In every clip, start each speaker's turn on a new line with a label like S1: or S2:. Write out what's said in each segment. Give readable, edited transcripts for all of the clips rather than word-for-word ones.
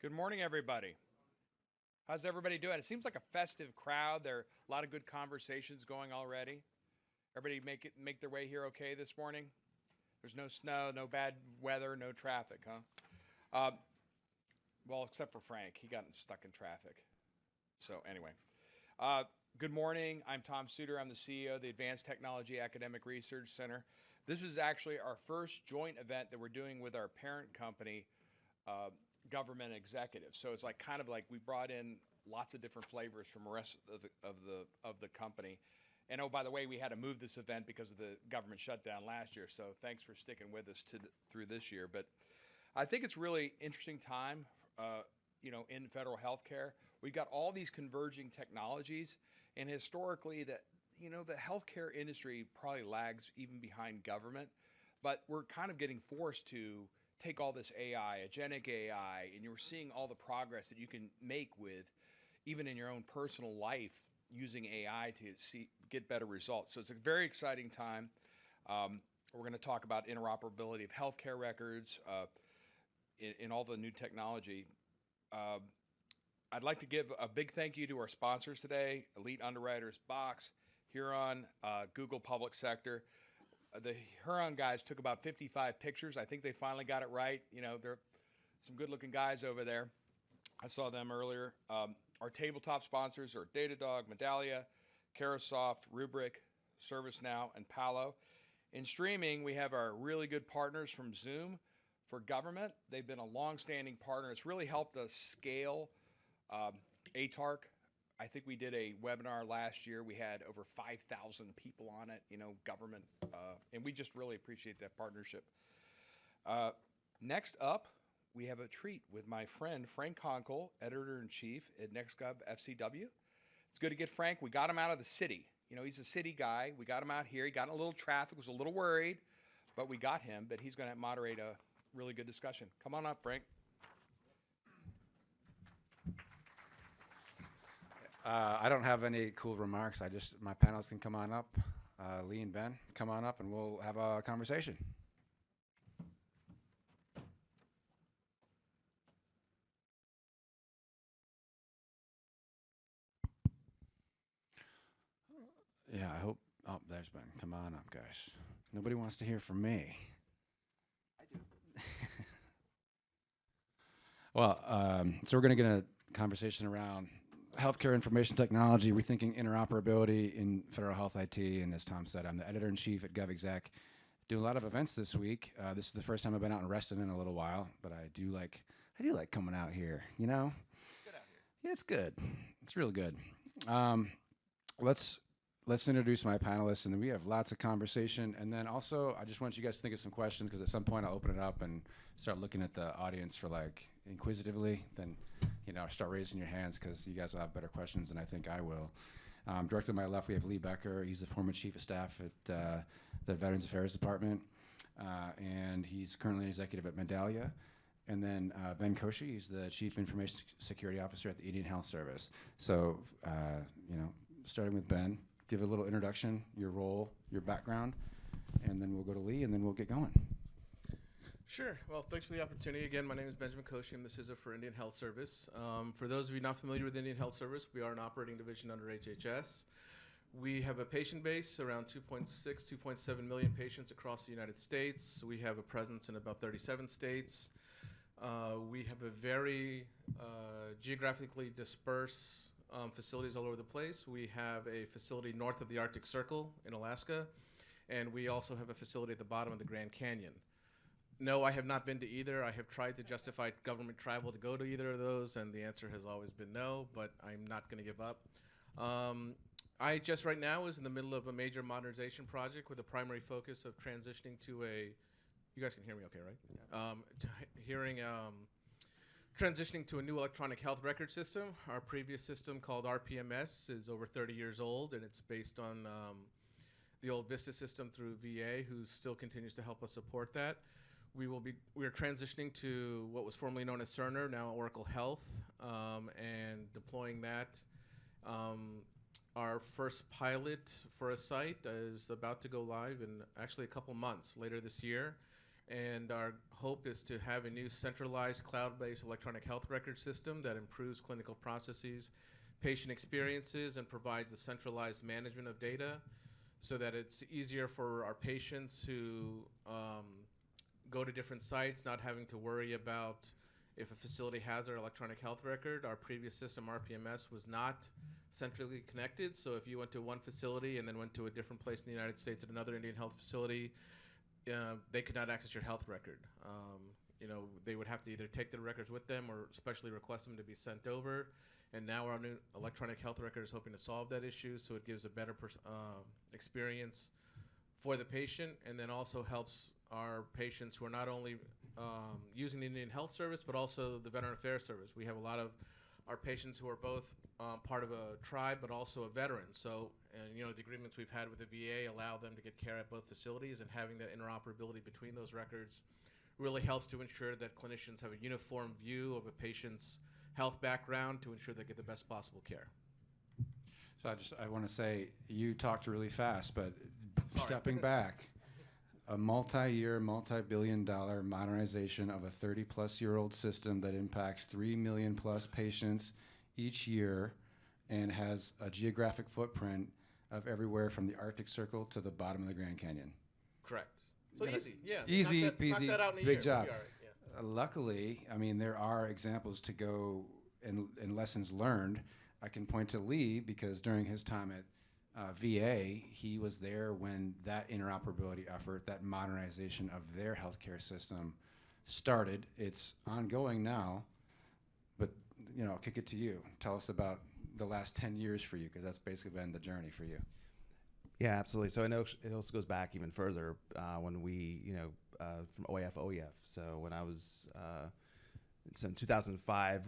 S1: Good morning, everybody. How's everybody doing? It seems like a festive crowd. There are a lot of good conversations going already. Everybody make their way here okay this morning? There's no snow, no bad weather, no traffic, huh? Well, except for Frank. He got stuck in traffic. So anyway, uh, good morning. I'm Tom Suter. I'm the CEO of the Advanced Technology Academic Research Center. This is actually our first joint event that we're doing with our parent company, uh, government executives. So it's like kind of like we brought in lots of different flavors from the rest of the company. And oh, by the way, we had to move this event because of the government shutdown last year. So thanks for sticking with us through this year. But I think it's really interesting time, in federal healthcare. We've got all these converging technologies, and historically, the healthcare industry probably lags even behind government. But we're kind of getting forced to take all this AI, agentic AI, and you're seeing all the progress that you can make with, even in your own personal life, using AI to get better results. So it's a very exciting time. We're going to talk about interoperability of healthcare records in all the new technology. Uh, I'd like to give a big thank you to our sponsors today: Elite Underwriters, Box, Huron, Google Public Sector. The Huron guys took about 55 pictures. I think they finally got it right. They're some good-looking guys over there. I saw them earlier. Our tabletop sponsors are Datadog, Medallia, Carosoft, Rubrik, ServiceNow, and Palo. In streaming, we have our really good partners from Zoom for government. They've been a long-standing partner. It's really helped us scale ATARC. I think we did a webinar last year. We had over 5,000 people on it, government, and we just really appreciate that partnership. Next up, we have a treat with my friend Frank Conkle, Editor-in-Chief at NextGov FCW. It's good to get Frank. We got him out of the city. He's a city guy. We got him out here. He got in a little traffic, was a little worried, but we got him. But he's going to moderate a really good discussion. Come on up, Frank.
S2: I don't have any cool remarks. My panelists can come on up. Lee and Ben, come on up and we'll have a conversation. Yeah, I hope. Oh, there's Ben. Come on up, guys. Nobody wants to hear from me.
S1: I do.
S2: Well, so we're going to get a conversation around healthcare information technology, rethinking interoperability in federal health IT. And as Tom said, I'm the editor-in-chief at GovExec. Do a lot of events this week. This is the first time I've been out in Reston in a little while, but I do like coming out here.
S1: It's good out here.
S2: Yeah, it's good. It's real good. Let's introduce my panelists, and then we have lots of conversation. And then also, I just want you guys to think of some questions, because at some point I'll open it up and start looking at the audience for inquisitively. Then, start raising your hands, because you guys will have better questions than I think I will. Directly to my left, we have Lee Becker. He's the former chief of staff at the Veterans Affairs Department, and he's currently an executive at Medallia. And then Ben Koshy, he's the chief information security officer at the Indian Health Service. So, starting with Ben, give a little introduction, your role, your background, and then we'll go to Lee, and then we'll get going.
S3: Sure. Well, thanks for the opportunity. Again, my name is Benjamin Koshy. I'm the CISO for Indian Health Service. For those of you not familiar with Indian Health Service, we are an operating division under HHS. We have a patient base around 2.6, 2.7 million patients across the United States. We have a presence in about 37 states. We have a very geographically dispersed facilities all over the place. We have a facility north of the Arctic Circle in Alaska, and we also have a facility at the bottom of the Grand Canyon. No, I have not been to either. I have tried to justify government travel to go to either of those, and the answer has always been no, but I'm not going to give up. I just right now is in the middle of a major modernization project with a primary focus of transitioning to you guys can hear me okay, right? Yeah. Transitioning to a new electronic health record system. Our previous system, called RPMS, is over 30 years old, and it's based on the old Vista system through VA, who still continues to help us support that. We are transitioning to what was formerly known as Cerner, now Oracle Health, and deploying that. Our first pilot for a site is about to go live in actually a couple months later this year. And our hope is to have a new centralized cloud-based electronic health record system that improves clinical processes, patient experiences, and provides a centralized management of data so that it's easier for our patients who go to different sites, not having to worry about if a facility has their electronic health record. Our previous system, RPMS, was not centrally connected. So if you went to one facility and then went to a different place in the United States at another Indian health facility, they could not access your health record. They would have to either take the records with them or specially request them to be sent over. And now our new electronic health record is hoping to solve that issue, so it gives a better experience for the patient, and then also helps our patients who are not only using the Indian Health Service, but also the Veteran Affairs Service. We have a lot of our patients who are both part of a tribe, but also a veteran. So, the agreements we've had with the VA allow them to get care at both facilities, and having that interoperability between those records really helps to ensure that clinicians have a uniform view of a patient's health background to ensure they get the best possible care.
S2: So I want to say, you talked really fast, but
S3: Sorry.
S2: stepping back, a multi-year, multi-billion-dollar modernization of a 30-plus-year-old system that impacts 3 million-plus patients each year and has a geographic footprint of everywhere from the Arctic Circle to the bottom of the Grand Canyon.
S3: Correct. So
S2: Yeah,
S3: easy, yeah.
S2: easy
S3: knock
S2: peasy,
S3: that out in a
S2: big
S3: year.
S2: job.
S3: We'll be all right, yeah.
S2: Luckily, there are examples to go and lessons learned. I can point to Lee because during his time at VA, he was there when that interoperability effort, that modernization of their healthcare system started. It's ongoing now, but I'll kick it to you. Tell us about the last 10 years for you, because that's basically been the journey for you.
S4: Yeah, absolutely. So I know it also goes back even further when we, from OAF, OEF. So when I was, so in 2005,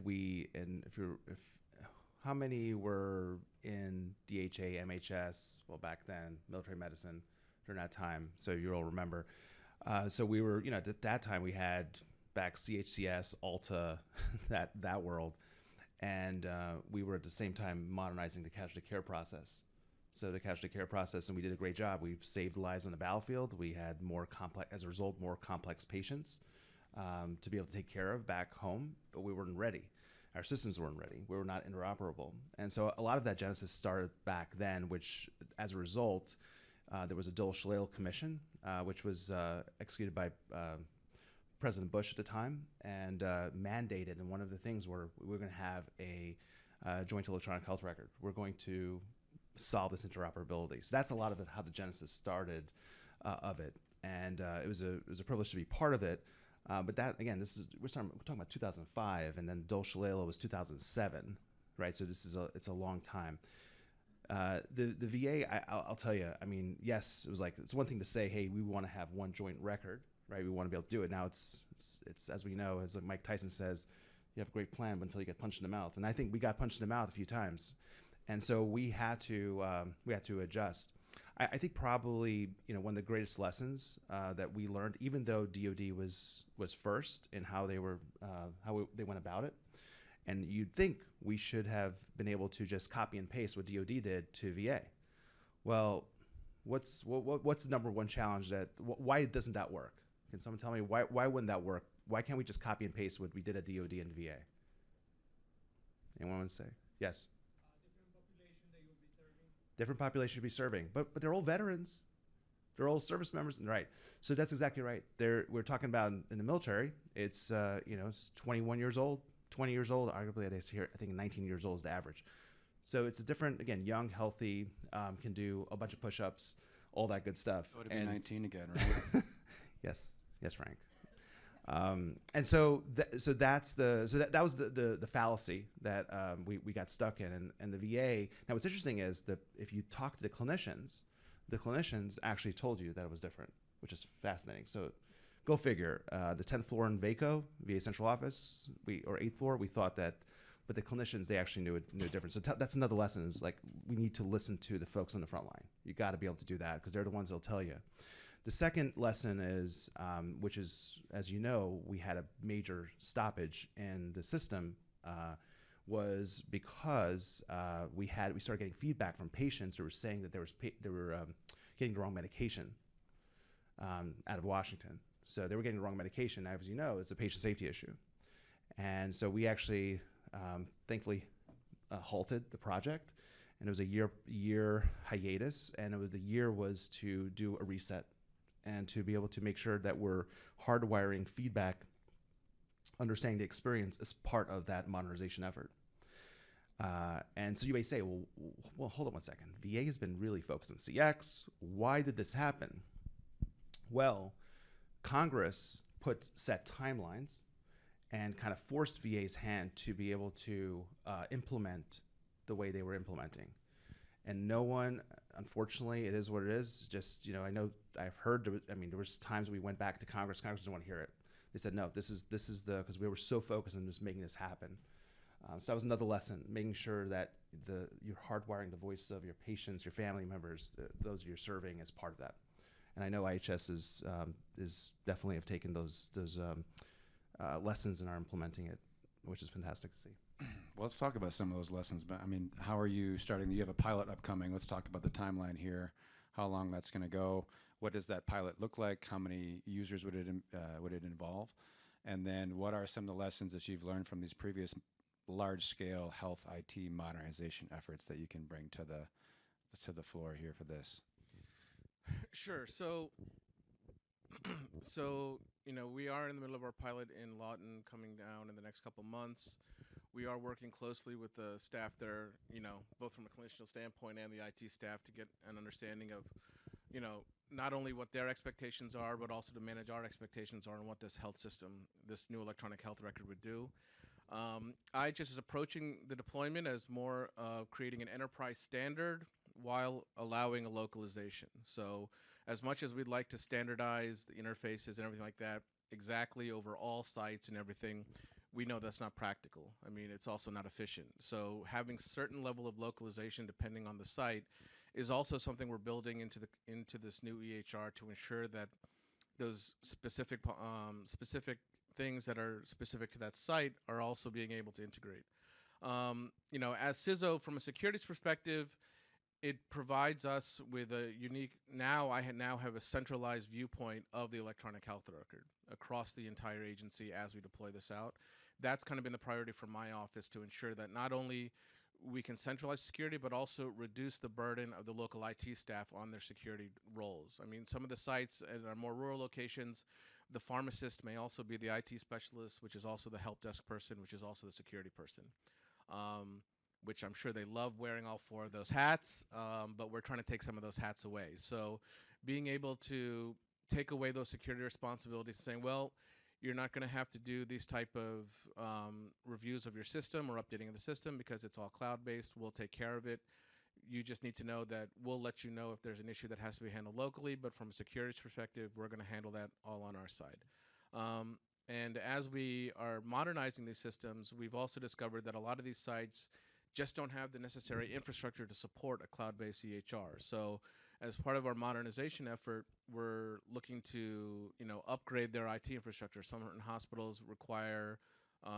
S4: how many were in DHA, MHS, well, back then, military medicine during that time? So you all remember. So we were, at that time we had back CHCS, Alta, that world. And we were at the same time modernizing the casualty care process. So the casualty care process, and we did a great job. We saved lives on the battlefield. We had as a result, more complex patients to be able to take care of back home, but we weren't ready. Our systems weren't ready. We were not interoperable. And so a lot of that genesis started back then, which as a result, there was a Dole-Shalala Commission, which was executed by President Bush at the time and mandated. And one of the things were we were going to have a joint electronic health record. We're going to solve this interoperability. So that's a lot of it, how the genesis started of it. And it was a privilege to be part of it. But that, again, we're talking about 2005, and then Dole-Shalala was 2007, right? So it's a long time. The VA, I'll tell you, yes, it was like, it's one thing to say, hey, we want to have one joint record, right? We want to be able to do it. Now it's as we know, as like Mike Tyson says, you have a great plan until you get punched in the mouth. And I think we got punched in the mouth a few times. And so we had to adjust. I think probably one of the greatest lessons that we learned, even though DoD was first in how they went about it, and you'd think we should have been able to just copy and paste what DoD did to VA. Well, what's the number one challenge why doesn't that work? Can someone tell me why wouldn't that work? Why can't we just copy and paste what we did at DoD and VA? Anyone want to say? Yes. Different population you'll be serving, but they're all veterans, they're all service members, right? So that's exactly right. We're talking about in the military. It's it's 21 years old, 20 years old. Arguably, I think 19 years old is the average. So it's a different, again, young, healthy, can do a bunch of push-ups, all that good stuff.
S2: Oh, to be 19 again, right?
S4: Yes, Frank. And so that was the fallacy that we got stuck in, and the VA. Now, what's interesting is that if you talk to the clinicians actually told you that it was different, which is fascinating. So, go figure. The 10th floor in VACO, VA Central Office, or 8th floor, we thought that, but the clinicians, they actually knew a difference. So that's another lesson, is like we need to listen to the folks on the front line. You got to be able to do that because they're the ones that'll tell you. The second lesson is, which is, as you know, we had a major stoppage in the system, was because we started getting feedback from patients who were saying that they were getting the wrong medication out of Washington. So they were getting the wrong medication. Now, as you know, it's a patient safety issue. And so we actually, thankfully, halted the project. And it was a year hiatus. And the year was to do a reset and to be able to make sure that we're hardwiring feedback, understanding the experience as part of that modernization effort. And so you may say, well, hold on one second. VA has been really focused on CX. Why did this happen? Well, Congress set timelines and kind of forced VA's hand to be able to implement the way they were implementing. And no one, unfortunately, it is what it is. Just, I know I've heard, there was times we went back to Congress didn't want to hear it. They said, no, this is because we were so focused on just making this happen. So that was another lesson, making sure that you're hardwiring the voice of your patients, your family members, those you're serving as part of that. And I know IHS is definitely have taken those lessons and are implementing it, which is fantastic to see.
S2: Well, let's talk about some of those lessons. But how are you starting? You have a pilot upcoming. Let's talk about the timeline here. How long that's going to go? What does that pilot look like? How many users would it involve? And then what are some of the lessons that you've learned from these previous large-scale health IT modernization efforts that you can bring to the floor here for this?
S3: Sure. So, we are in the middle of our pilot in Lawton coming down in the next couple months. We are working closely with the staff there, both from a clinician standpoint and the IT staff to get an understanding of, not only what their expectations are, but also to manage our expectations are on what this health system, this new electronic health record would do. IHS is approaching the deployment as more creating an enterprise standard while allowing a localization. So as much as we'd like to standardize the interfaces and everything like that exactly over all sites and everything, we know that's not practical. It's also not efficient. So having certain level of localization depending on the site is also something we're building into this new EHR to ensure that those specific things that are specific to that site are also being able to integrate. As CISO, from a securities perspective, it provides us with a unique, I now have a centralized viewpoint of the electronic health record across the entire agency as we deploy this out. That's kind of been the priority for my office, to ensure that not only we can centralize security, but also reduce the burden of the local IT staff on their security roles. Some of the sites at our more rural locations, the pharmacist may also be the IT specialist, which is also the help desk person, which is also the security person, which I'm sure they love wearing all four of those hats, but we're trying to take some of those hats away. So being able to take away those security responsibilities, saying, well, you're not going to have to do these type of reviews of your system or updating of the system because it's all cloud-based. We'll take care of it. You just need to know that we'll let you know if there's an issue that has to be handled locally, but from a security perspective, we're going to handle that all on our side. And as we are modernizing these systems, we've also discovered that a lot of these sites just don't have the necessary infrastructure to support a cloud-based EHR. So as part of our modernization effort, we're looking to upgrade their IT infrastructure. Some hospitals require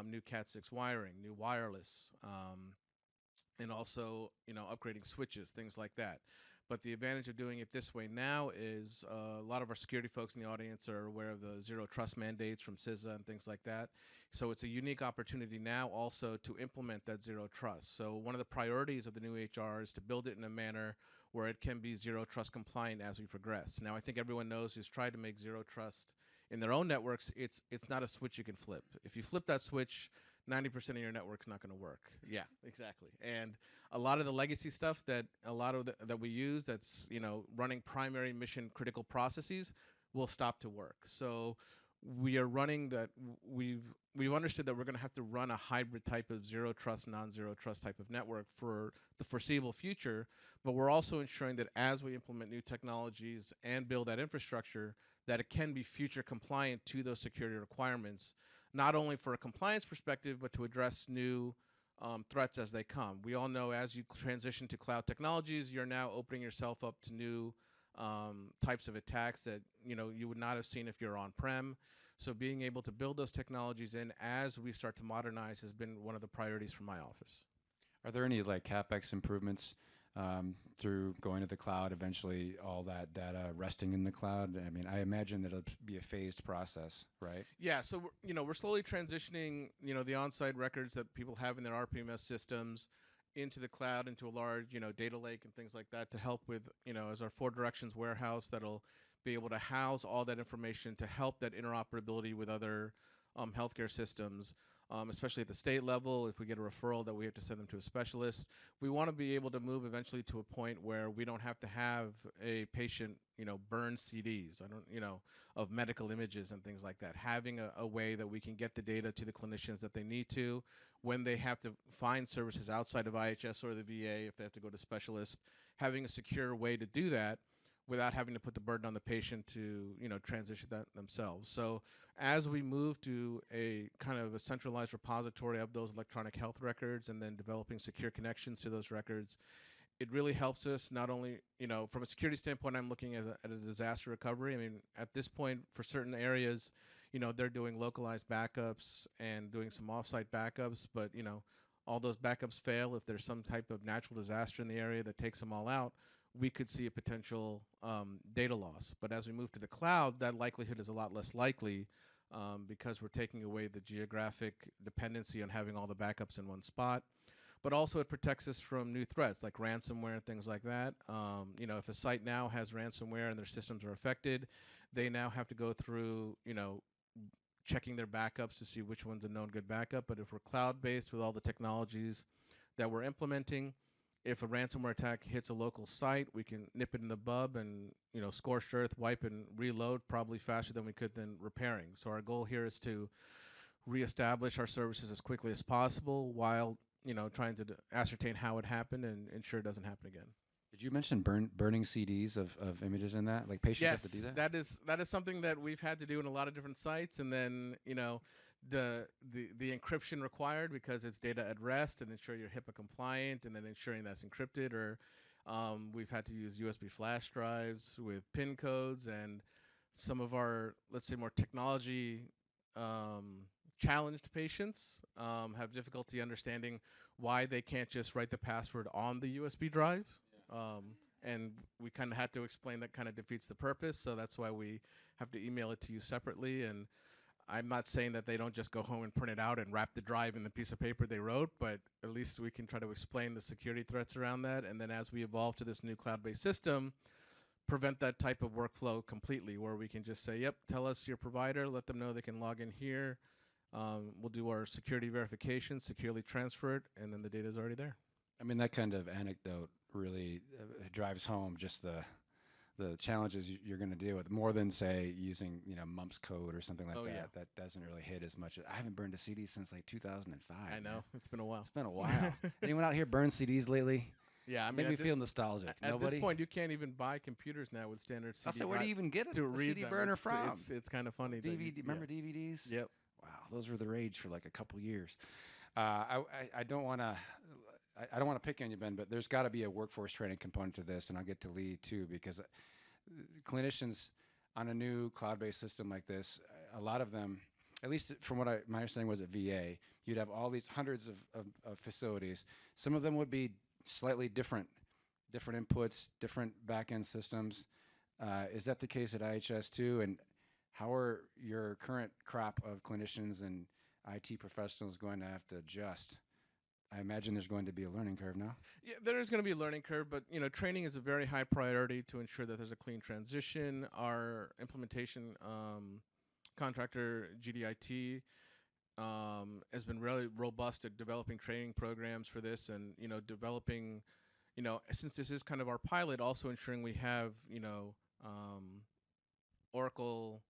S3: new Cat6 wiring, new wireless, and also upgrading switches, things like that. But the advantage of doing it this way now is a lot of our security folks in the audience are aware of the zero trust mandates from CISA and things like that. So it's a unique opportunity now also to implement that zero trust. So one of the priorities of the new HR is to build it in a manner where it can be zero trust compliant as we progress. Now, I think everyone knows who's tried to make zero trust in their own networks, it's not a switch you can flip. If you flip that switch, 90% of your network's not going to work. Yeah, exactly. And a lot of the legacy stuff that that we use, that's running primary mission critical processes, will stop to work. So we are running that. We've understood that we're going to have to run a hybrid type of zero trust, non-zero trust type of network for the foreseeable future. But we're also ensuring that as we implement new technologies and build that infrastructure, that it can be future compliant to those security requirements, not only for a compliance perspective, but to address new threats as they come. We all know as you transition to cloud technologies, you're now opening yourself up to new types of attacks that you would not have seen if you're on-prem. So being able to build those technologies in as we start to modernize has been one of the priorities for my office.
S2: Are there any CapEx improvements through going to the cloud, eventually all that data resting in the cloud? I mean, I imagine that it'll be a phased process, right?
S3: Yeah, so we're slowly transitioning the on-site records that people have in their RPMS systems into the cloud, into a large data lake and things like that to help with as our 4 directions warehouse that'll be able to house all that information to help that interoperability with other healthcare systems, especially at the state level. If we get a referral that we have to send them to a specialist, we want to be able to move eventually to a point where we don't have to have a patient burn CDs, of medical images and things like that. Having a way that we can get the data to the clinicians that they need to when they have to find services outside of IHS or the VA, if they have to go to specialists, having a secure way to do that without having to put the burden on the patient to transition that themselves. So as we move to a kind of a centralized repository of those electronic health records and then developing secure connections to those records, it really helps us not only, from a security standpoint, I'm looking at a disaster recovery. I mean, at this point, for certain areas, they're doing localized backups and doing some offsite backups, but, all those backups fail. If there's some type of natural disaster in the area that takes them all out, we could see a potential data loss. But as we move to the cloud, that likelihood is a lot less likely because we're taking away the geographic dependency on having all the backups in one spot. But also it protects us from new threats like ransomware and things like that. If a site now has ransomware and their systems are affected, they now have to go through, checking their backups to see which one's a known good backup. But if we're cloud-based with all the technologies that we're implementing, if a ransomware attack hits a local site, we can nip it in the bud and, scorched earth, wipe and reload probably faster than we could than repairing. So our goal here is to reestablish our services as quickly as possible while, trying to ascertain how it happened and ensure it doesn't happen again.
S2: Did you mention burning CDs of images in that? Like patients have to do that?
S3: That is something that we've had to do in a lot of different sites, and then the encryption required because it's data at rest and ensure you're HIPAA compliant, and then ensuring that's encrypted. Or we've had to use USB flash drives with PIN codes, and some of our, let's say, more technology challenged patients have difficulty understanding why they can't just write the password on the USB drive. And we kind of had to explain that kind of defeats the purpose. So that's why we have to email it to you separately. And I'm not saying that they don't just go home and print it out and wrap the drive in the piece of paper they wrote, but at least we can try to explain the security threats around that. And then as we evolve to this new cloud-based system, prevent that type of workflow completely, where we can just say, yep, tell us your provider, let them know they can log in here. We'll do our security verification, securely transfer it, and then the data is already there.
S2: I mean, that kind of anecdote really drives home just the challenges you're going to deal with, more than, say, using mumps code or something like that.
S3: Yeah.
S2: That doesn't really hit as much. I haven't burned a CD since like 2005.
S3: I know.
S2: Man.
S3: It's been a while.
S2: It's been a while. Anyone out here burn CDs lately?
S3: Yeah, I mean,
S2: Make me feel nostalgic.
S3: At
S2: Nobody?
S3: this point, you can't even buy computers now with standard CD.
S2: I'll say, where do you even get a CD
S3: them.
S2: burner from?
S3: It's kind of funny.
S2: DVD. Remember DVDs?
S3: Yep.
S2: Wow, those were the rage for like a couple years. I don't want to. I don't want to pick on you, Ben, but there's got to be a workforce training component to this, and I'll get to Lee too, because clinicians on a new cloud-based system like this, a lot of them, at least from what my understanding was at VA, you'd have all these hundreds of facilities. Some of them would be slightly different inputs, different back-end systems. Is that the case at IHS too? And how are your current crop of clinicians and IT professionals going to have to adjust? I imagine there's going to be a learning curve now.
S3: Yeah, there is going to be a learning curve, but training is a very high priority to ensure that there's a clean transition. Our implementation contractor, GDIT, has been really robust at developing training programs for this, and developing, since this is kind of our pilot, also ensuring we have Oracle.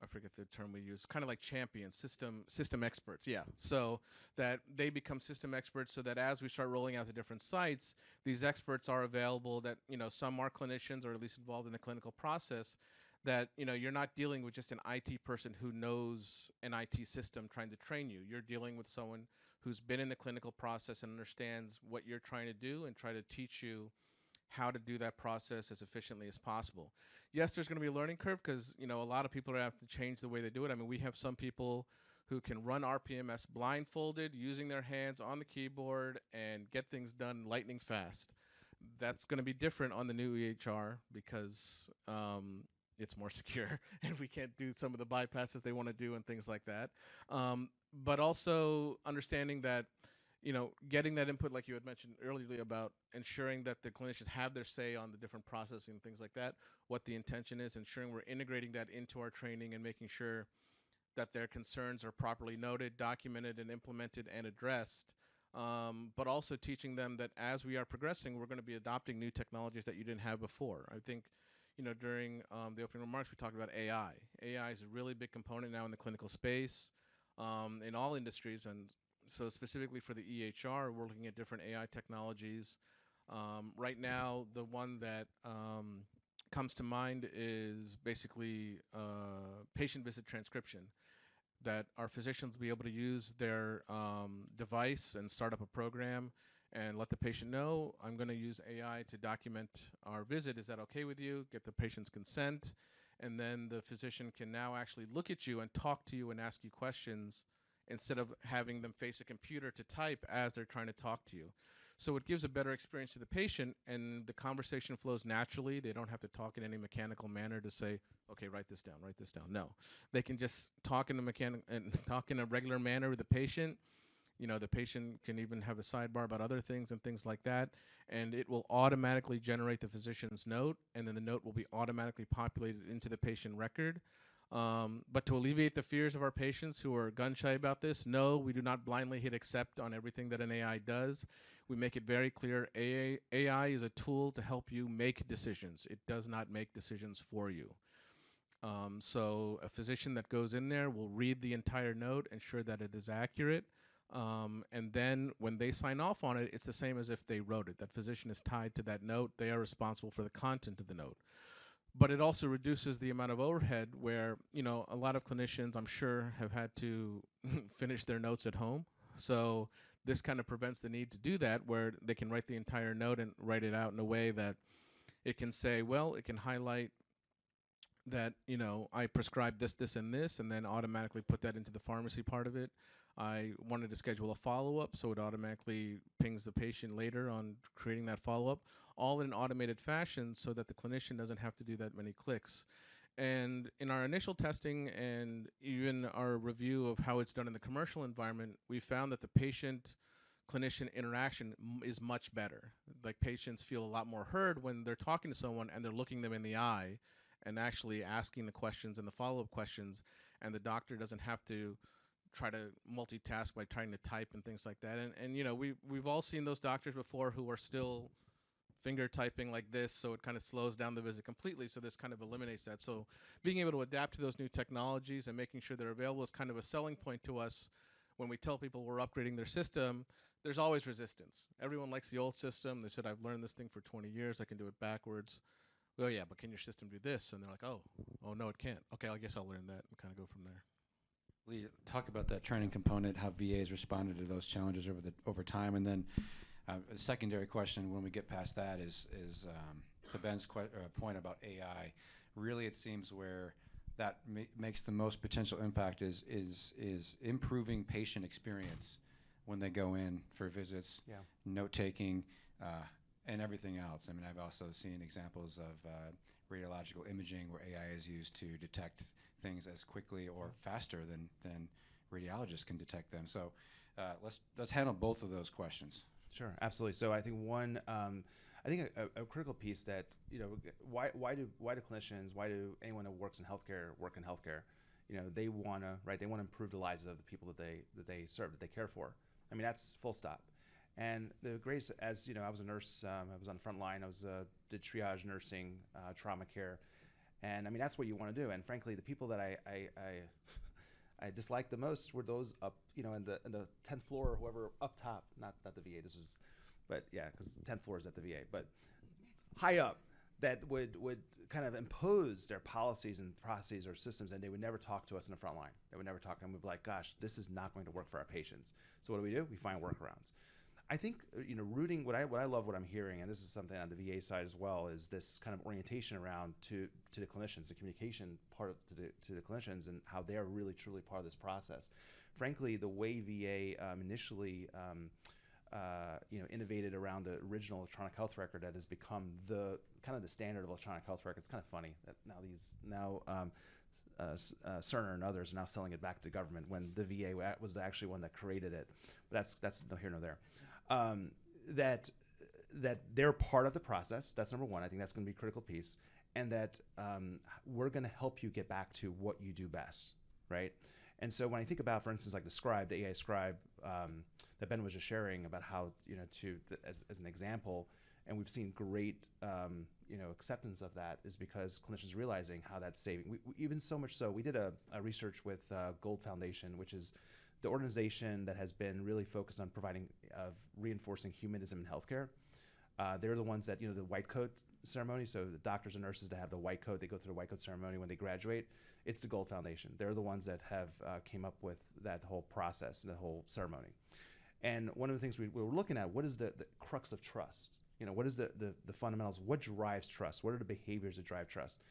S3: I forget the term we use, kind of like champions, system experts, yeah. So that they become system experts, so that as we start rolling out to different sites, these experts are available, that, some are clinicians or at least involved in the clinical process, that, you're not dealing with just an IT person who knows an IT system trying to train you. You're dealing with someone who's been in the clinical process and understands what you're trying to do and try to teach you how to do that process as efficiently as possible. Yes, there's going to be a learning curve because, a lot of people are going to have to change the way they do it. I mean, we have some people who can run RPMS blindfolded, using their hands on the keyboard and get things done lightning fast. that's going to be different on the new EHR because it's more secure and we can't do some of the bypasses they want to do and things like that. But also understanding that, getting that input, like you had mentioned earlier, about ensuring that the clinicians have their say on the different processing and things like that, what the intention is, ensuring we're integrating that into our training and making sure that their concerns are properly noted, documented, and implemented and addressed. But also teaching them that as we are progressing, we're going to be adopting new technologies that you didn't have before. I think, during the opening remarks, we talked about AI. AI is a really big component now in the clinical space, in all industries, and so specifically for the EHR, we're looking at different AI technologies. Right now, the one that comes to mind is basically patient visit transcription, that our physicians will be able to use their device and start up a program and let the patient know, I'm going to use AI to document our visit. Is that okay with you? Get the patient's consent. And then the physician can now actually look at you and talk to you and ask you questions instead of having them face a computer to type as they're trying to talk to you. So it gives a better experience to the patient, and the conversation flows naturally. They don't have to talk in any mechanical manner to say, okay, write this down, write this down. No, they can just talk in a regular manner with the patient. The patient can even have a sidebar about other things and things like that, and it will automatically generate the physician's note, and then the note will be automatically populated into the patient record. But to alleviate the fears of our patients who are gun-shy about this, no, we do not blindly hit accept on everything that an AI does. We make it very clear AI is a tool to help you make decisions. It does not make decisions for you. So a physician that goes in there will read the entire note, ensure that it is accurate, and then when they sign off on it, it's the same as if they wrote it. That physician is tied to that note. They are responsible for the content of the note. But it also reduces the amount of overhead where, a lot of clinicians, I'm sure, have had to finish their notes at home. So this kind of prevents the need to do that, where they can write the entire note and write it out in a way that it can say, well, it can highlight that, I prescribed this, this, and this, and then automatically put that into the pharmacy part of it. I wanted to schedule a follow-up, so it automatically pings the patient later on creating that follow-up, all in an automated fashion so that the clinician doesn't have to do that many clicks. And in our initial testing and even our review of how it's done in the commercial environment, we found that the patient-clinician interaction is much better. Like, patients feel a lot more heard when they're talking to someone and they're looking them in the eye and actually asking the questions and the follow-up questions, and the doctor doesn't have to try to multitask by trying to type and things like that. And we've all seen those doctors before who are still finger typing like this, so it kind of slows down the visit completely. So this kind of eliminates that. So being able to adapt to those new technologies and making sure they're available is kind of a selling point to us. When we tell people we're upgrading their system, there's always resistance. Everyone likes the old system. They said, I've learned this thing for 20 years. I can do it backwards. Well, yeah, but can your system do this? And they're like, oh no, it can't. Okay, I guess I'll learn that and kind of go from there.
S2: Lee, talk about that training component, how VAs responded to those challenges over time, and then a secondary question when we get past that is to Ben's point about AI. Really, it seems where that makes the most potential impact is improving patient experience when they go in for visits, note taking, and everything else. I mean, I've also seen examples of radiological imaging where AI is used to detect things as quickly or faster than radiologists can detect them. So let's handle both of those questions.
S4: Sure, absolutely. So I think a critical piece that, why do clinicians, why do anyone who works in healthcare work in healthcare? They want to improve the lives of the people that they serve, that they care for. I mean, that's full stop. And the greatest, as I was a nurse, I was on the front line. I did triage nursing, trauma care, and I mean that's what you want to do. And frankly, the people that I disliked the most were those up, in the 10th floor or whoever up top, not the VA. But yeah, because 10th floor is at the VA, but high up, that would kind of impose their policies and processes or systems, and they would never talk to us in the front line. They would never talk, and we'd be like, gosh, this is not going to work for our patients. So what do? We find workarounds. I think, rooting, what I love what I'm hearing, and this is something on the VA side as well, is this kind of orientation around to the clinicians, the communication part to the clinicians, and how they are really truly part of this process. Frankly, the way VA initially innovated around the original electronic health record that has become the kind of the standard of electronic health record. It's kind of funny that Cerner and others are now selling it back to government when the VA was the actually one that created it. But that's no here nor there. That they're part of the process. That's number one. I think that's going to be a critical piece, and that we're going to help you get back to what you do best, right? And so when I think about, for instance, like the Scribe, the AI Scribe that Ben was just sharing about how, as an example, and we've seen great, acceptance of that is because clinicians realizing how that's saving. We even so much so, we did a research with Gold Foundation, which is the organization that has been really focused on reinforcing humanism in healthcare. They're the ones that, the white coat ceremony. So the doctors and nurses that have the white coat, they go through the white coat ceremony when they graduate. It's the Gold Foundation. They're the ones that have came up with that whole process and that whole ceremony. And one of the things we were looking at, what is the crux of trust? What is the fundamentals? What drives trust? What are the behaviors that drive trust?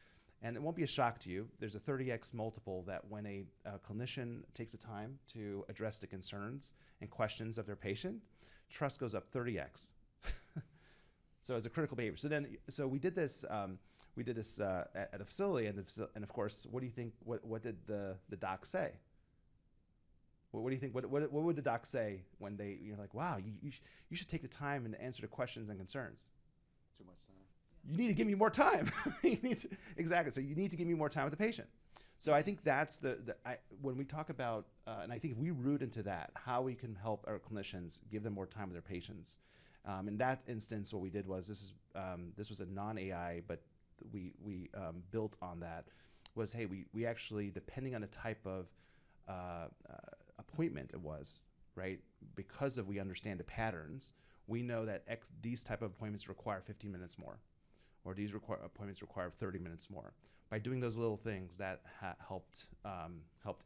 S4: And it won't be a shock to you. There's a 30x multiple that when a clinician takes the time to address the concerns and questions of their patient, trust goes up 30x. So it's a critical behavior. So we did this. At a facility, and of course, what do you think? What did the doc say? What do you think? What would the doc say when you're like, wow, you should take the time and answer the questions and concerns?
S2: Too much time.
S4: You need to give me more time. Exactly. So you need to give me more time with the patient. So I think that's when we talk about, and I think if we root into that, how we can help our clinicians give them more time with their patients. In that instance, what we did was this was a non-AI, but we built on that. Was hey, we actually, depending on the type of appointment it was, right? Because we understand the patterns, we know that these type of appointments require 15 minutes more, or these appointments require 30 minutes more. By doing those little things, that helped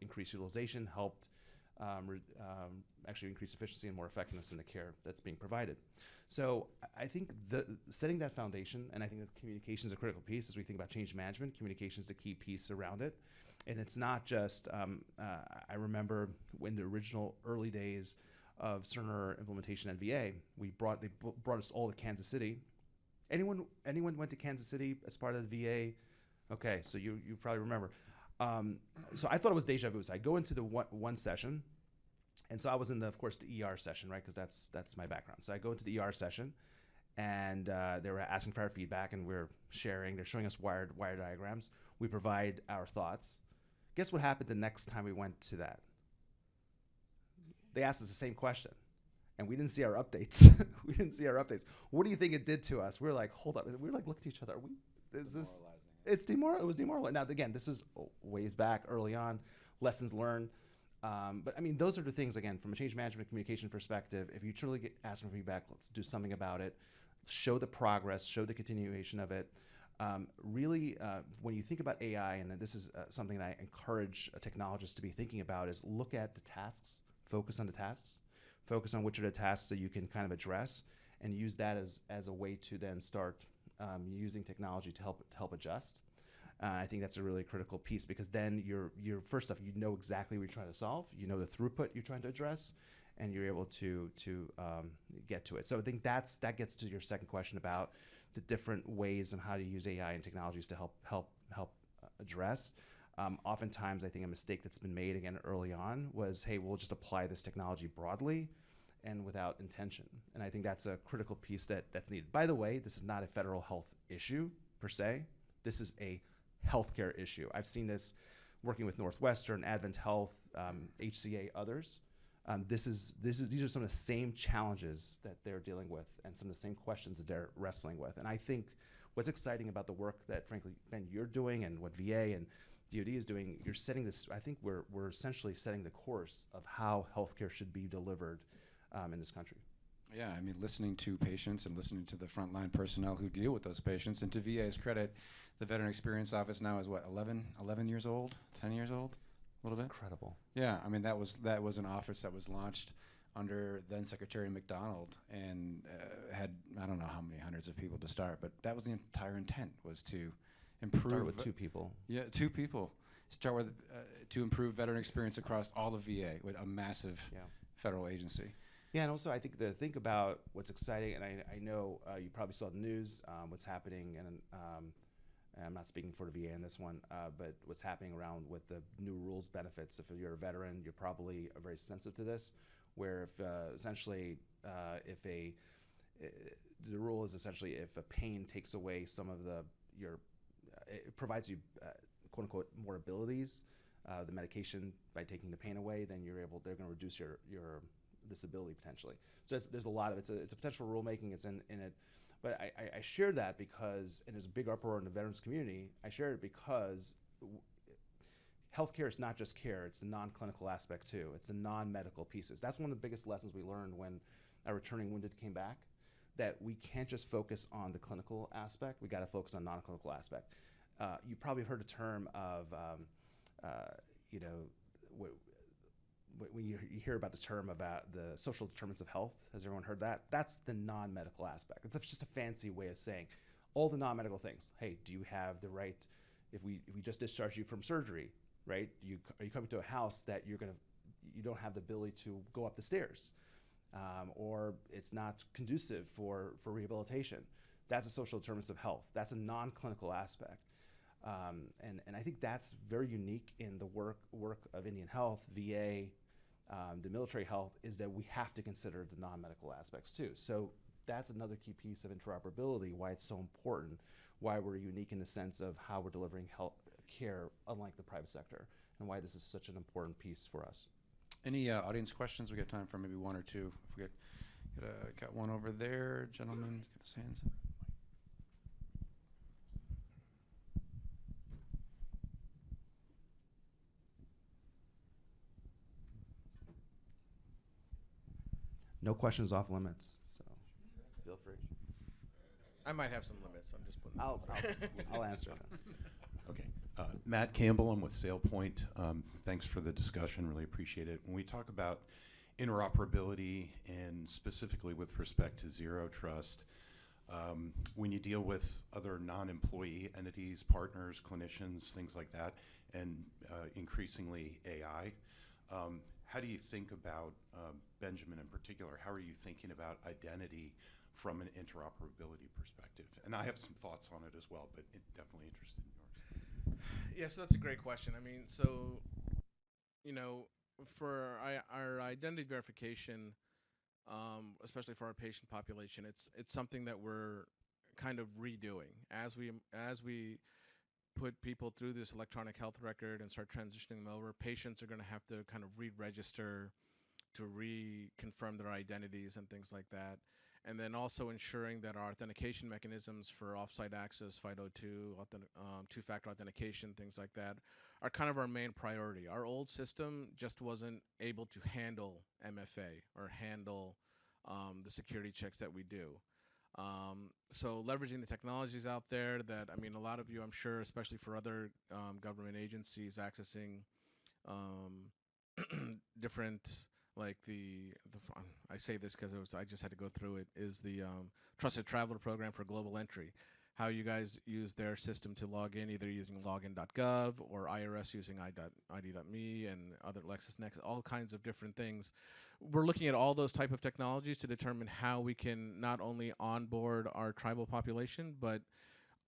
S4: increase utilization, helped actually increase efficiency and more effectiveness in the care that's being provided. So I think setting that foundation, and I think that communication is a critical piece as we think about change management. Communication is the key piece around it. And it's not just, I remember when the original early days of Cerner implementation at VA, they brought us all to Kansas City. Anyone went to Kansas City as part of the VA? Okay, so you probably remember. So I thought it was deja vu. So I go into the one session, and so I was in of course, the ER session, right? Because that's my background. So I go into the ER session, and they were asking for our feedback, and we're sharing. They're showing us wire diagrams. We provide our thoughts. Guess what happened the next time we went to that? They asked us the same question, and we didn't see our updates. We didn't see our updates. What do you think it did to us? We were like, hold up. We were like, looking at each other. Is this? It was demoralizing. Now, again, this was ways back, early on, lessons learned. But I mean, those are the things, again, from a change management communication perspective, if you truly ask for feedback, let's do something about it. Show the progress, show the continuation of it. Really, when you think about AI, and this is something that I encourage technologists to be thinking about, is look at the tasks, focus on the tasks, focus on which are the tasks that you can kind of address, and use that as a way to then start using technology to help adjust. I think that's a really critical piece, because then you're first off, you know exactly what you're trying to solve, you know the throughput you're trying to address, and you're able to get to it. So I think that gets to your second question about the different ways and how to use AI and technologies to help address. Oftentimes, I think a mistake that's been made again early on was, hey, we'll just apply this technology broadly and without intention. And I think that's a critical piece that's needed. By the way, this is not a federal health issue per se. This is a healthcare issue. I've seen this working with Northwestern, Advent Health, HCA, others. These are some of the same challenges that they're dealing with, and some of the same questions that they're wrestling with. And I think what's exciting about the work that, frankly, Ben, you're doing, and what VA and DoD is doing, you're setting this. I think we're essentially setting the course of how healthcare should be delivered in this country.
S2: Yeah, I mean, listening to patients and listening to the frontline personnel who deal with those patients. And to VA's credit, the Veteran Experience Office now is what, 11 years old, 10 years old, a little bit.
S4: Incredible. Yeah,
S2: I mean, that was an office that was launched under then Secretary McDonald, and had, I don't know how many hundreds of people to start, but that was the entire intent, was to improve.
S4: Start with 2 people.
S2: Yeah, 2 people. Start with to improve veteran experience across all of VA with a massive federal agency.
S4: Yeah, and also I think the think about what's exciting, and I know you probably saw the news, what's happening, and I'm not speaking for the VA in this one, but what's happening around with the new rules benefits. If you're a veteran, you're probably very sensitive to this, where if essentially if the rule is essentially if a pain takes away some of it provides you quote unquote more abilities, the medication by taking the pain away, then they're going to reduce your disability potentially. So there's a lot of it's a potential rulemaking. It's in it, but I share that because, and there's a big uproar in the veterans community. I share it because healthcare is not just care; it's the non-clinical aspect too. It's the non-medical pieces. That's one of the biggest lessons we learned when our returning wounded came back. That we can't just focus on the clinical aspect. We got to focus on non-clinical aspect. You probably heard a term of, you know, when you hear about the term about the social determinants of health. Has everyone heard that? That's the non-medical aspect. It's just a fancy way of saying all the non-medical things. Hey, do you have the right? If we just discharge you from surgery, right? Are you coming to a house that you don't have the ability to go up the stairs? Or it's not conducive for rehabilitation. That's a social determinants of health. That's a non-clinical aspect. And I think that's very unique in the work of Indian Health, VA, the military health, is that we have to consider the non-medical aspects too. So that's another key piece of interoperability, why it's so important, why we're unique in the sense of how we're delivering health care, unlike the private sector, and why this is such an important piece for us.
S2: Any audience questions? We got time for maybe one or two. If we got one over there, gentlemen, got his hands.
S4: No questions off limits, so feel free.
S3: I might have some limits. I'm just putting.
S4: I'll answer them.
S5: Okay. Matt Campbell, I'm with SailPoint. Thanks for the discussion, really appreciate it. When we talk about interoperability and specifically with respect to Zero Trust, when you deal with other non-employee entities, partners, clinicians, things like that, and increasingly AI, how do you think about, Benjamin in particular, how are you thinking about identity from an interoperability perspective? And I have some thoughts on it as well, but definitely interested in yours.
S3: Yeah, so that's a great question. I mean, so, you know, for our identity verification, especially for our patient population, it's something that we're kind of redoing as we put people through this electronic health record and start transitioning them over. Patients are going to have to kind of re-register to reconfirm their identities and things like that. And then also ensuring that our authentication mechanisms for offsite access, FIDO2, two-factor authentication, things like that, are kind of our main priority. Our old system just wasn't able to handle MFA or handle the security checks that we do. So leveraging the technologies out there that, I mean, a lot of you, I'm sure, especially for other government agencies accessing different, like I say this because I just had to go through it, is the Trusted Traveler Program for Global Entry. How you guys use their system to log in, either using login.gov or IRS using ID.me and other LexisNexis, all kinds of different things. We're looking at all those type of technologies to determine how we can not only onboard our tribal population, but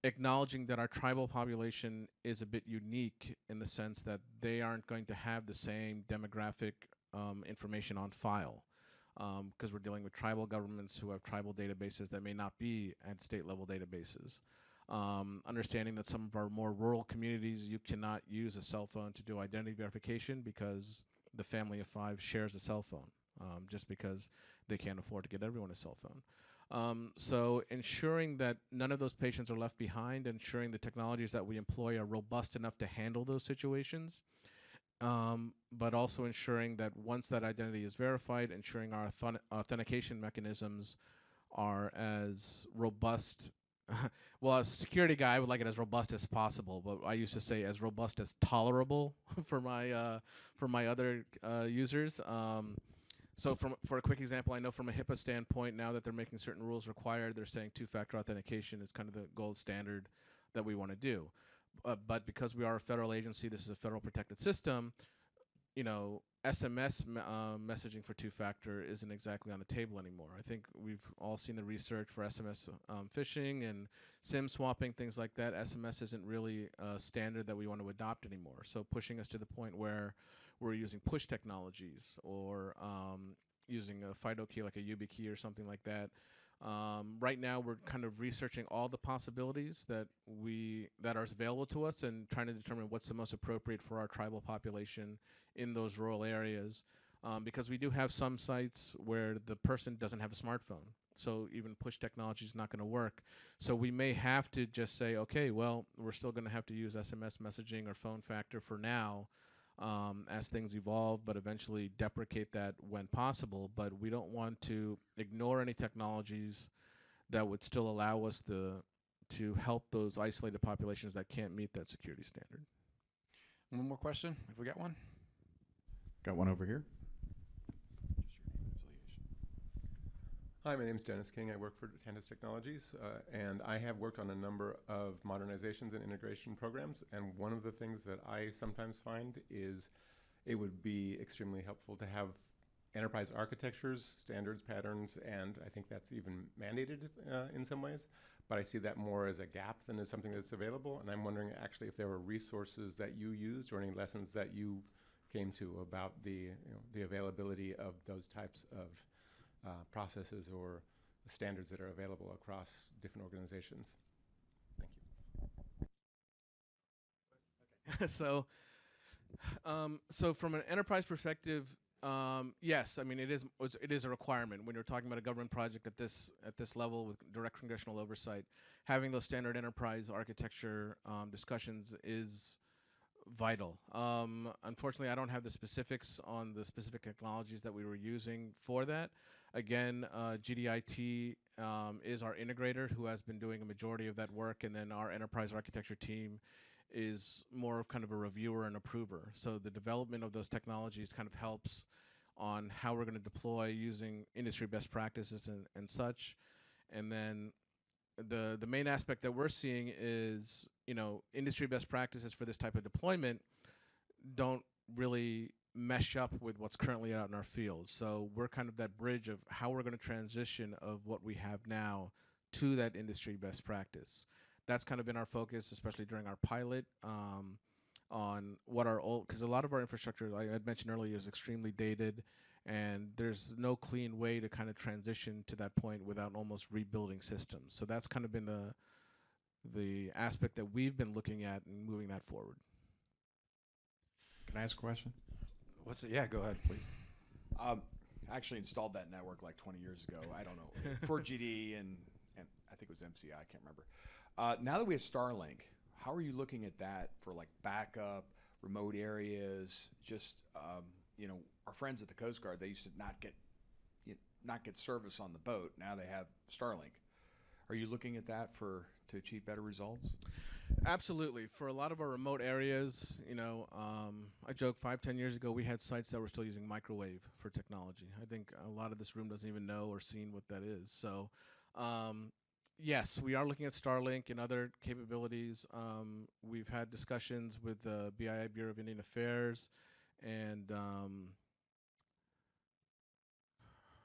S3: acknowledging that our tribal population is a bit unique in the sense that they aren't going to have the same demographic information on file, because we're dealing with tribal governments who have tribal databases that may not be at state level databases. Understanding that some of our more rural communities, you cannot use a cell phone to do identity verification because the family of 5 shares a cell phone, just because they can't afford to get everyone a cell phone. So ensuring that none of those patients are left behind, ensuring the technologies that we employ are robust enough to handle those situations, but also ensuring that once that identity is verified, ensuring our authentication mechanisms are as robust. Well, as a security guy, I would like it as robust as possible, but I used to say as robust as tolerable for my other users. So for a quick example, I know from a HIPAA standpoint, now that they're making certain rules required, they're saying two-factor authentication is kind of the gold standard that we want to do. But because we are a federal agency, this is a federal protected system, you know, messaging for two-factor isn't exactly on the table anymore. I think we've all seen the research for SMS phishing and SIM swapping, things like that. SMS isn't really a standard that we want to adopt anymore. So pushing us to the point where we're using push technologies or using a FIDO key like a YubiKey or something like that. Right now, we're kind of researching all the possibilities that are available to us and trying to determine what's the most appropriate for our tribal population in those rural areas. Because we do have some sites where the person doesn't have a smartphone, so even push technology is not going to work. So we may have to just say, okay, well, we're still going to have to use SMS messaging or phone factor for now, as things evolve, but eventually deprecate that when possible. But we don't want to ignore any technologies that would still allow us to help those isolated populations that can't meet that security standard.
S2: One more question, if we got one.
S6: Got one over here. Hi, my name is Dennis King. I work for Tantus Technologies, and I have worked on a number of modernizations and integration programs. And one of the things that I sometimes find is it would be extremely helpful to have enterprise architectures, standards, patterns, and I think that's even mandated in some ways. But I see that more as a gap than as something that's available. And I'm wondering actually if there were resources that you used or any lessons that you came to about the availability of those types of processes or standards that are available across different organizations. Thank you.
S3: So from an enterprise perspective, yes, I mean it is a requirement when you're talking about a government project at this level with direct congressional oversight. Having those standard enterprise architecture discussions is vital. Unfortunately, I don't have the specifics on the specific technologies that we were using for that. Again, GDIT is our integrator who has been doing a majority of that work, and then our enterprise architecture team is more of kind of a reviewer and approver. So the development of those technologies kind of helps on how we're going to deploy using industry best practices and such. And then the main aspect that we're seeing is, industry best practices for this type of deployment don't really mesh up with what's currently out in our field. So we're kind of that bridge of how we're going to transition of what we have now to that industry best practice. That's kind of been our focus, especially during our pilot, on what our old, because a lot of our infrastructure, like I had mentioned earlier, is extremely dated, and there's no clean way to kind of transition to that point without almost rebuilding systems. So that's kind of been the aspect that we've been looking at and moving that forward.
S6: Can I ask a question?
S2: What's it? Yeah, go ahead, please.
S1: I actually installed that network like 20 years ago. I don't know, for GD and I think it was MCI. I can't remember. Now that we have Starlink, how are you looking at that for like backup, remote areas? Just our friends at the Coast Guard, they used to not get service on the boat. Now they have Starlink. Are you looking at that to achieve better results?
S3: Absolutely. For a lot of our remote areas, I joke 5-10 years ago we had sites that were still using microwave for technology. I think a lot of this room doesn't even know or seen what that is. So yes, we are looking at Starlink and other capabilities. We've had discussions with the BII, Bureau of Indian Affairs, and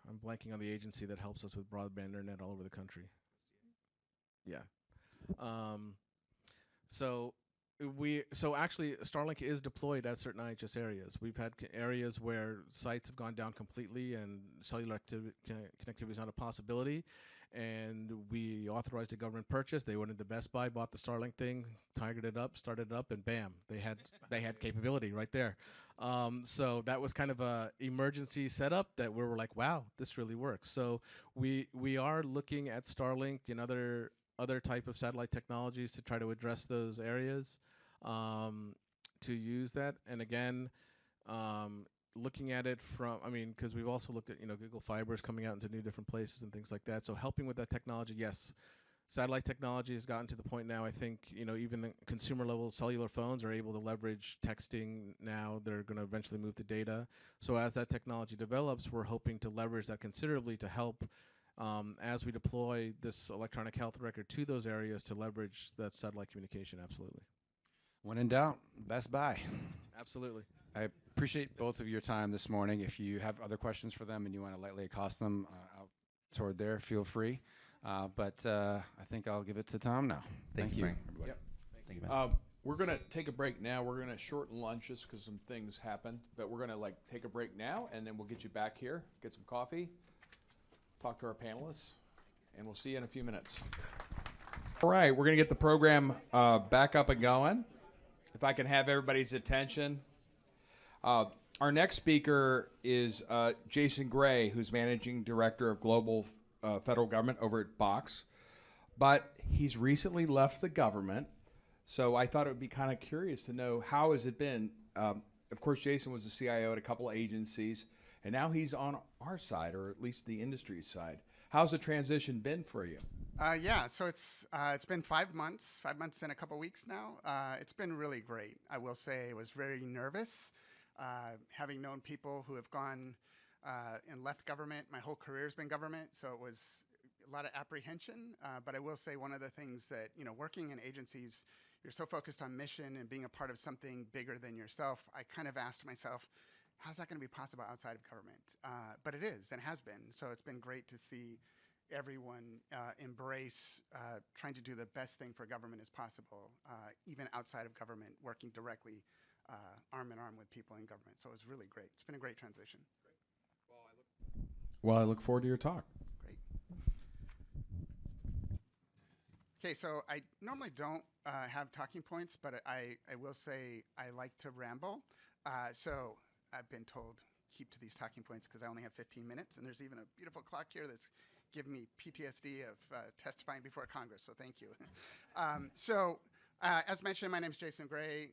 S3: I'm blanking on the agency that helps us with broadband internet all over the country. Yeah. So actually Starlink is deployed at certain IHS areas. We've had areas where sites have gone down completely and cellular connectivity is not a possibility. And we authorized a government purchase. They went into Best Buy, bought the Starlink thing, targeted it up, started it up, and bam, they had capability right there. So that was kind of a emergency setup that we were like, wow, this really works. So we are looking at Starlink and other type of satellite technologies to try to address those areas, to use that. And again, looking at it because we've also looked at, Google Fibers coming out into new different places and things like that. So helping with that technology, yes, satellite technology has gotten to the point now, I think, even the consumer level cellular phones are able to leverage texting now. They're going to eventually move to data. So as that technology develops, we're hoping to leverage that considerably to help as we deploy this electronic health record to those areas to leverage that satellite communication. Absolutely.
S2: When in doubt, Best Buy.
S3: Absolutely.
S2: I appreciate both of your time this morning. If you have other questions for them and you want to lightly accost them out toward there, feel free. But I think I'll give it to Tom now.
S4: Thank you, Frank.
S2: everybody.
S1: Yep.
S4: Thank you, Matt.
S1: We're going to take a break now. We're going to shorten lunches because some things happened. But we're going to take a break now, and then we'll get you back here, get some coffee, talk to our panelists, and we'll see you in a few minutes. All right, we're going to get the program back up and going. If I can have everybody's attention. Our next speaker is Jason Gray, who's Managing Director of Global Federal Government over at Box. But he's recently left the government, so I thought it would be kind of curious to know how has it been. Of course, Jason was the CIO at a couple of agencies, and now he's on our side, or at least the industry side. How's the transition been for you?
S7: Yeah, so it's been 5 months and a couple weeks now. It's been really great. I will say I was very nervous, having known people who have gone and left government. My whole career has been government, so it was a lot of apprehension. But I will say one of the things that, working in agencies, you're so focused on mission and being a part of something bigger than yourself. I kind of asked myself, how's that going to be possible outside of government? But it is and has been. So it's been great to see everyone embrace trying to do the best thing for government as possible, even outside of government, working directly arm in arm with people in government. So it was really great. It's been a great transition.
S1: Well, I look forward to your talk.
S7: Great. Okay, so I normally don't have talking points, but I will say I like to ramble. So I've been told keep to these talking points because I only have 15 minutes, and there's even a beautiful clock here that's giving me PTSD of testifying before Congress, so thank you. As mentioned, my name is Jason Gray.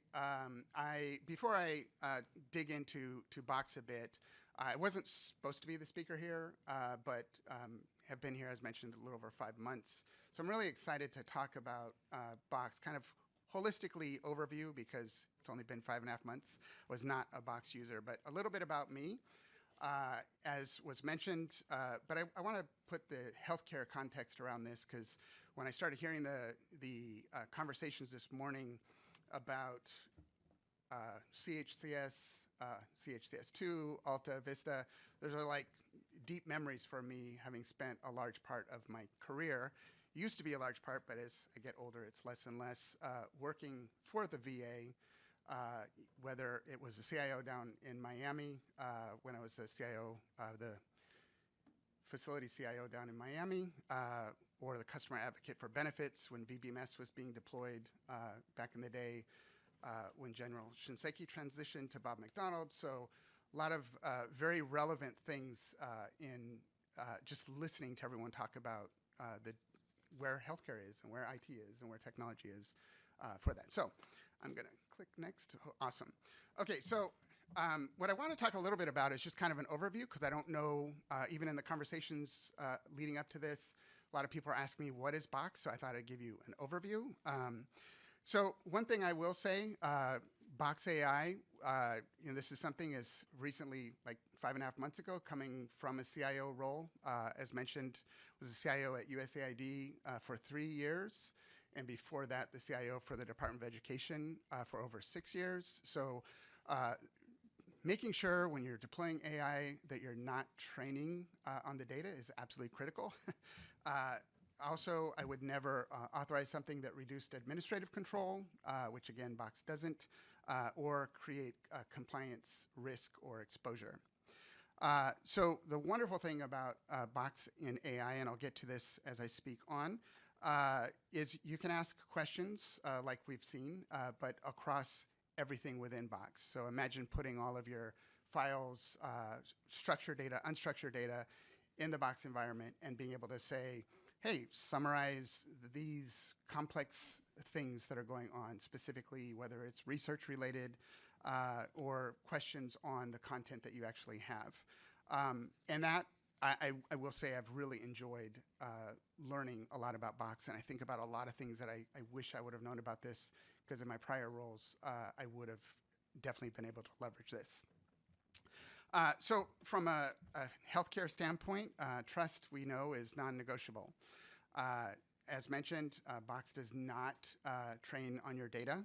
S7: Before I dig into Box a bit, I wasn't supposed to be the speaker here, but have been here, as mentioned, a little over 5 months. So I'm really excited to talk about Box, kind of holistically overview, because it's only been 5.5 months. I was not a Box user, but a little bit about me, as was mentioned. But I want to put the healthcare context around this, because when I started hearing the conversations this morning about CHCS, CHCS2, Alta, Vista, those are like deep memories for me, having spent a large part of my career. Used to be a large part, but as I get older, it's less and less, working for the VA, whether it was a CIO down in Miami, when I was the CIO, the facility CIO down in Miami, or the customer advocate for benefits when VBMS was being deployed back in the day, when General Shinseki transitioned to Bob McDonald. So a lot of very relevant things in just listening to everyone talk about where healthcare is and where IT is and where technology is for that. So I'm going to click next. Oh, awesome. Okay, so what I want to talk a little bit about is just kind of an overview, because I don't know, even in the conversations leading up to this, a lot of people are asking me, what is Box? So I thought I'd give you an overview. So one thing I will say, Box AI, this is something as recently, like 5.5 months ago, coming from a CIO role. As mentioned, was a CIO at USAID for 3 years, and before that, the CIO for the Department of Education for over 6 years. So making sure when you're deploying AI that you're not training on the data is absolutely critical. Also, I would never authorize something that reduced administrative control, which again, Box doesn't, or create compliance risk or exposure. So the wonderful thing about Box in AI, and I'll get to this as I speak on, is you can ask questions like we've seen, but across everything within Box. So imagine putting all of your files, structured data, unstructured data in the Box environment and being able to say, hey, summarize these complex things that are going on, specifically whether it's research related or questions on the content that you actually have. And that, I will say I've really enjoyed learning a lot about Box, and I think about a lot of things that I wish I would have known about this, because in my prior roles, I would have definitely been able to leverage this. So from a healthcare standpoint, trust, we know, is non-negotiable. As mentioned, Box does not train on your data.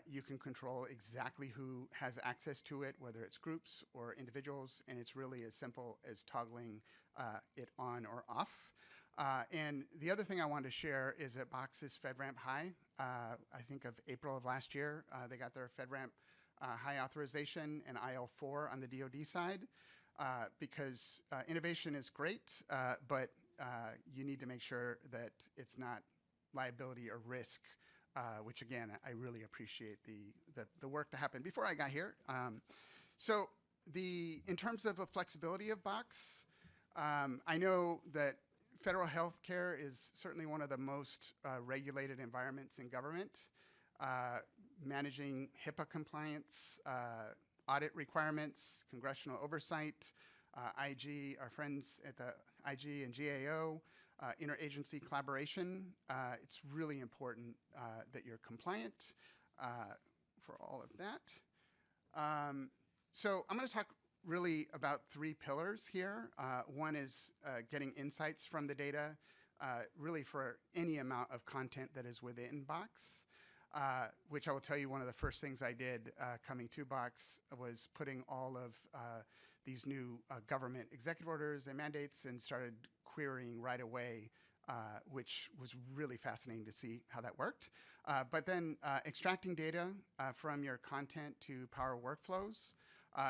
S7: You can control exactly who has access to it, whether it's groups or individuals, and it's really as simple as toggling it on or off. And the other thing I wanted to share is that Box is FedRAMP High. I think of April of last year, they got their FedRAMP High authorization and IL4 on the DoD side, because innovation is great, but you need to make sure that it's not liability or risk, which again, I really appreciate the work that happened before I got here. So in terms of the flexibility of Box, I know that federal healthcare is certainly one of the most regulated environments in government. Managing HIPAA compliance, audit requirements, congressional oversight, IG, our friends at the IG and GAO, interagency collaboration. It's really important that you're compliant for all of that. So I'm going to talk really about 3 pillars here. One is getting insights from the data, really for any amount of content that is within Box. Which I will tell you, one of the first things I did coming to Box was putting all of these new government executive orders and mandates and started querying right away, which was really fascinating to see how that worked. But then extracting data from your content to power workflows.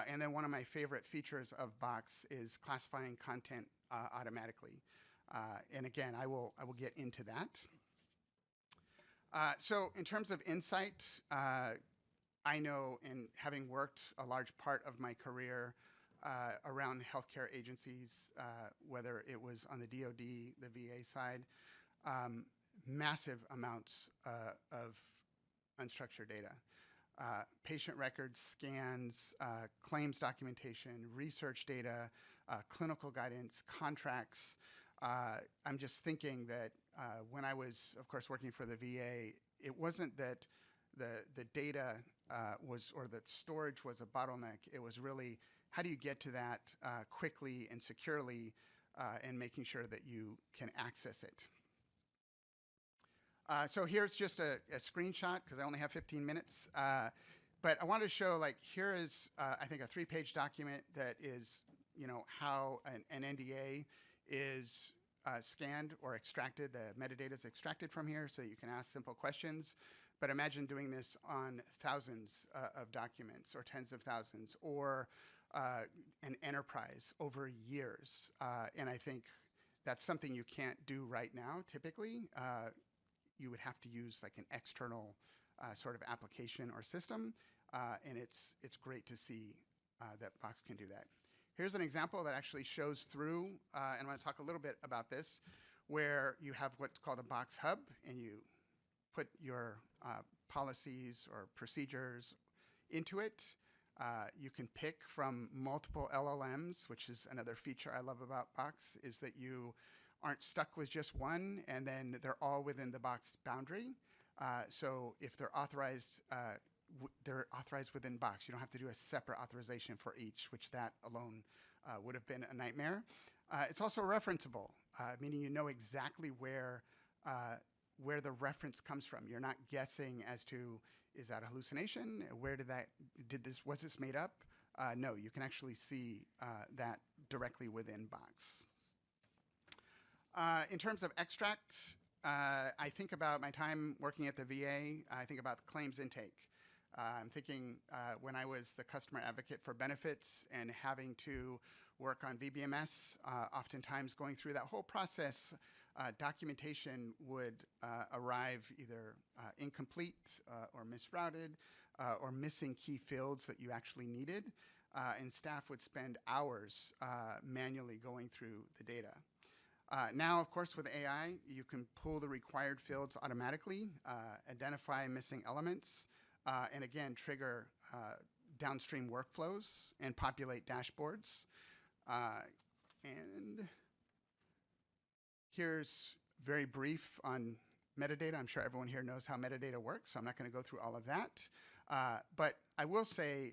S7: And then one of my favorite features of Box is classifying content automatically. And again, I will get into that. So in terms of insight, I know, in having worked a large part of my career around healthcare agencies, whether it was on the DoD, the VA side, massive amounts of unstructured data. Patient records, scans, claims documentation, research data, clinical guidance, contracts. I'm just thinking that when I was, of course, working for the VA, it wasn't that the data or the storage was a bottleneck. It was really, how do you get to that quickly and securely, and making sure that you can access it. So here's just a screenshot, because I only have 15 minutes. But I wanted to show, like, here is, I think, a 3-page document that is, how an NDA is scanned or extracted. The metadata is extracted from here, so you can ask simple questions. But imagine doing this on thousands of documents, or tens of thousands, or an enterprise over years. And I think that's something you can't do right now, typically. You would have to use like an external sort of application or system, and it's great to see that Box can do that. Here's an example that actually shows through, and I'm going to talk a little bit about this, where you have what's called a Box Hub, and you put your policies or procedures into it. You can pick from multiple LLMs, which is another feature I love about Box, is that you aren't stuck with just one, and then they're all within the Box boundary. So if they're authorized within Box. You don't have to do a separate authorization for each, which that alone would have been a nightmare. It's also referenceable, meaning you know exactly where the reference comes from. You're not guessing as to, is that a hallucination? Was this made up? No, you can actually see that directly within Box. In terms of extract, I think about my time working at the VA. I think about claims intake. I'm thinking when I was the customer advocate for benefits and having to work on VBMS, oftentimes going through that whole process, documentation would arrive either incomplete or misrouted or missing key fields that you actually needed, and staff would spend hours manually going through the data. Now, of course, with AI, you can pull the required fields automatically, identify missing elements, and again, trigger downstream workflows and populate dashboards. And here's very brief on metadata. I'm sure everyone here knows how metadata works, so I'm not going to go through all of that. But I will say,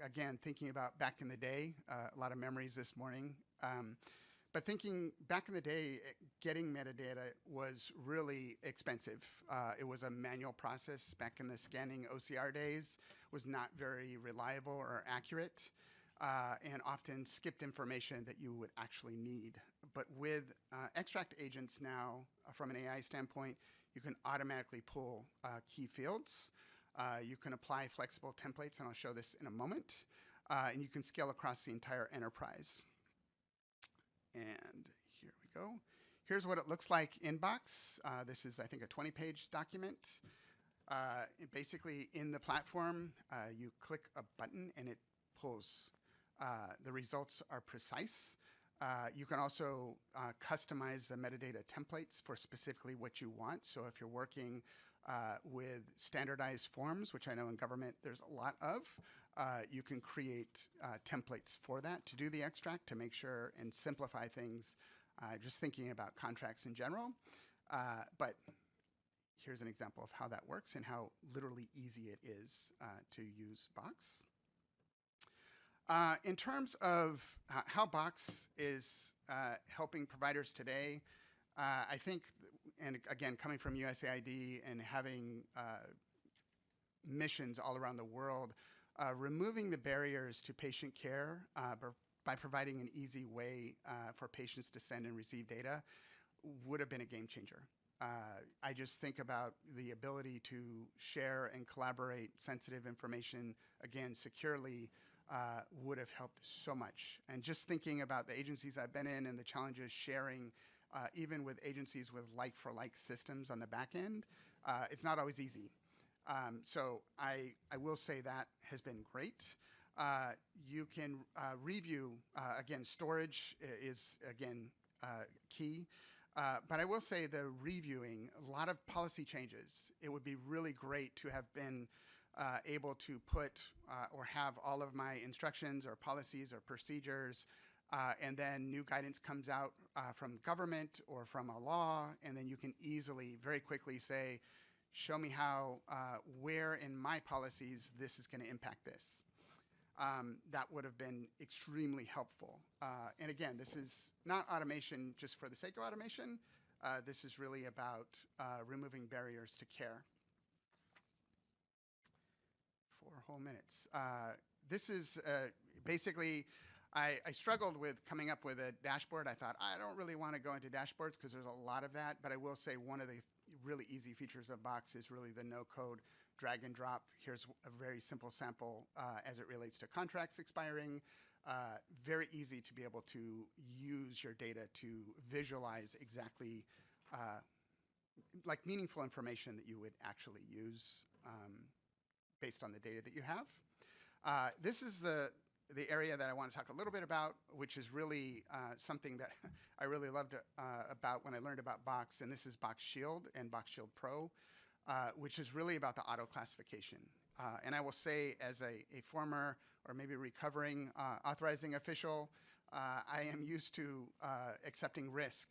S7: again, thinking about back in the day, a lot of memories this morning. But thinking back in the day, getting metadata was really expensive. It was a manual process back in the scanning OCR days, was not very reliable or accurate, and often skipped information that you would actually need. But with extract agents now, from an AI standpoint, you can automatically pull key fields. You can apply flexible templates, and I'll show this in a moment. And you can scale across the entire enterprise. And here we go. Here's what it looks like in box. This is, I think, a 20-page document. Basically, in the platform, you click a button and it pulls. The results are precise. You can also customize the metadata templates for specifically what you want. So if you're working with standardized forms, which I know in government there's a lot of, you can create templates for that to do the extract to make sure and simplify things, just thinking about contracts in general. But here's an example of how that works and how literally easy it is to use Box. In terms of how Box is helping providers today, I think, and again, coming from USAID and having missions all around the world, removing the barriers to patient care by providing an easy way for patients to send and receive data would have been a game changer. I just think about the ability to share and collaborate sensitive information, again, securely, would have helped so much. And just thinking about the agencies I've been in and the challenges sharing, even with agencies with like-for-like systems on the back end, it's not always easy. So I will say that has been great. You can review, again, storage is, again, key. But I will say the reviewing, a lot of policy changes, it would be really great to have been able to put or have all of my instructions or policies or procedures, and then new guidance comes out from government or from a law, and then you can easily, very quickly say, show me how, where in my policies this is going to impact this. That would have been extremely helpful. And again, this is not automation just for the sake of automation. This is really about removing barriers to care. 4 whole minutes. This is basically, I struggled with coming up with a dashboard. I thought, I don't really want to go into dashboards because there's a lot of that, but I will say one of the really easy features of Box is really the no-code drag and drop. Here's a very simple sample as it relates to contracts expiring. Very easy to be able to use your data to visualize exactly like meaningful information that you would actually use based on the data that you have. This is the area that I want to talk a little bit about, which is really something that I really loved about when I learned about Box, and this is Box Shield and Box Shield Pro, which is really about the auto classification. And I will say, as a former or maybe recovering authorizing official, I am used to accepting risk.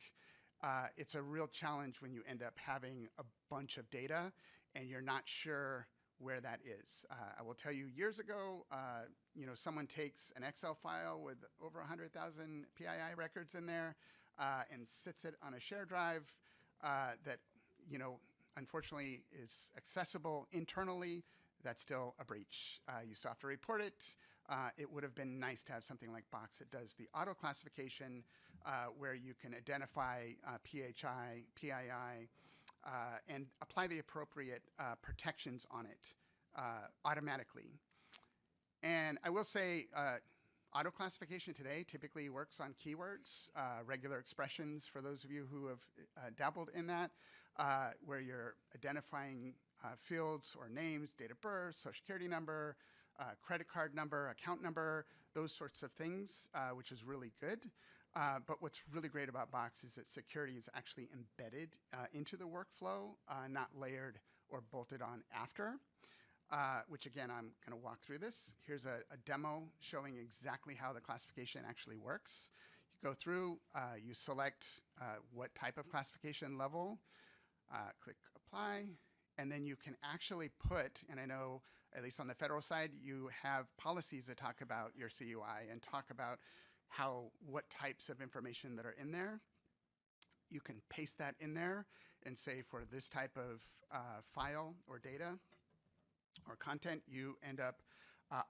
S7: It's a real challenge when you end up having a bunch of data and you're not sure where that is. I will tell you, years ago, someone takes an Excel file with over 100,000 PII records in there and sits it on a shared drive that, unfortunately is accessible internally. That's still a breach. You still have to report it. It would have been nice to have something like Box that does the auto classification where you can identify PHI, PII, and apply the appropriate protections on it automatically. And I will say auto classification today typically works on keywords, regular expressions for those of you who have dabbled in that, where you're identifying fields or names, date of birth, social security number, credit card number, account number, those sorts of things, which is really good. But what's really great about Box is that security is actually embedded into the workflow, not layered or bolted on after, which again, I'm going to walk through this. Here's a demo showing exactly how the classification actually works. You go through, you select what type of classification level, click apply, and then you can actually put, and I know at least on the federal side, you have policies that talk about your CUI and talk about what types of information that are in there. you can paste that in there and say for this type of file or data or content, you end up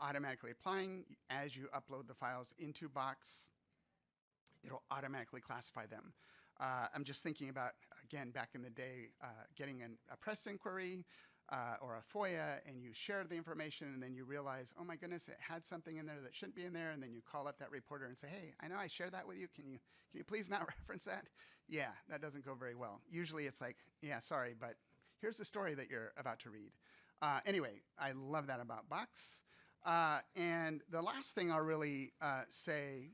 S7: automatically applying. As you upload the files into Box, it'll automatically classify them. I'm just thinking about, again, back in the day, getting a press inquiry or a FOIA, and you share the information, and then you realize, oh my goodness, it had something in there that shouldn't be in there, and then you call up that reporter and say, hey, I know I shared that with you. Can you please not reference that? Yeah, that doesn't go very well. Usually it's like, yeah, sorry, but here's the story that you're about to read. Anyway, I love that about Box. And the last thing I'll really say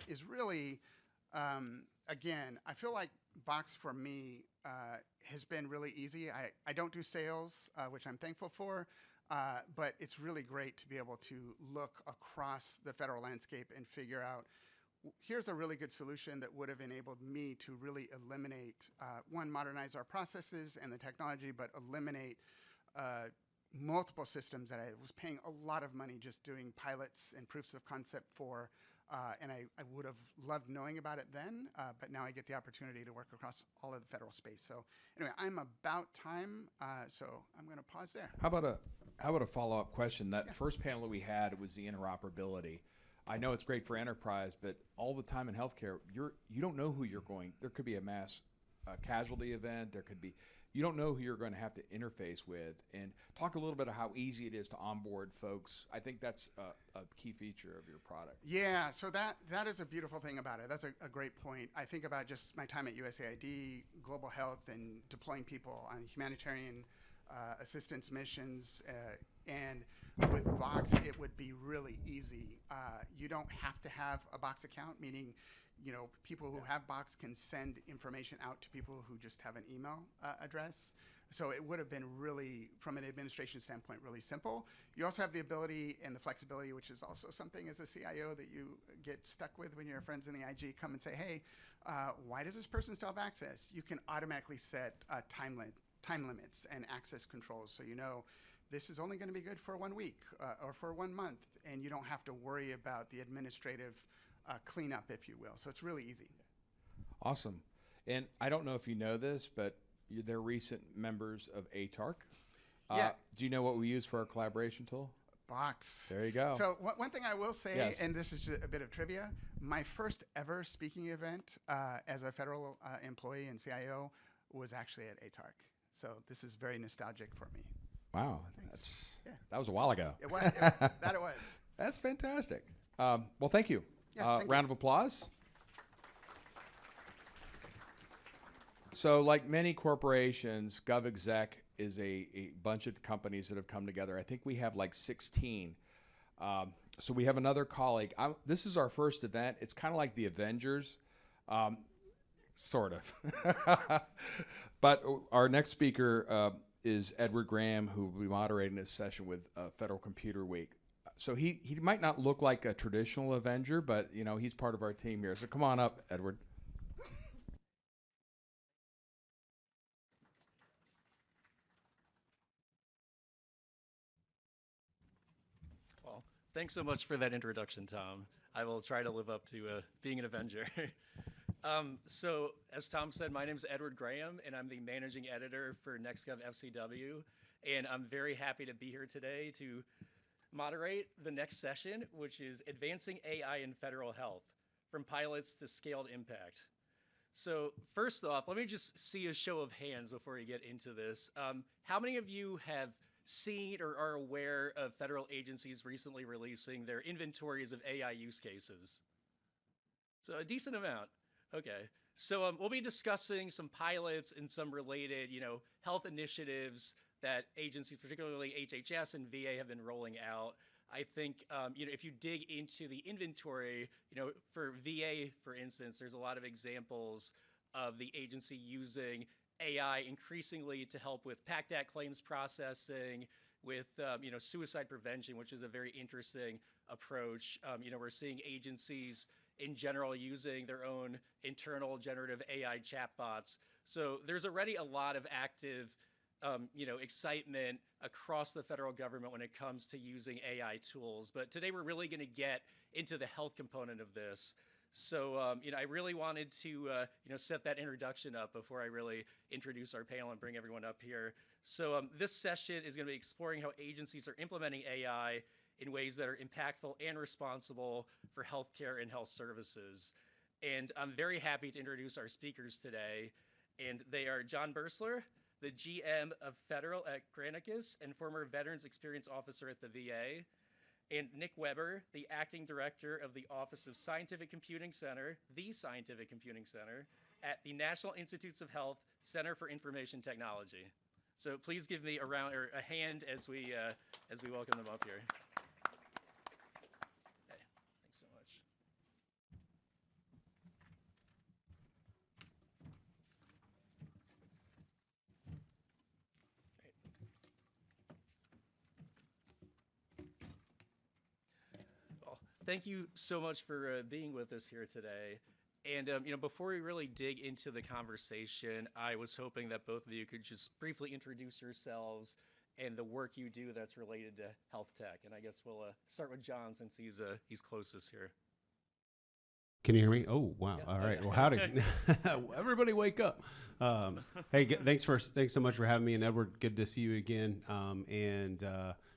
S7: is really, again, I feel like Box for me has been really easy. I don't do sales, which I'm thankful for, but it's really great to be able to look across the federal landscape and figure out, here's a really good solution that would have enabled me to really eliminate, one, modernize our processes and the technology, but eliminate multiple systems that I was paying a lot of money just doing pilots and proofs of concept for, and I would have loved knowing about it then, but now I get the opportunity to work across all of the federal space. So anyway, I'm about time, so I'm going to pause there.
S8: How about a follow-up question? That first panel that we had was the interoperability. I know it's great for enterprise, but all the time in healthcare, you don't know who you're going. There could be a mass casualty event. There could be. You don't know who you're going to have to interface with. And talk a little bit of how easy it is to onboard folks. I think that's a key feature of your product.
S7: Yeah, so that is a beautiful thing about it. That's a great point. I think about just my time at USAID, global health, and deploying people on humanitarian assistance missions. And with Box, it would be really easy. You don't have to have a Box account, meaning people who have Box can send information out to people who just have an email address. So it would have been really, from an administration standpoint, really simple. You also have the ability and the flexibility, which is also something as a CIO that you get stuck with when your friends in the IG come and say, hey, why does this person still have access? You can automatically set time limits and access controls. So this is only going to be good for 1 week or for 1 month, and you don't have to worry about the administrative cleanup, if you will. So it's really easy.
S8: Awesome. And I don't know if you know this, but they're recent members of ATARC.
S7: Yeah.
S8: Do you know what we use for our collaboration tool?
S7: Box.
S8: There you go.
S7: So one thing I will say,
S8: Yes.
S7: and this is just a bit of trivia, my first ever speaking event as a federal employee and CIO was actually at ATARC. So this is very nostalgic for me.
S8: Wow. That was a while ago.
S7: It was. It was.
S8: That's fantastic. Well, thank you.
S7: Yeah, thank
S8: round of applause. So like many corporations, GovExec is a bunch of companies that have come together. I think we have like 16. So we have another colleague. This is our first event. It's kind of like the Avengers, sort of. But our next speaker is Edward Graham, who will be moderating this session with Federal Computer Week. So he might not look like a traditional Avenger, but he's part of our team here. So come on up, Edward.
S9: Well, thanks so much for that introduction, Tom. I will try to live up to being an Avenger. So as Tom said, my name is Edward Graham, and I'm the managing editor for NextGov FCW. And I'm very happy to be here today to moderate the next session, which is Advancing AI in Federal Health, from Pilots to Scaled Impact. So first off, let me just see a show of hands before we get into this. How many of you have seen or are aware of federal agencies recently releasing their inventories of AI use cases? So a decent amount. Okay. So we'll be discussing some pilots and some related, health initiatives that agencies, particularly HHS and VA, have been rolling out. I think, if you dig into the inventory, for VA, for instance, there's a lot of examples of the agency using AI increasingly to help with PACT Act claims processing, with, suicide prevention, which is a very interesting approach. We're seeing agencies in general using their own internal generative AI chatbots. So there's already a lot of active excitement across the federal government when it comes to using AI tools. But today we're really going to get into the health component of this. So, I really wanted to, set that introduction up before I really introduce our panel and bring everyone up here. So, this session is going to be exploring how agencies are implementing AI in ways that are impactful and responsible for healthcare and health services. And I'm very happy to introduce our speakers today. And they are John Bursler, the GM of Federal at Granicus and former Veterans Experience Officer at the VA, and Nick Weber, the Acting Director of the Office of Scientific Computing Center, the Scientific Computing Center, at the National Institutes of Health Center for Information Technology. So please give me a hand as we welcome them up here. Okay, thanks so much. Thank you so much for being with us here today. And, before we really dig into the conversation, I was hoping that both of you could just briefly introduce yourselves and the work you do that's related to health tech. And I guess we'll start with John since he's closest here.
S10: Can you hear me? Oh, wow.
S9: Yeah.
S10: All right. Well, howdy. Everybody wake up. Hey, thanks so much for having me. And Edward, good to see you again. And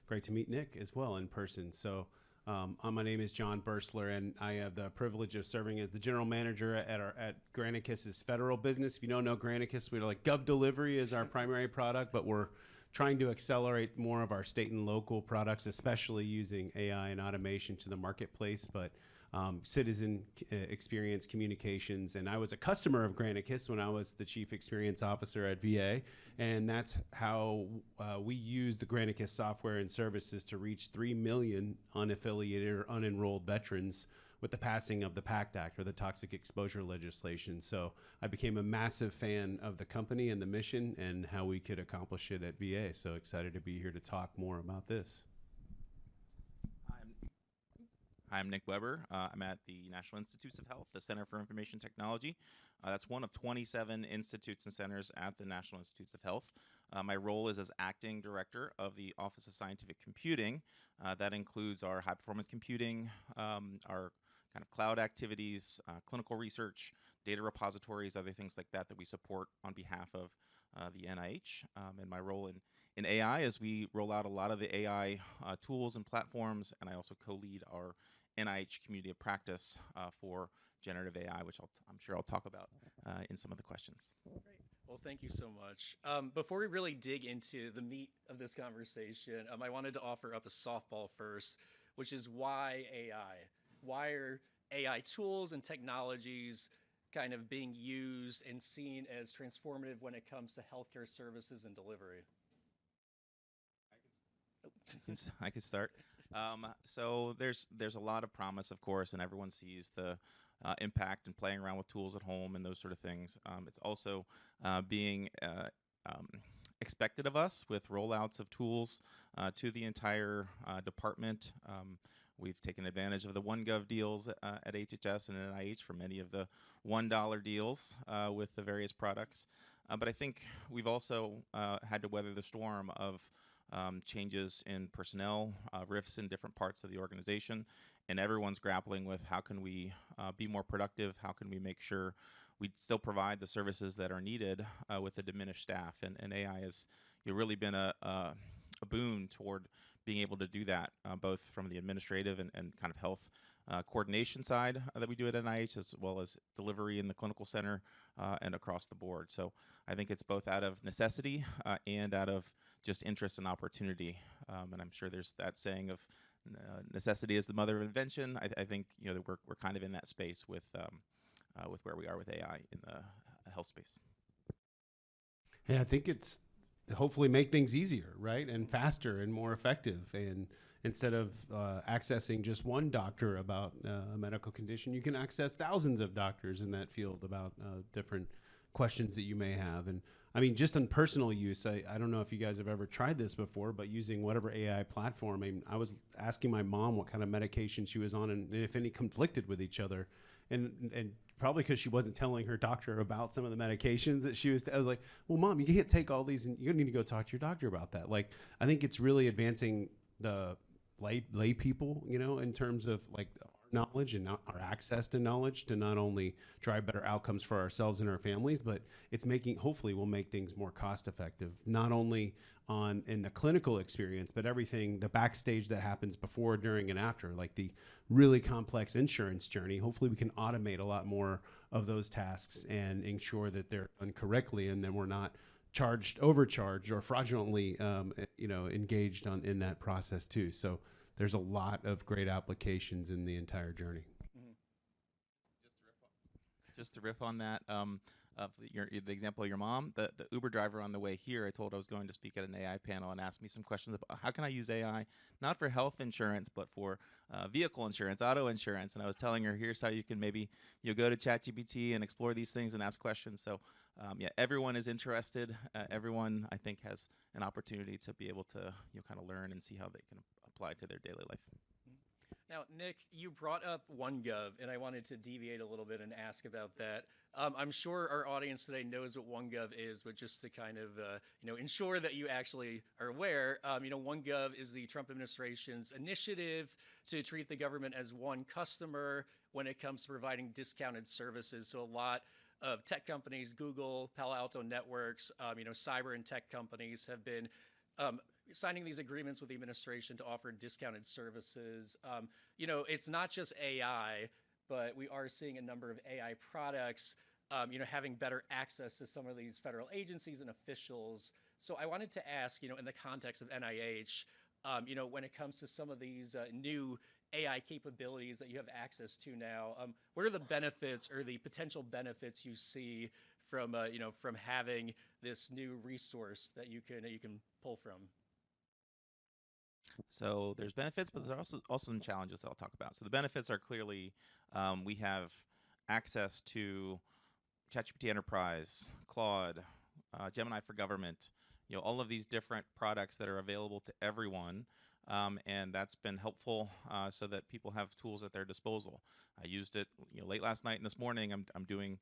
S10: great to meet Nick as well in person. So my name is John Bursler, and I have the privilege of serving as the general manager at Granicus's federal business. If you don't know Granicus, we're like Gov Delivery is our primary product, but we're trying to accelerate more of our state and local products, especially using AI and automation to the marketplace. But citizen experience communications, and I was a customer of Granicus when I was the chief experience officer at VA, and that's how we use the Granicus software and services to reach 3 million unaffiliated or unenrolled veterans with the passing of the PACT Act, or the toxic exposure legislation. So I became a massive fan of the company and the mission and how we could accomplish it at VA. So excited to be here to talk more about this.
S11: I'm Nick Weber. I'm at the National Institutes of Health, the Center for Information Technology. That's one of 27 institutes and centers at the National Institutes of Health. My role is as acting director of the Office of Scientific Computing. That includes our high-performance computing, our kind of cloud activities, clinical research, data repositories, other things like that we support on behalf of the NIH. And my role in AI is we roll out a lot of the AI tools and platforms, and I also co-lead our NIH community of practice for generative AI, which I'm sure I'll talk about in some of the questions.
S9: Great. Well, thank you so much. Before we really dig into the meat of this conversation, I wanted to offer up a softball first, which is why AI? Why are AI tools and technologies kind of being used and seen as transformative when it comes to healthcare services and delivery?
S11: I can start. So there's a lot of promise, of course, and everyone sees the impact and playing around with tools at home and those sort of things. It's also being expected of us with rollouts of tools to the entire department. We've taken advantage of the OneGov deals at HHS and NIH for many of the $1 deals with the various products. But I think we've also had to weather the storm of changes in personnel, rifts in different parts of the organization, and everyone's grappling with how can we be more productive, how can we make sure we still provide the services that are needed with a diminished staff. And AI has really been a boon toward being able to do that, both from the administrative and kind of health coordination side that we do at NIH, as well as delivery in the clinical center and across the board. So I think it's both out of necessity and out of just interest and opportunity. And I'm sure there's that saying of necessity is the mother of invention. I think that we're kind of in that space with where we are with AI in the health space.
S10: Yeah, I think it's to hopefully make things easier, right, and faster and more effective. And instead of accessing just one doctor about a medical condition, you can access thousands of doctors in that field about different questions that you may have. And I mean, just on personal use, I don't know if you guys have ever tried this before, but using whatever AI platform, I mean, I was asking my mom what kind of medication she was on and if any conflicted with each other. And probably because she wasn't telling her doctor about some of the medications that she was, I was like, well, Mom, you can't take all these and you need to go talk to your doctor about that. Like, I think it's really advancing the lay people, in terms of like our knowledge and our access to knowledge to not only drive better outcomes for ourselves and our families, but it's making, hopefully will make things more cost effective, not only in the clinical experience, but everything, the backstage that happens before, during, and after, like the really complex insurance journey. Hopefully we can automate a lot more of those tasks and ensure that they're done correctly, and then we're not overcharged or fraudulently, engaged in that process too. So there's a lot of great applications in the entire journey.
S11: Just to riff on that, of the example of your mom, the Uber driver on the way here, I told I was going to speak at an AI panel and asked me some questions about how can I use AI, not for health insurance, but for vehicle insurance, auto insurance. And I was telling her, here's how you can maybe go to ChatGPT and explore these things and ask questions. So everyone is interested. Everyone, I think, has an opportunity to be able to kind of learn and see how they can apply to their daily life.
S9: Now, Nick, you brought up OneGov, and I wanted to deviate a little bit and ask about that. I'm sure our audience today knows what OneGov is, but just to kind of ensure that you actually are aware, OneGov is the Trump administration's initiative to treat the government as one customer when it comes to providing discounted services. So a lot of tech companies, Google, Palo Alto Networks, cyber and tech companies have been signing these agreements with the administration to offer discounted services. It's not just AI, but we are seeing a number of AI products, having better access to some of these federal agencies and officials. So I wanted to ask, in the context of NIH, when it comes to some of these new AI capabilities that you have access to now, what are the benefits or the potential benefits you see from having this new resource that you can pull from?
S11: So there's benefits, but there's also some challenges that I'll talk about. So the benefits are clearly we have access to ChatGPT Enterprise, Claude, Gemini for Government, all of these different products that are available to everyone. And that's been helpful so that people have tools at their disposal. I used it late last night and this morning. I'm doing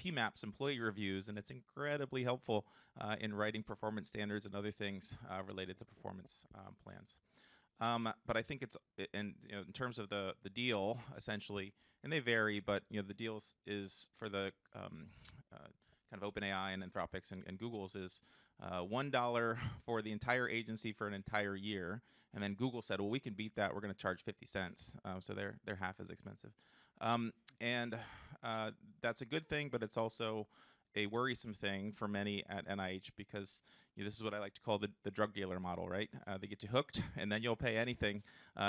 S11: PMAPS employee reviews, and it's incredibly helpful in writing performance standards and other things related to performance plans. But I think it's in terms of the deal essentially, and they vary, but the deal is for the kind of OpenAI and Anthropic's and Google's is $1 for the entire agency for an entire year. And then Google said, well, we can beat that. We're going to charge 50 cents. So they're half as expensive. And that's a good thing, but it's also a worrisome thing for many at NIH because this is what I like to call the drug dealer model, right? They get you hooked, and then you'll pay anything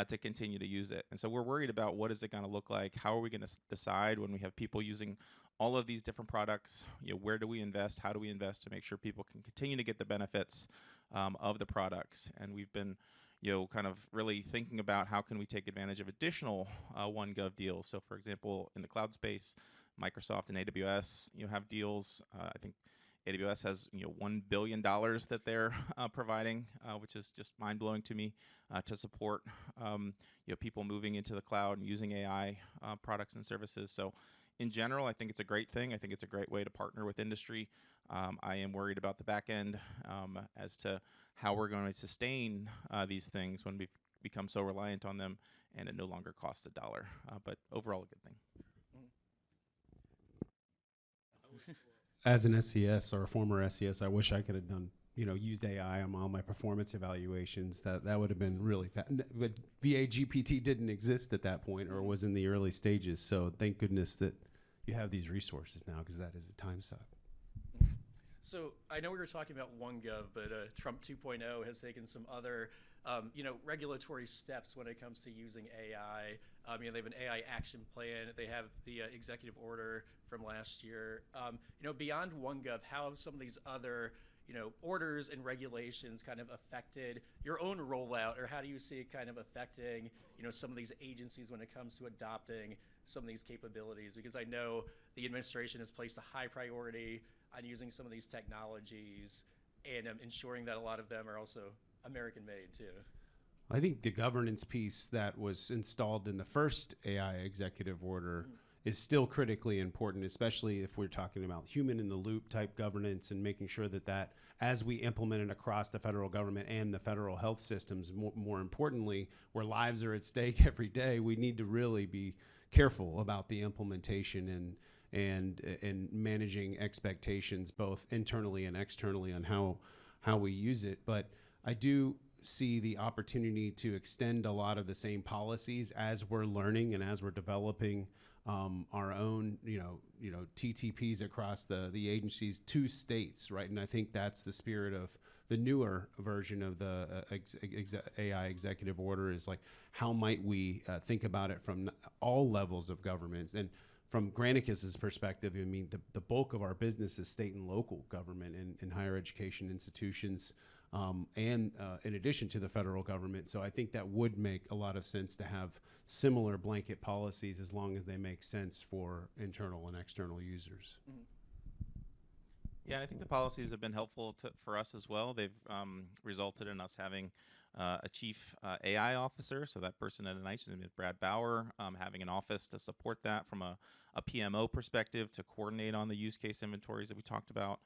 S11: to continue to use it. And so we're worried about what is it going to look like? How are we going to decide when we have people using all of these different products? Where do we invest? How do we invest to make sure people can continue to get the benefits of the products? And we've been kind of really thinking about how can we take advantage of additional OneGov deals. So for example, in the cloud space, Microsoft and AWS have deals. I think AWS has $1 billion that they're providing, which is just mind-blowing to me, to support people moving into the cloud and using AI products and services. So in general, I think it's a great thing. I think it's a great way to partner with industry. I am worried about the back end as to how we're going to sustain these things when we've become so reliant on them and it no longer costs $1. But overall, a good thing.
S10: As an SES or a former SES, I wish I could have done, used AI on all my performance evaluations. That would have been really fast. But VA GPT didn't exist at that point or was in the early stages. So thank goodness that you have these resources now because that is a time suck.
S9: So I know we were talking about OneGov, but Trump 2.0 has taken some other, regulatory steps when it comes to using AI. They have an AI action plan. They have the executive order from last year. Beyond OneGov, how have some of these other, orders and regulations kind of affected your own rollout, or how do you see it kind of affecting, some of these agencies when it comes to adopting some of these capabilities? Because I know the administration has placed a high priority on using some of these technologies and ensuring that a lot of them are also American-made too.
S10: I think the governance piece that was installed in the first AI executive order is still critically important, especially if we're talking about human in the loop type governance and making sure that as we implement it across the federal government and the federal health systems, more importantly, where lives are at stake every day, we need to really be careful about the implementation and managing expectations both internally and externally on how we use it. But I do see the opportunity to extend a lot of the same policies as we're learning and as we're developing our own, TTPs across the agencies to states, right? And I think that's the spirit of the newer version of the AI executive order is like, how might we think about it from all levels of governments? And from Granicus's perspective, I mean, the bulk of our business is state and local government and higher education institutions, and in addition to the federal government. So I think that would make a lot of sense to have similar blanket policies as long as they make sense for internal and external users.
S9: Mm-hmm.
S11: Yeah, I think the policies have been helpful for us as well. They've resulted in us having a chief AI officer. So that person at NIH is Brad Bauer, having an office to support that from a PMO perspective, to coordinate on the use case inventories that we talked about,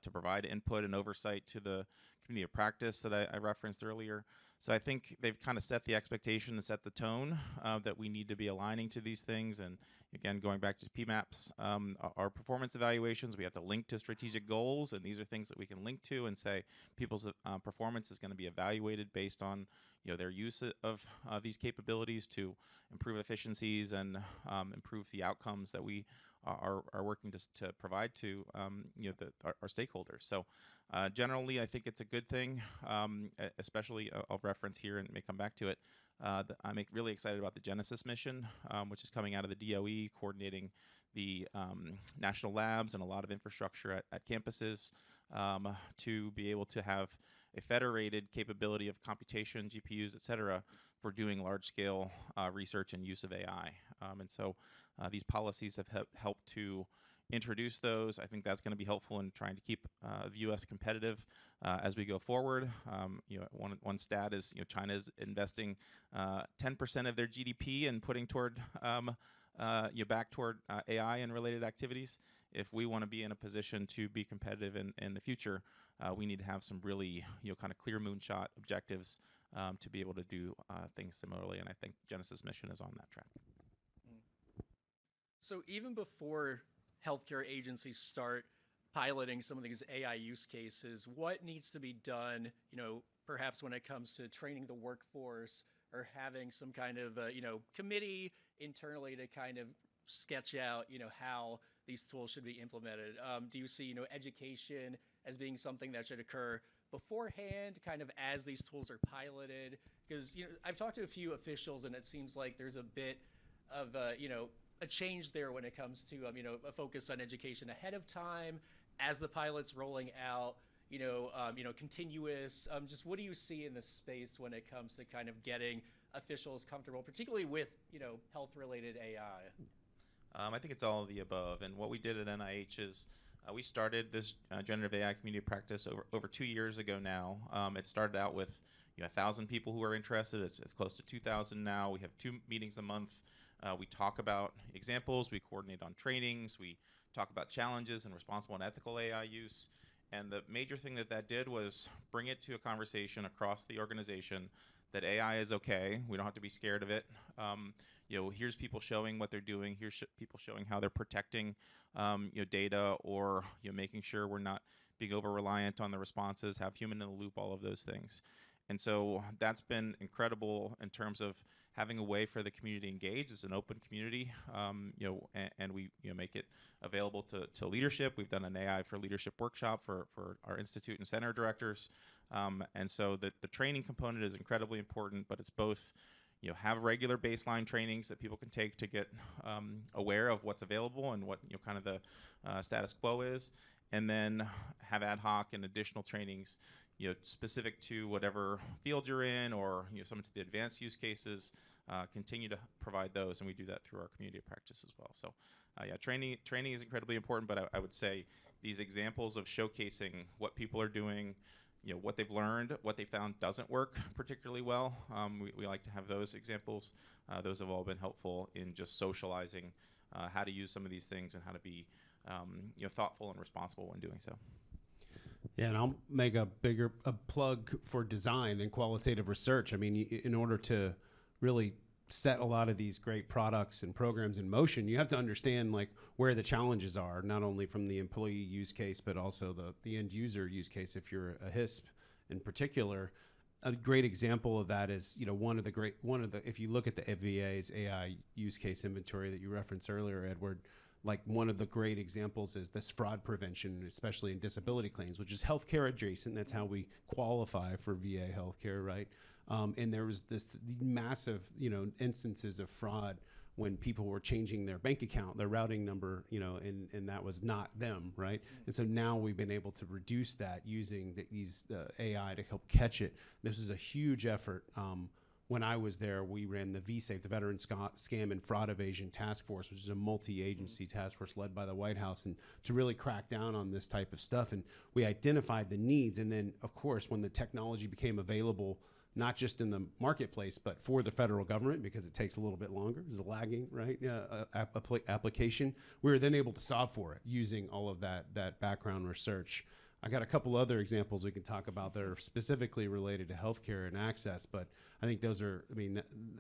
S11: to provide input and oversight to the community of practice that I referenced earlier. So I think they've kind of set the expectation and set the tone that we need to be aligning to these things. And again, going back to PMAPs, our performance evaluations, we have to link to strategic goals, and these are things that we can link to and say people's performance is going to be evaluated based on their use of these capabilities to improve efficiencies and improve the outcomes that we are working to provide to our stakeholders. So generally, I think it's a good thing, especially I'll reference here and may come back to it. I'm really excited about the Genesis mission, which is coming out of the DOE, coordinating the national labs and a lot of infrastructure at campuses to be able to have a federated capability of computation, GPUs, et cetera, for doing large-scale research and use of AI. And so these policies have helped to introduce those. I think that's going to be helpful in trying to keep the U.S. competitive as we go forward. One stat is China is investing 10% of their GDP and putting toward back toward AI and related activities. If we want to be in a position to be competitive in the future, we need to have some really kind of clear moonshot objectives to be able to do things similarly. And I think Genesis mission is on that track.
S9: So even before healthcare agencies start piloting some of these AI use cases, what needs to be done, perhaps when it comes to training the workforce or having some kind of, committee internally to kind of sketch out, how these tools should be implemented? Do you see, education as being something that should occur beforehand, kind of as these tools are piloted? Because, I've talked to a few officials and it seems like there's a bit of, a change there when it comes to, a focus on education ahead of time as the pilot's rolling out, continuous. Just what do you see in the space when it comes to kind of getting officials comfortable, particularly with, health-related AI?
S11: I think it's all of the above. And what we did at NIH is we started this generative AI community practice over 2 years ago now. It started out with 1,000 people who were interested. It's close to 2,000 now. We have 2 meetings a month. We talk about examples, we coordinate on trainings, we talk about challenges and responsible and ethical AI use. And the major thing that did was bring it to a conversation across the organization that AI is okay. We don't have to be scared of it. Here's people showing what they're doing. Here's people showing how they're protecting data or making sure we're not being over-reliant on the responses, have human in the loop, all of those things. And so that's been incredible in terms of having a way for the community to engage. It's an open community, and we make it available to leadership. We've done an AI for leadership workshop for our institute and center directors. And so the training component is incredibly important, but it's both, have regular baseline trainings that people can take to get aware of what's available and what kind of the status quo is, and then have ad hoc and additional trainings specific to whatever field you're in or some of the advanced use cases, continue to provide those, and we do that through our community of practice as well. So training is incredibly important, but I would say these examples of showcasing what people are doing, what they've learned, what they found doesn't work particularly well. We like to have those examples. Those have all been helpful in just socializing how to use some of these things and how to be thoughtful and responsible when doing so.
S10: Yeah, and I'll make a plug for design and qualitative research. I mean, in order to really set a lot of these great products and programs in motion, you have to understand like where the challenges are, not only from the employee use case, but also the end user use case. If you're a HISP in particular, a great example of that is, if you look at the VA's AI use case inventory that you referenced earlier, Edward, like one of the great examples is this fraud prevention, especially in disability claims, which is healthcare adjacent. That's how we qualify for VA healthcare, right? And there was these massive, instances of fraud when people were changing their bank account, their routing number, and that was not them, right? And so now we've been able to reduce that using these AI to help catch it. This was a huge effort. When I was there, we ran the VSAFE, the Veteran Scam and Fraud Evasion Task Force, which is a multi-agency task force led by the White House, and to really crack down on this type of stuff. And we identified the needs. And then, of course, when the technology became available, not just in the marketplace, but for the federal government, because it takes a little bit longer, it's a lagging, right, application, we were then able to solve for it using all of that background research. I got a couple other examples we can talk about that are specifically related to healthcare and access, but I think those are,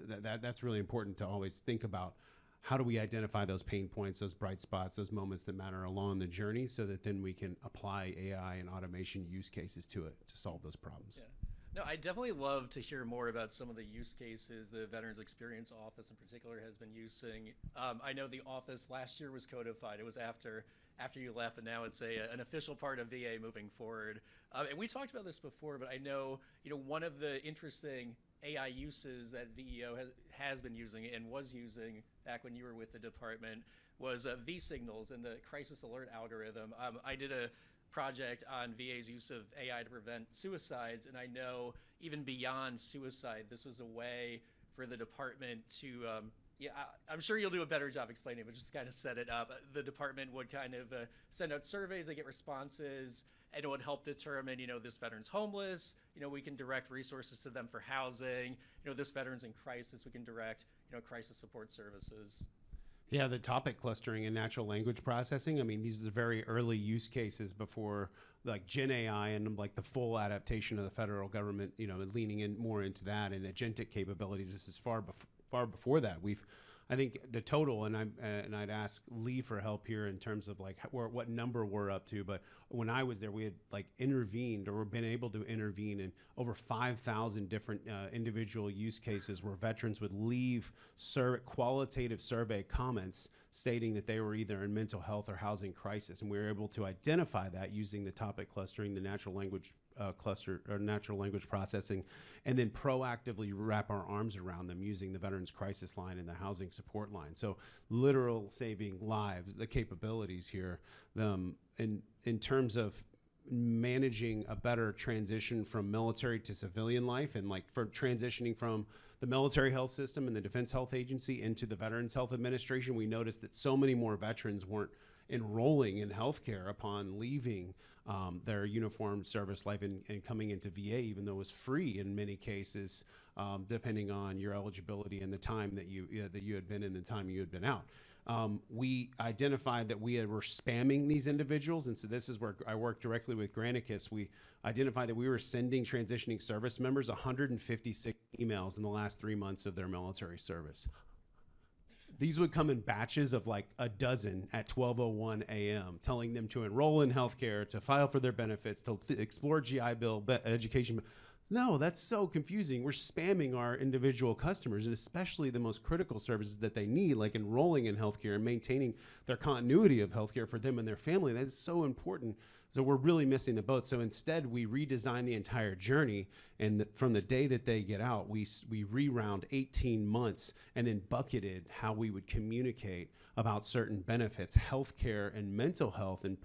S10: that's really important to always think about. How do we identify those pain points, those bright spots, those moments that matter along the journey, so that then we can apply AI and automation use cases to it to solve those problems?
S9: Yeah. No, I definitely love to hear more about some of the use cases the Veterans Experience Office in particular has been using. I know the office last year was codified. It was after you left, and now it's an official part of VA moving forward. And we talked about this before, but I know one of the interesting AI uses that VEO has been using and was using back when you were with the department was V-signals and the crisis alert algorithm. I did a project on VA's use of AI to prevent suicides, and I know even beyond suicide, this was a way for the department to I'm sure you'll do a better job explaining it, but just kind of set it up. The department would kind of send out surveys, they get responses, and it would help determine, this veteran's homeless, we can direct resources to them for housing, this veteran's in crisis, we can direct, crisis support services.
S10: Yeah, the topic clustering and natural language processing. I mean, these are the very early use cases before like Gen AI and like the full adaptation of the federal government, leaning in more into that and agentic capabilities. This is far before that. I think the total, and I'd ask Lee for help here in terms of like what number we're up to. But when I was there, we had like intervened or been able to intervene in over 5,000 different individual use cases where veterans would leave qualitative survey comments stating that they were either in mental health or housing crisis, and we were able to identify that using the topic clustering, the natural language cluster or natural language processing, and then proactively wrap our arms around them using the Veterans Crisis Line and the Housing Support Line. So literal saving lives, the capabilities here, in terms of managing a better transition from military to civilian life, and like for transitioning from the military health system and the Defense Health Agency into the Veterans Health Administration, we noticed that so many more veterans weren't enrolling in healthcare upon leaving their uniformed service life and coming into VA, even though it was free in many cases, depending on your eligibility and the time that you had been in, the time you had been out. We identified that we were spamming these individuals, and so this is where I work directly with Granicus. We identified that we were sending transitioning service members 156 emails in the last 3 months of their military service. These would come in batches of like a dozen at 12:01 a.m., telling them to enroll in healthcare, to file for their benefits, to explore GI Bill, education. No, that's so confusing. We're spamming our individual customers, and especially the most critical services that they need, like enrolling in healthcare and maintaining their continuity of healthcare for them and their family. That is so important. So we're really missing the boat. So instead, we redesigned the entire journey, and from the day that they get out, we reround 18 months and then bucketed how we would communicate about certain benefits. Healthcare and mental health and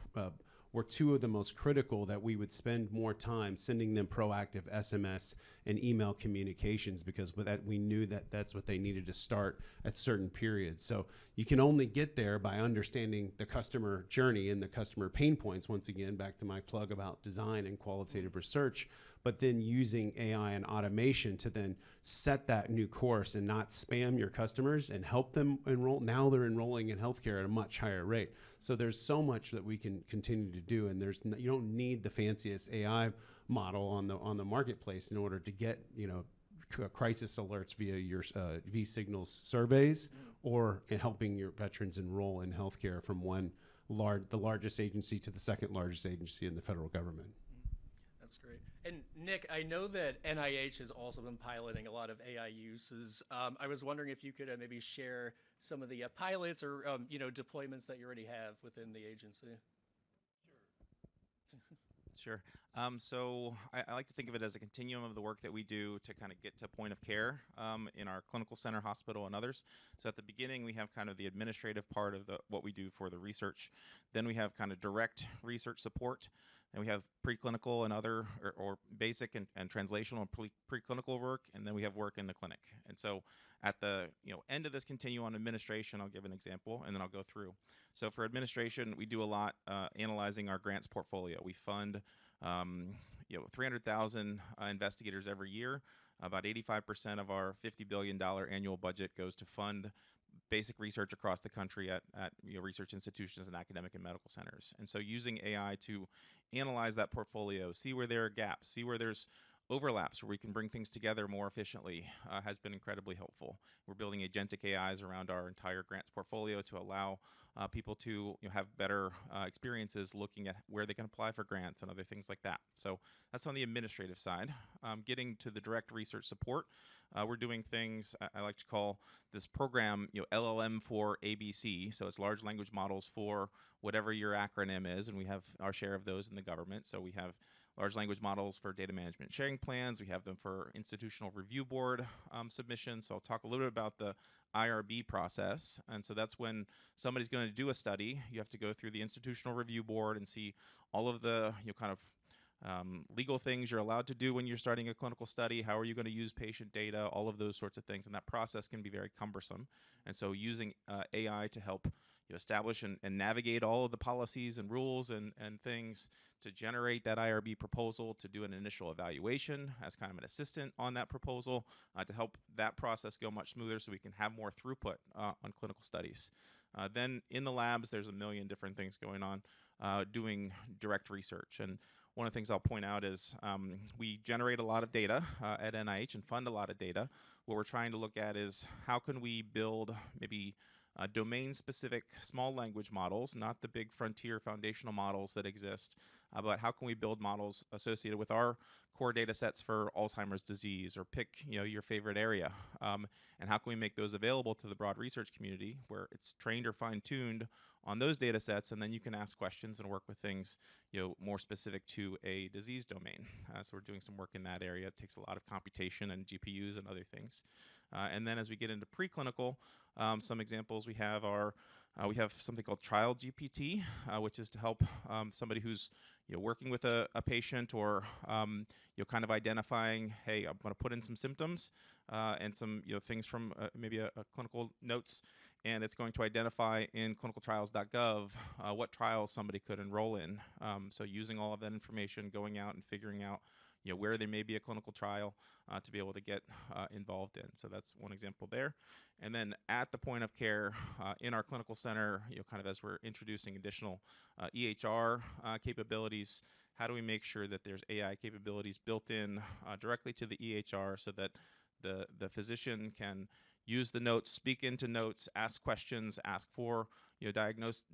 S10: were two of the most critical that we would spend more time sending them proactive SMS and email communications, because with that we knew that that's what they needed to start at certain periods. So you can only get there by understanding the customer journey and the customer pain points. Once again, back to my plug about design and qualitative research. but then using AI and automation to then set that new course and not spam your customers and help them enroll. Now they're enrolling in healthcare at a much higher rate. So there's so much that we can continue to do, and you don't need the fanciest AI model on the marketplace in order to get crisis alerts via your V-Signals surveys or in helping your veterans enroll in healthcare from the largest agency to the second largest agency in the federal government.
S9: That's great. And Nick, I know that NIH has also been piloting a lot of AI uses. I was wondering if you could maybe share some of the pilots or deployments that you already have within the agency.
S11: Sure. So I like to think of it as a continuum of the work that we do to kind of get to point of care in our clinical center, hospital, and others. So at the beginning, we have kind of the administrative part of what we do for the research. Then we have kind of direct research support. And we have preclinical and other or basic and translational and preclinical work, and then we have work in the clinic. And so at the end of this continuum on administration, I'll give an example, and then I'll go through. So for administration, we do a lot analyzing our grants portfolio. We fund 300,000 investigators every year. About 85% of our $50 billion annual budget goes to fund basic research across the country at research institutions and academic and medical centers. And so using AI to analyze that portfolio, see where there are gaps, see where there's overlaps, where we can bring things together more efficiently has been incredibly helpful. We're building agentic AIs around our entire grants portfolio to allow people to have better experiences looking at where they can apply for grants and other things like that. So that's on the administrative side. Getting to the direct research support, we're doing things I like to call this program, LLM for ABC. So it's large language models for whatever your acronym is, and we have our share of those in the government. So we have large language models for data management sharing plans. We have them for institutional review board submissions. So I'll talk a little bit about the IRB process. And so that's when somebody's going to do a study. You have to go through the institutional review board and see all of the legal things you're allowed to do when you're starting a clinical study. How are you going to use patient data? All of those sorts of things. And that process can be very cumbersome. And so using AI to help establish and navigate all of the policies and rules and things to generate that IRB proposal, to do an initial evaluation as kind of an assistant on that proposal, to help that process go much smoother so we can have more throughput on clinical studies. Then in the labs, there's a million different things going on doing direct research. And one of the things I'll point out is we generate a lot of data at NIH and fund a lot of data. What we're trying to look at is how can we build maybe domain-specific small language models, not the big frontier foundational models that exist, but how can we build models associated with our core data sets for Alzheimer's disease, or pick your favorite area, and how can we make those available to the broad research community where it's trained or fine-tuned on those data sets, and then you can ask questions and work with things more specific to a disease domain. So we're doing some work in that area. It takes a lot of computation and GPUs and other things. And then as we get into preclinical, some examples we have are we have something called Child GPT, which is to help somebody who's working with a patient or kind of identifying, hey, I'm going to put in some symptoms and some things from maybe a clinical notes, and it's going to identify in clinicaltrials.gov what trials somebody could enroll in. So using all of that information, going out and figuring out where there may be a clinical trial to be able to get involved in. So that's one example there. And then at the point of care in our clinical center, kind of as we're introducing additional EHR capabilities, how do we make sure that there's AI capabilities built in directly to the EHR so that the physician can use the notes, speak into notes, ask questions, ask for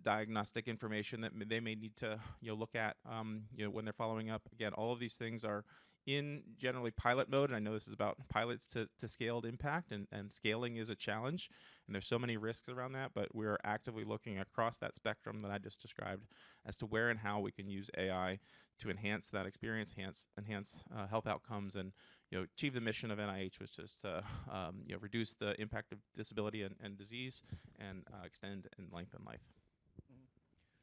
S11: diagnostic information that they may need to look at when they're following up. Again, all of these things are in generally pilot mode, and I know this is about pilots to scaled impact, and scaling is a challenge, and there's so many risks around that, but we're actively looking across that spectrum that I just described as to where and how we can use AI to enhance that experience, enhance health outcomes, and achieve the mission of NIH, which is to reduce the impact of disability and disease and extend and lengthen life.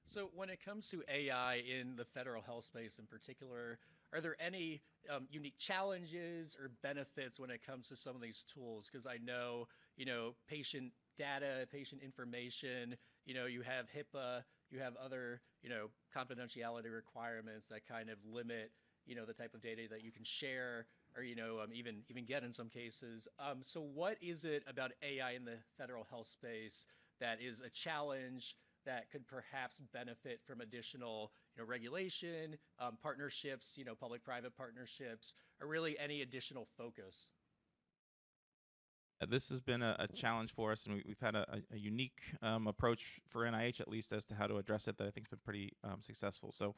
S9: So when it comes to AI in the federal health space in particular, are there any unique challenges or benefits when it comes to some of these tools? Because I know, patient data, patient information, you have HIPAA, you have other, confidentiality requirements that kind of limit, the type of data that you can share or, even get in some cases. So what is it about AI in the federal health space that is a challenge that could perhaps benefit from additional, regulation, partnerships, public-private partnerships, or really any additional focus?
S11: This has been a challenge for us, and we've had a unique approach for NIH, at least, as to how to address it that I think has been pretty successful. So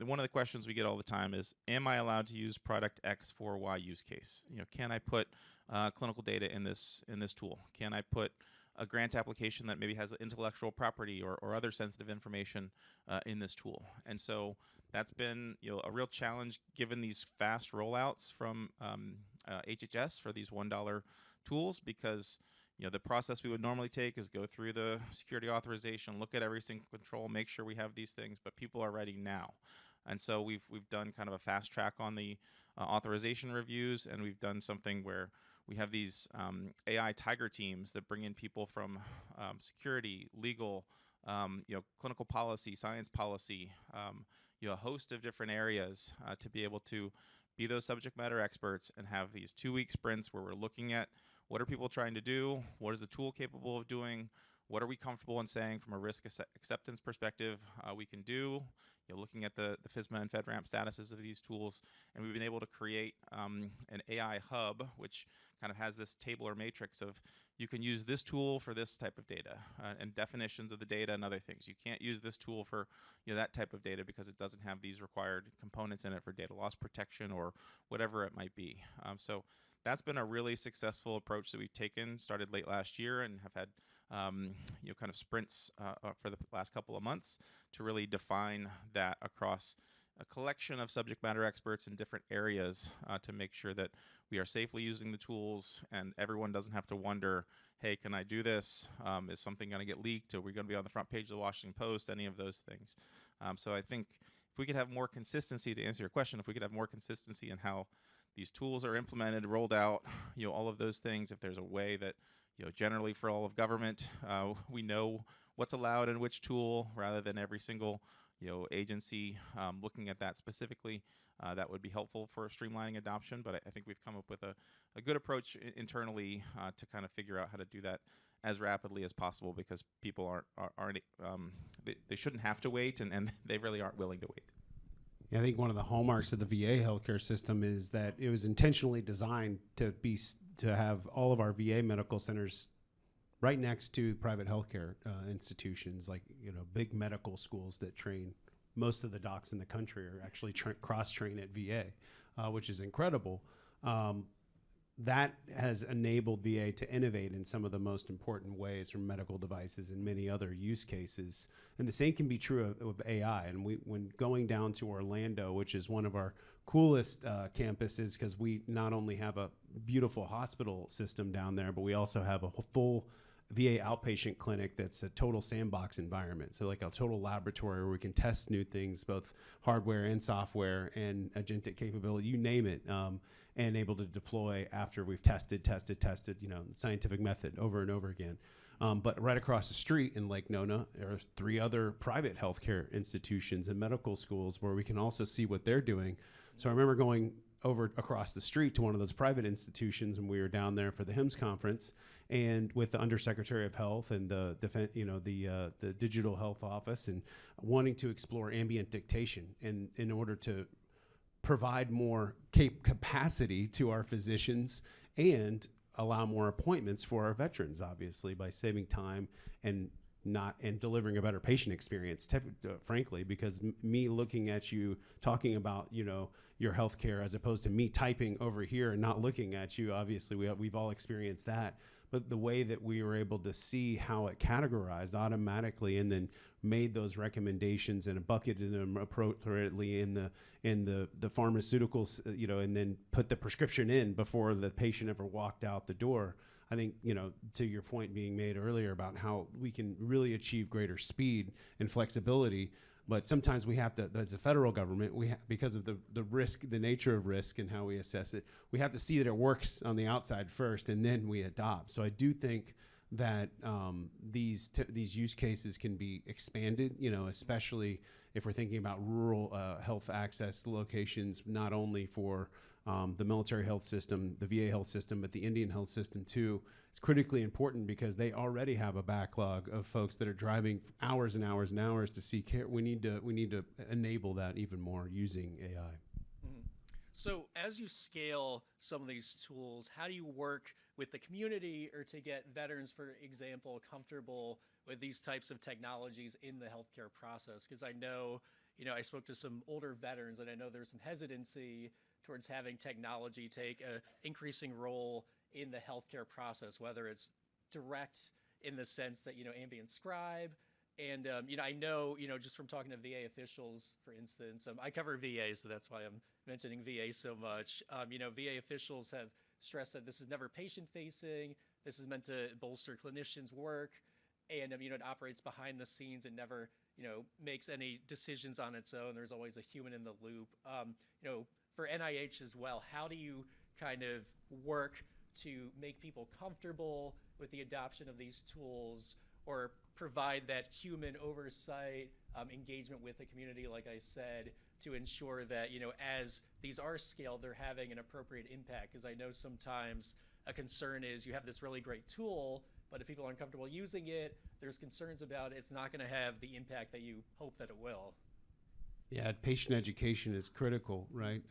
S11: one of the questions we get all the time is, am I allowed to use product X for Y use case? Can I put clinical data in this tool? Can I put a grant application that maybe has intellectual property or other sensitive information in this tool? And so that's been a real challenge given these fast rollouts from HHS for these $1 tools, because the process we would normally take is go through the security authorization, look at every single control, make sure we have these things, but people are ready now. And so we've done kind of a fast track on the authorization reviews, and we've done something where we have these AI tiger teams that bring in people from security, legal, clinical policy, science policy, a host of different areas to be able to be those subject matter experts and have these 2-week sprints where we're looking at what are people trying to do, what is the tool capable of doing, what are we comfortable in saying from a risk acceptance perspective we can do, looking at the FSMA and FedRAMP statuses of these tools. And we've been able to create an AI hub, which kind of has this table or matrix of you can use this tool for this type of data and definitions of the data and other things. You can't use this tool for that type of data because it doesn't have these required components in it for data loss protection or whatever it might be. So that's been a really successful approach that we've taken, started late last year, and have had kind of sprints for the last couple of months to really define that across a collection of subject matter experts in different areas to make sure that we are safely using the tools and everyone doesn't have to wonder, hey, can I do this? Is something going to get leaked? Are we going to be on the front page of the Washington Post? Any of those things. So I think if we could have more consistency, to answer your question, if we could have more consistency in how these tools are implemented, rolled out, all of those things, if there's a way that, generally for all of government, we know what's allowed in which tool rather than every single agency looking at that specifically, that would be helpful for streamlining adoption. But I think we've come up with a good approach internally to kind of figure out how to do that as rapidly as possible, because people aren't they shouldn't have to wait, and they really aren't willing to wait.
S10: Yeah, I think one of the hallmarks of the VA healthcare system is that it was intentionally designed to have all of our VA medical centers right next to private healthcare institutions, like big medical schools that train most of the docs in the country are actually cross-train at VA, which is incredible. That has enabled VA to innovate in some of the most important ways from medical devices and many other use cases. And the same can be true of AI. And when going down to Orlando, which is one of our coolest campuses, because we not only have a beautiful hospital system down there, but we also have a full VA outpatient clinic that's a total sandbox environment. So like a total laboratory where we can test new things, both hardware and software and agentic capability, you name it, and able to deploy after we've tested, scientific method over and over again. But right across the street in Lake Nona, there are 3 other private healthcare institutions and medical schools where we can also see what they're doing. So I remember going over across the street to one of those private institutions, and we were down there for the HIMSS conference, and with the Undersecretary of Health and the Digital Health Office, and wanting to explore ambient dictation in order to provide more capacity to our physicians and allow more appointments for our veterans, obviously, by saving time and delivering a better patient experience, frankly, because me looking at you talking about your healthcare as opposed to me typing over here and not looking at you, obviously we've all experienced that. But the way that we were able to see how it categorized automatically and then made those recommendations and bucketed them appropriately in the pharmaceuticals, and then put the prescription in before the patient ever walked out the door. I think, to your point being made earlier about how we can really achieve greater speed and flexibility, but sometimes we have to, as a federal government, because of the risk, the nature of risk and how we assess it, we have to see that it works on the outside first, and then we adopt. So I do think that these use cases can be expanded, especially if we're thinking about rural health access locations, not only for the military health system, the VA health system, but the Indian health system too. It's critically important because they already have a backlog of folks that are driving hours and hours and hours to seek care. We need to enable that even more using AI.
S9: So as you scale some of these tools, how do you work with the community or to get veterans, for example, comfortable with these types of technologies in the healthcare process? Because I know, I spoke to some older veterans and I know there's some hesitancy towards having technology take an increasing role in the healthcare process, whether it's direct in the sense that, ambient scribe. And, I know, just from talking to VA officials, for instance, I cover VA, so that's why I'm mentioning VA so much. VA officials have stressed that this is never patient-facing. This is meant to bolster clinicians' work. And, it operates behind the scenes and never, makes any decisions on its own. There's always a human in the loop. For NIH as well, how do you kind of work to make people comfortable with the adoption of these tools or provide that human oversight, engagement with the community, like I said, to ensure that, as these are scaled, they're having an appropriate impact? Because I know sometimes a concern is you have this really great tool, but if people aren't comfortable using it, there's concerns about it's not going to have the impact that you hope that it will.
S10: Yeah, patient education is critical, right?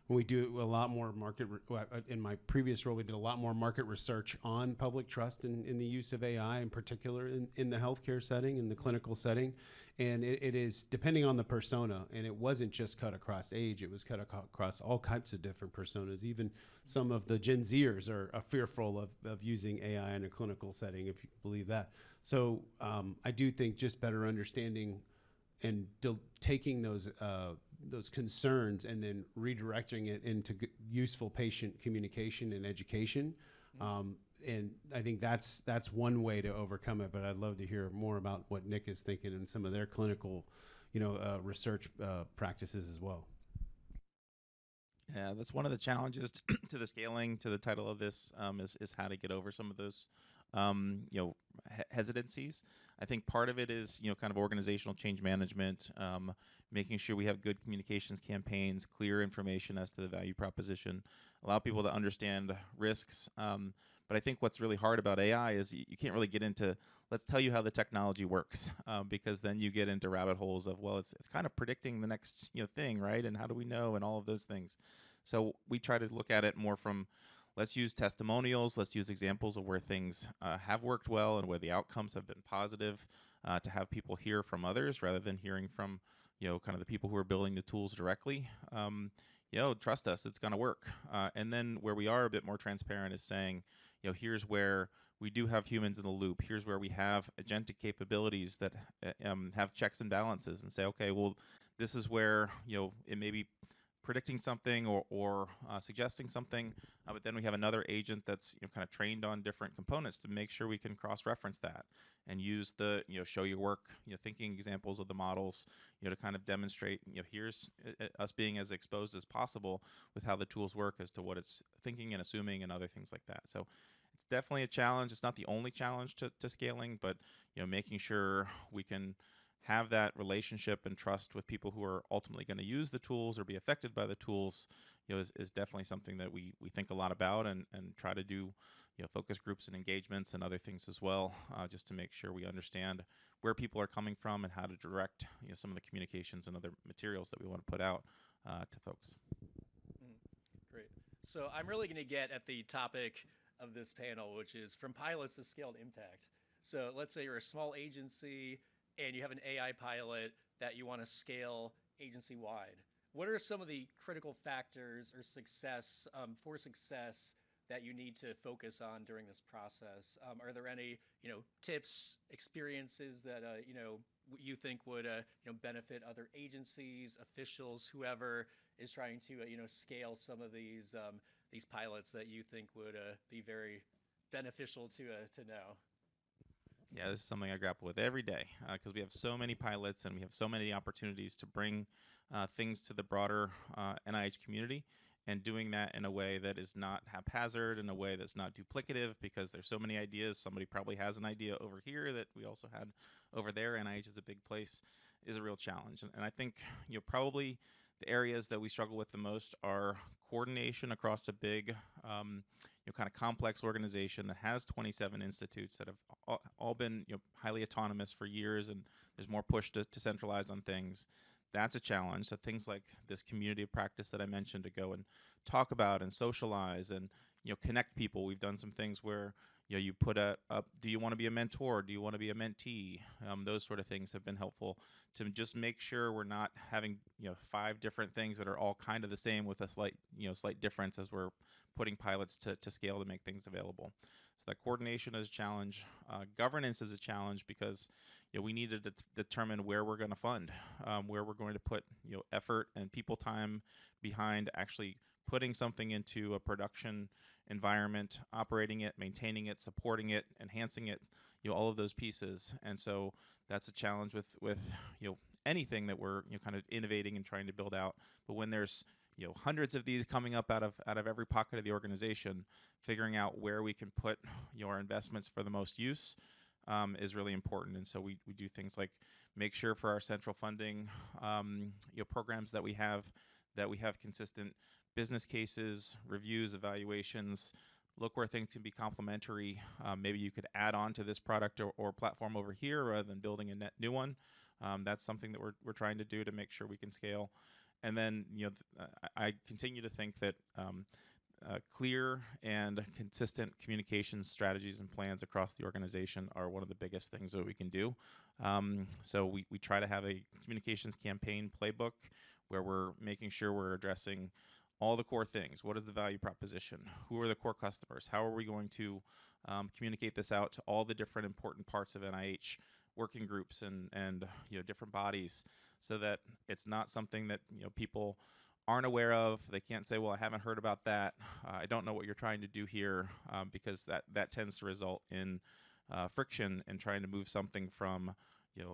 S10: We do a lot more in my previous role, we did a lot more market research on public trust in the use of AI, in particular in the healthcare setting, in the clinical setting. And it is depending on the persona, and it wasn't just cut across age, it was cut across all types of different personas. Even some of the Gen Zers are fearful of using AI in a clinical setting, if you believe that. So I do think just better understanding and taking those concerns and then redirecting it into useful patient communication and education. And I think that's one way to overcome it, but I'd love to hear more about what Nick is thinking and some of their clinical, research practices as well.
S11: Yeah, that's one of the challenges to the scaling, to the title of this, is how to get over some of those hesitancies. I think part of it is, kind of organizational change management, making sure we have good communications campaigns, clear information as to the value proposition, allow people to understand risks. But I think what's really hard about AI is you can't really get into, let's tell you how the technology works, because then you get into rabbit holes of, well, it's kind of predicting the next thing, right? And how do we know, and all of those things. So we try to look at it more from, let's use testimonials, let's use examples of where things have worked well and where the outcomes have been positive, to have people hear from others rather than hearing from, kind of the people who are building the tools directly. Trust us, it's going to work. And then where we are a bit more transparent is saying, here's where we do have humans in the loop. Here's where we have agentic capabilities that have checks and balances, and say, okay, well, this is where, it may be predicting something or suggesting something, but then we have another agent that's kind of trained on different components to make sure we can cross-reference that and use the show your work thinking examples of the models to kind of demonstrate here's us being as exposed as possible with how the tools work as to what it's thinking and assuming and other things like that. So it's definitely a challenge. It's not the only challenge to scaling, but making sure we can have that relationship and trust with people who are ultimately going to use the tools or be affected by the tools, is definitely something that we think a lot about and try to do, focus groups and engagements and other things as well, just to make sure we understand where people are coming from and how to direct, some of the communications and other materials that we want to put out to folks.
S9: Great. So I'm really going to get at the topic of this panel, which is from pilots to scaled impact. So let's say you're a small agency and you have an AI pilot that you want to scale agency-wide. What are some of the critical factors or success that you need to focus on during this process? Are there any tips, experiences that you think would benefit other agencies, officials, whoever is trying to scale some of these pilots that you think would be very beneficial to know?
S11: Yeah, this is something I grapple with every day because we have so many pilots and we have so many opportunities to bring things to the broader NIH community. and doing that in a way that is not haphazard, in a way that's not duplicative, because there's so many ideas. Somebody probably has an idea over here that we also had over there. NIH is a big place, is a real challenge. And I think, probably the areas that we struggle with the most are coordination across a big, kind of complex organization that has 27 institutes that have all been highly autonomous for years, and there's more push to centralize on things. That's a challenge. So things like this community of practice that I mentioned, to go and talk about and socialize and connect people. We've done some things where you put up, do you want to be a mentor? Do you want to be a mentee? Those sort of things have been helpful to just make sure we're not having 5 different things that are all kind of the same with a slight difference as we're putting pilots to scale to make things available. So that coordination is a challenge. Governance is a challenge because we need to determine where we're going to fund, where we're going to put effort and people time behind actually putting something into a production environment, operating it, maintaining it, supporting it, enhancing it, all of those pieces. And so that's a challenge with anything that we're kind of innovating and trying to build out. But when there's hundreds of these coming up out of every pocket of the organization, figuring out where we can put our investments for the most use is really important. And so we do things like make sure for our central funding programs that we have consistent business cases, reviews, evaluations, look where things can be complementary. Maybe you could add on to this product or platform over here rather than building a net new one. That's something that we're trying to do to make sure we can scale. And then I continue to think that clear and consistent communication strategies and plans across the organization are one of the biggest things that we can do. So we try to have a communications campaign playbook where we're making sure we're addressing all the core things. What is the value proposition? Who are the core customers? How are we going to communicate this out to all the different important parts of NIH, working groups and different bodies, so that it's not something that people aren't aware of. They can't say, well, I haven't heard about that. I don't know what you're trying to do here, because that tends to result in friction in trying to move something from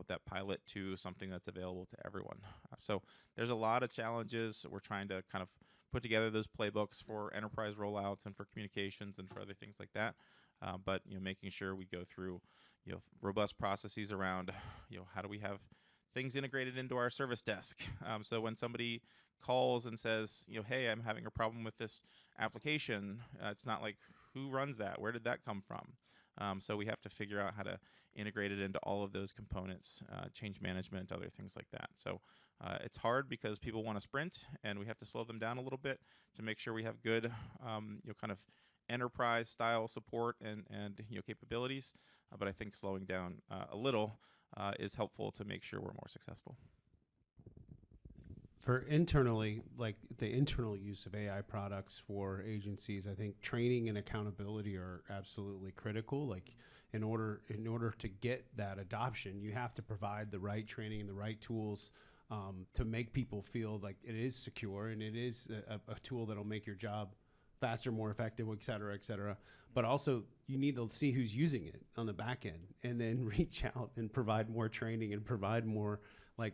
S11: that pilot to something that's available to everyone. So there's a lot of challenges. We're trying to kind of put together those playbooks for enterprise rollouts and for communications and for other things like that. But making sure we go through robust processes around how do we have things integrated into our service desk. So when somebody calls and says, hey, I'm having a problem with this application, it's not like, who runs that? Where did that come from? So we have to figure out how to integrate it into all of those components, change management, other things like that. So it's hard because people want to sprint, and we have to slow them down a little bit to make sure we have good, kind of enterprise style support and capabilities. But I think slowing down a little is helpful to make sure we're more successful.
S10: For internally, like the internal use of AI products for agencies, I think training and accountability are absolutely critical. Like in order to get that adoption, you have to provide the right training and the right tools to make people feel like it is secure and it is a tool that'll make your job faster, more effective, et cetera, et cetera. But also you need to see who's using it on the back end and then reach out and provide more training and provide more like,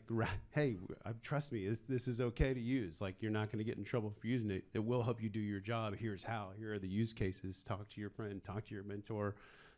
S10: hey, trust me, this is okay to use. Like, you're not going to get in trouble for using it. It will help you do your job. Here's how. Here are the use cases. Talk to your friend, talk to your mentor,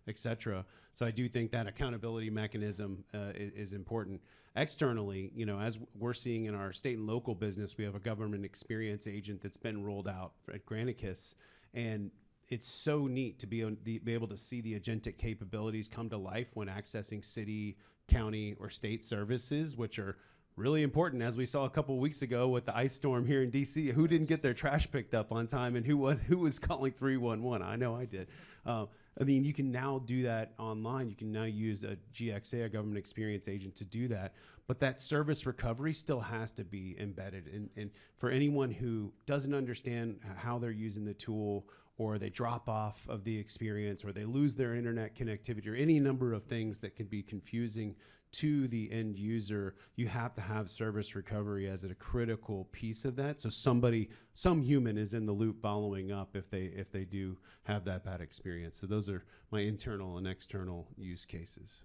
S10: etc. So I do think that accountability mechanism is important. Externally, as we're seeing in our state and local business, we have a government experience agent that's been rolled out at Granicus, and it's so neat to be able to see the agentic capabilities come to life when accessing city, county, or state services, which are really important, as we saw a couple of weeks ago with the ice storm here in DC. Who didn't get their trash picked up on time, and who was calling 311? I know I did. I mean, you can now do that online. You can now use a GXA, a government experience agent, to do that. But that service recovery still has to be embedded. And for anyone who doesn't understand how they're using the tool, or they drop off of the experience, or they lose their internet connectivity, or any number of things that can be confusing to the end user, you have to have service recovery as a critical piece of that. So some human is in the loop following up if they do have that bad experience. So those are my internal and external use cases.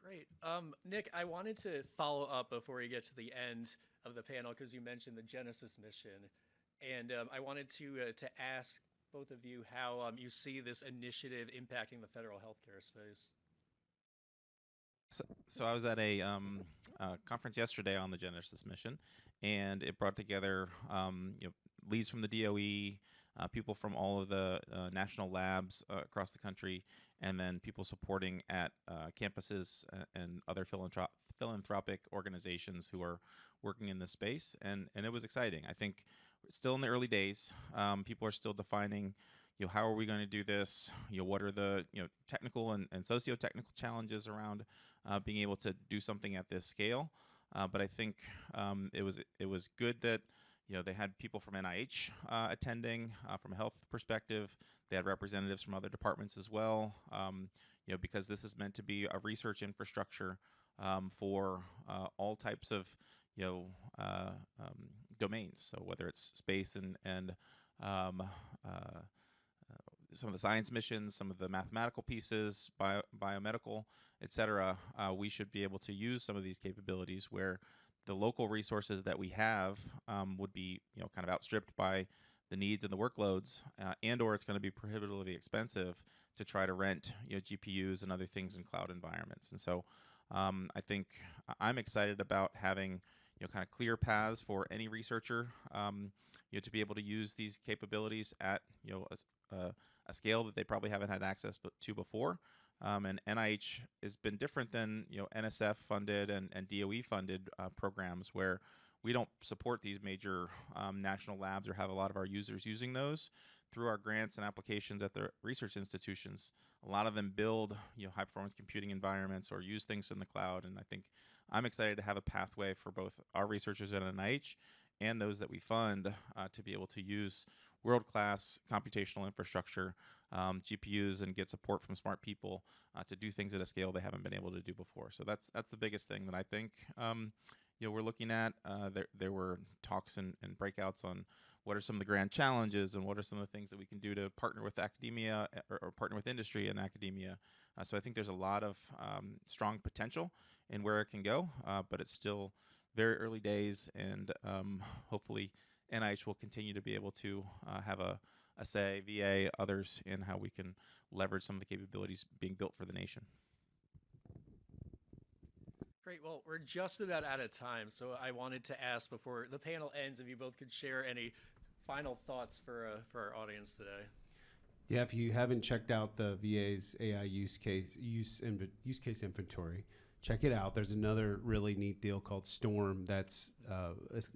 S9: Great. Nick, I wanted to follow up before we get to the end of the panel, because you mentioned the Genesis mission. And I wanted to ask both of you how you see this initiative impacting the federal healthcare space.
S11: So I was at a conference yesterday on the Genesis mission, and it brought together leads from the DOE, people from all of the national labs across the country, and then people supporting at campuses and other philanthropic organizations who are working in this space. And it was exciting. I think it's still in the early days. People are still defining, how are we going to do this? What are the technical and socio-technical challenges around being able to do something at this scale? But I think it was good that they had people from NIH attending from a health perspective. They had representatives from other departments as well. Because this is meant to be a research infrastructure for all types of domains. So whether it's space and some of the science missions, some of the mathematical pieces, biomedical, et cetera, we should be able to use some of these capabilities where the local resources that we have would be kind of outstripped by the needs and the workloads, and or it's going to be prohibitively expensive to try to rent GPUs and other things in cloud environments. And so I think I'm excited about having kind of clear paths for any researcher to be able to use these capabilities at a scale that they probably haven't had access to before. And NIH has been different than NSF funded and DOE funded programs where we don't support these major national labs or have a lot of our users using those. Through our grants and applications at the research institutions, a lot of them build high performance computing environments or use things in the cloud. And I think I'm excited to have a pathway for both our researchers at NIH and those that we fund to be able to use world-class computational infrastructure, GPUs, and get support from smart people to do things at a scale they haven't been able to do before. So that's the biggest thing that I think we're looking at. There were talks and breakouts on what are some of the grand challenges and what are some of the things that we can do to partner with academia or partner with industry and academia. So I think there's a lot of strong potential in where it can go, but it's still very early days, and hopefully NIH will continue to be able to have a say, VA, others, in how we can leverage some of the capabilities being built for the nation.
S9: Great. Well, we're just about out of time, so I wanted to ask before the panel ends if you both could share any final thoughts for our audience today.
S10: Yeah, if you haven't checked out the VA's AI use case inventory, check it out. There's another really neat deal called Storm that's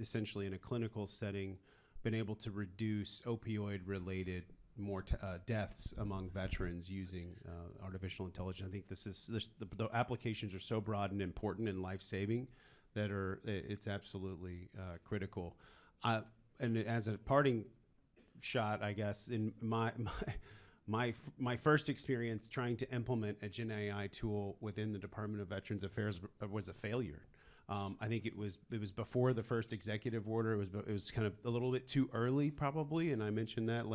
S10: essentially in a clinical setting been able to reduce opioid-related deaths among veterans using artificial intelligence. I think the applications are so broad and important and life-saving that it's absolutely critical. And as a parting shot, I guess, in my first experience trying to implement a Gen AI tool within the Department of Veterans Affairs was a failure. I think it was before the first executive order. It was kind of a little bit too early, probably, and I mentioned that,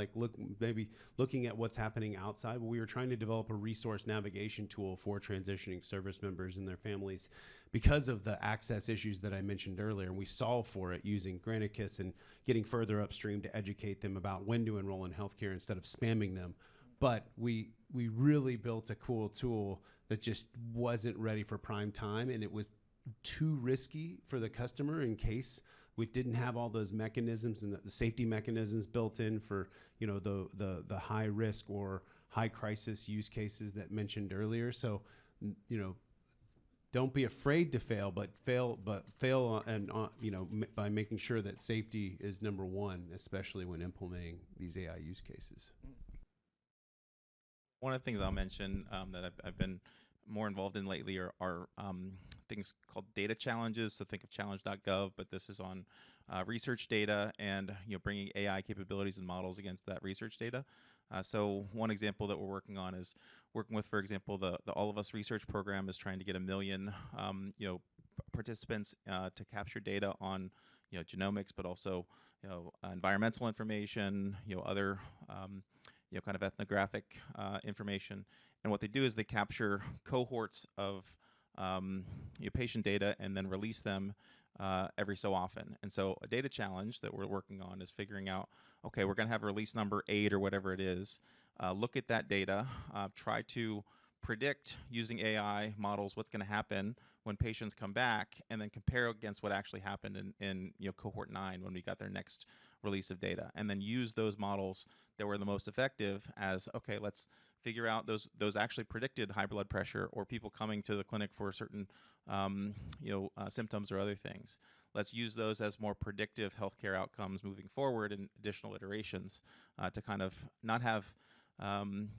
S10: maybe looking at what's happening outside. But we were trying to develop a resource navigation tool for transitioning service members and their families because of the access issues that I mentioned earlier, and we solve for it using Granicus and getting further upstream to educate them about when to enroll in healthcare instead of spamming them. But we really built a cool tool that just wasn't ready for prime time, and it was too risky for the customer in case we didn't have all those mechanisms and the safety mechanisms built in for the high risk or high crisis use cases that mentioned earlier. So don't be afraid to fail, but fail by making sure that safety is number one, especially when implementing these AI use cases.
S11: One of the things I'll mention that I've been more involved in lately are things called data challenges. So think of challenge.gov, but this is on research data and bringing AI capabilities and models against that research data. So one example that we're working on is working with, for example, the All of Us research program is trying to get 1 million participants to capture data on genomics, but also environmental information, other kind of ethnographic information. And what they do is they capture cohorts of patient data and then release them every so often. And so a data challenge that we're working on is figuring out, okay, we're going to have release number 8 or whatever it is. Look at that data, try to predict using AI models what's going to happen when patients come back, and then compare against what actually happened in cohort 9 when we got their next release of data, and then use those models that were the most effective as, okay, let's figure out those actually predicted high blood pressure or people coming to the clinic for certain symptoms or other things. Let's use those as more predictive healthcare outcomes moving forward in additional iterations to kind of not have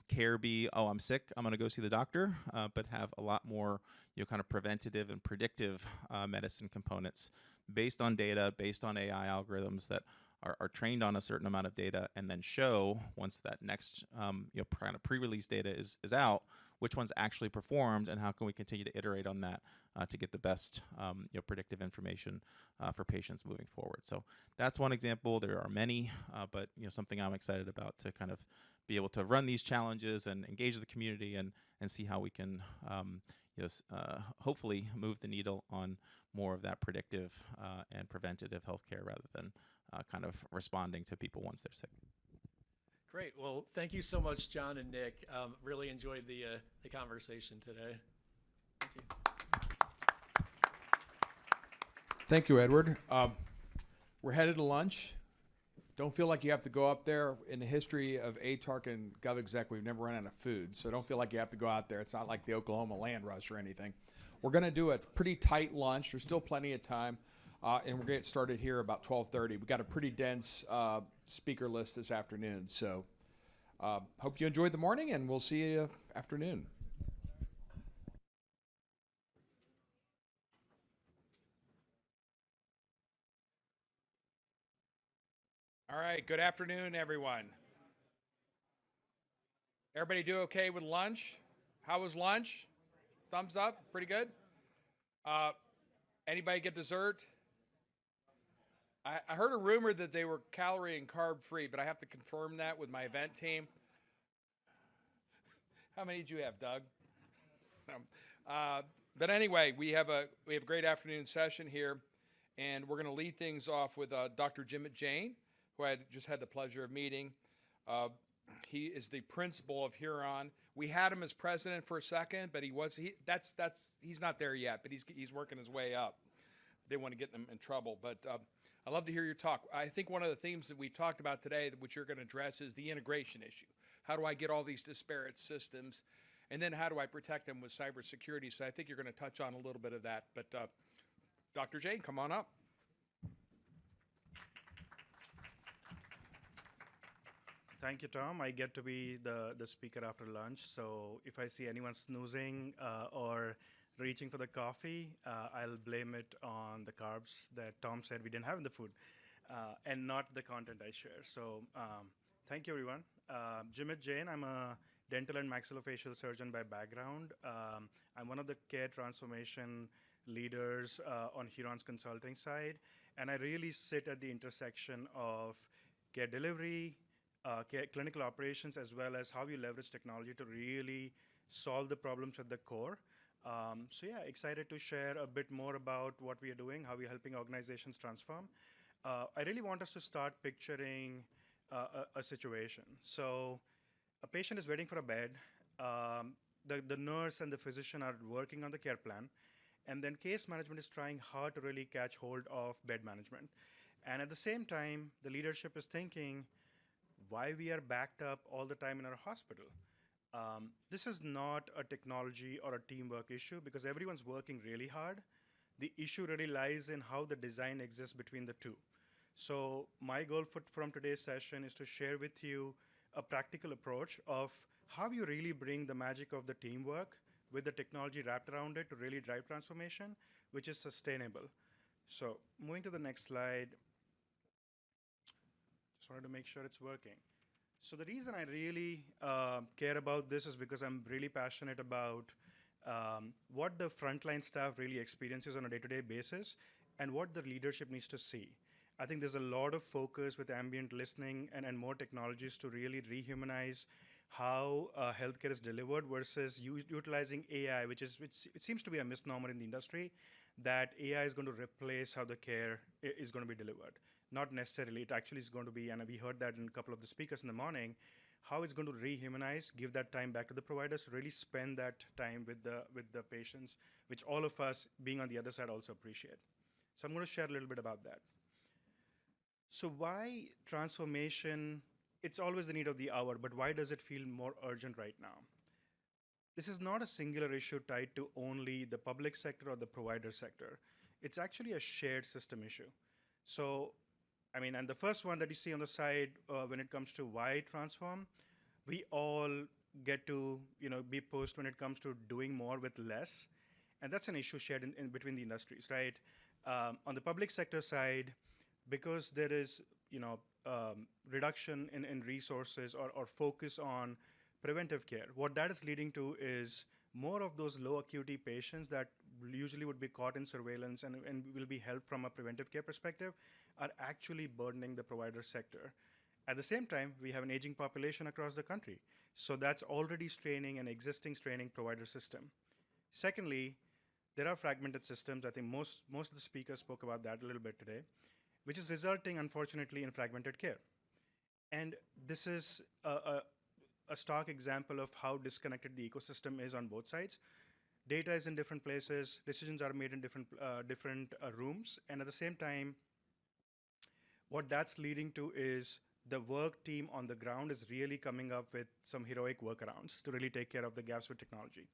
S11: care be, oh, I'm sick, I'm going to go see the doctor, but have a lot more kind of preventative and predictive medicine components based on data, based on AI algorithms that are trained on a certain amount of data, and then show once that next kind of pre-release data is out, which one's actually performed, and how can we continue to iterate on that to get the best predictive information for patients moving forward. So that's one example. There are many, but something I'm excited about to kind of be able to run these challenges and engage the community and see how we can hopefully move the needle on more of that predictive and preventative healthcare rather than kind of responding to people once they're sick.
S9: Great. Well, thank you so much, John and Nick. Really enjoyed the conversation today. Thank you.
S8: Thank you, Edward. We're headed to lunch. Don't feel like you have to go up there. In the history of ATARC and GovExec, we've never run out of food, so don't feel like you have to go out there. It's not like the Oklahoma land rush or anything. We're going to do a pretty tight lunch. There's still plenty of time, and we're going to get started here about 12:30. We've got a pretty dense speaker list this afternoon, so hope you enjoyed the morning, and we'll see you afternoon. All right, good afternoon, everyone. Everybody do okay with lunch? How was lunch? Thumbs up, pretty good? Anybody get dessert? I heard a rumor that they were calorie and carb free, but I have to confirm that with my event team. How many did you have, Doug? But anyway, we have a great afternoon session here, and we're going to lead things off with Dr. Jimit Jain, who I just had the pleasure of meeting. He is the principal of Huron. We had him as president for a second, but he's not there yet, but he's working his way up. Didn't want to get him in trouble, but I'd love to hear your talk. I think one of the themes that we talked about today, which you're going to address, is the integration issue. How do I get all these disparate systems, and then how do I protect them with cybersecurity? So I think you're going to touch on a little bit of that. But Dr. Jain, come on up.
S12: Thank you, Tom. I get to be the speaker after lunch, so if I see anyone snoozing or reaching for the coffee, I'll blame it on the carbs that Tom said we didn't have in the food, and not the content I share. So thank you, everyone. Jimit Jain, I'm a dental and maxillofacial surgeon by background. I'm one of the care transformation leaders on Huron's consulting side, and I really sit at the intersection of care delivery, clinical operations, as well as how you leverage technology to really solve the problems at the core. So yeah, excited to share a bit more about what we are doing, how we're helping organizations transform. I really want us to start picturing a situation. So a patient is waiting for a bed. The nurse and the physician are working on the care plan, and then case management is trying hard to really catch hold of bed management. And at the same time, the leadership is thinking, why we are backed up all the time in our hospital. This is not a technology or a teamwork issue because everyone's working really hard. The issue really lies in how the design exists between the two. So my goal from today's session is to share with you a practical approach of how you really bring the magic of the teamwork with the technology wrapped around it to really drive transformation, which is sustainable. So moving to the next slide. Just wanted to make sure it's working. So the reason I really care about this is because I'm really passionate about what the frontline staff really experiences on a day-to-day basis and what the leadership needs to see. I think there's a lot of focus with ambient listening and more technologies to really rehumanize how healthcare is delivered versus utilizing AI, which it seems to be a misnomer in the industry, that AI is going to replace how the care is going to be delivered. Not necessarily. It actually is going to be, and we heard that in a couple of the speakers in the morning, how it's going to rehumanize, give that time back to the providers, really spend that time with the patients, which all of us being on the other side also appreciate. So I'm going to share a little bit about that. So why transformation? It's always the need of the hour, but why does it feel more urgent right now? This is not a singular issue tied to only the public sector or the provider sector. It's actually a shared system issue. So, I mean, and the first one that you see on the side when it comes to why transform, we all get to be pushed when it comes to doing more with less. And that's an issue shared in between the industries, right? On the public sector side, because there is reduction in resources or focus on preventive care, what that is leading to is more of those low acuity patients that usually would be caught in surveillance and will be helped from a preventive care perspective are actually burdening the provider sector. At the same time, we have an aging population across the country. So that's already straining an existing straining provider system. Secondly, there are fragmented systems. I think most of the speakers spoke about that a little bit today, which is resulting, unfortunately, in fragmented care. And this is a stark example of how disconnected the ecosystem is on both sides. Data is in different places, decisions are made in different rooms, and at the same time, what that's leading to is the work team on the ground is really coming up with some heroic workarounds to really take care of the gaps with technology.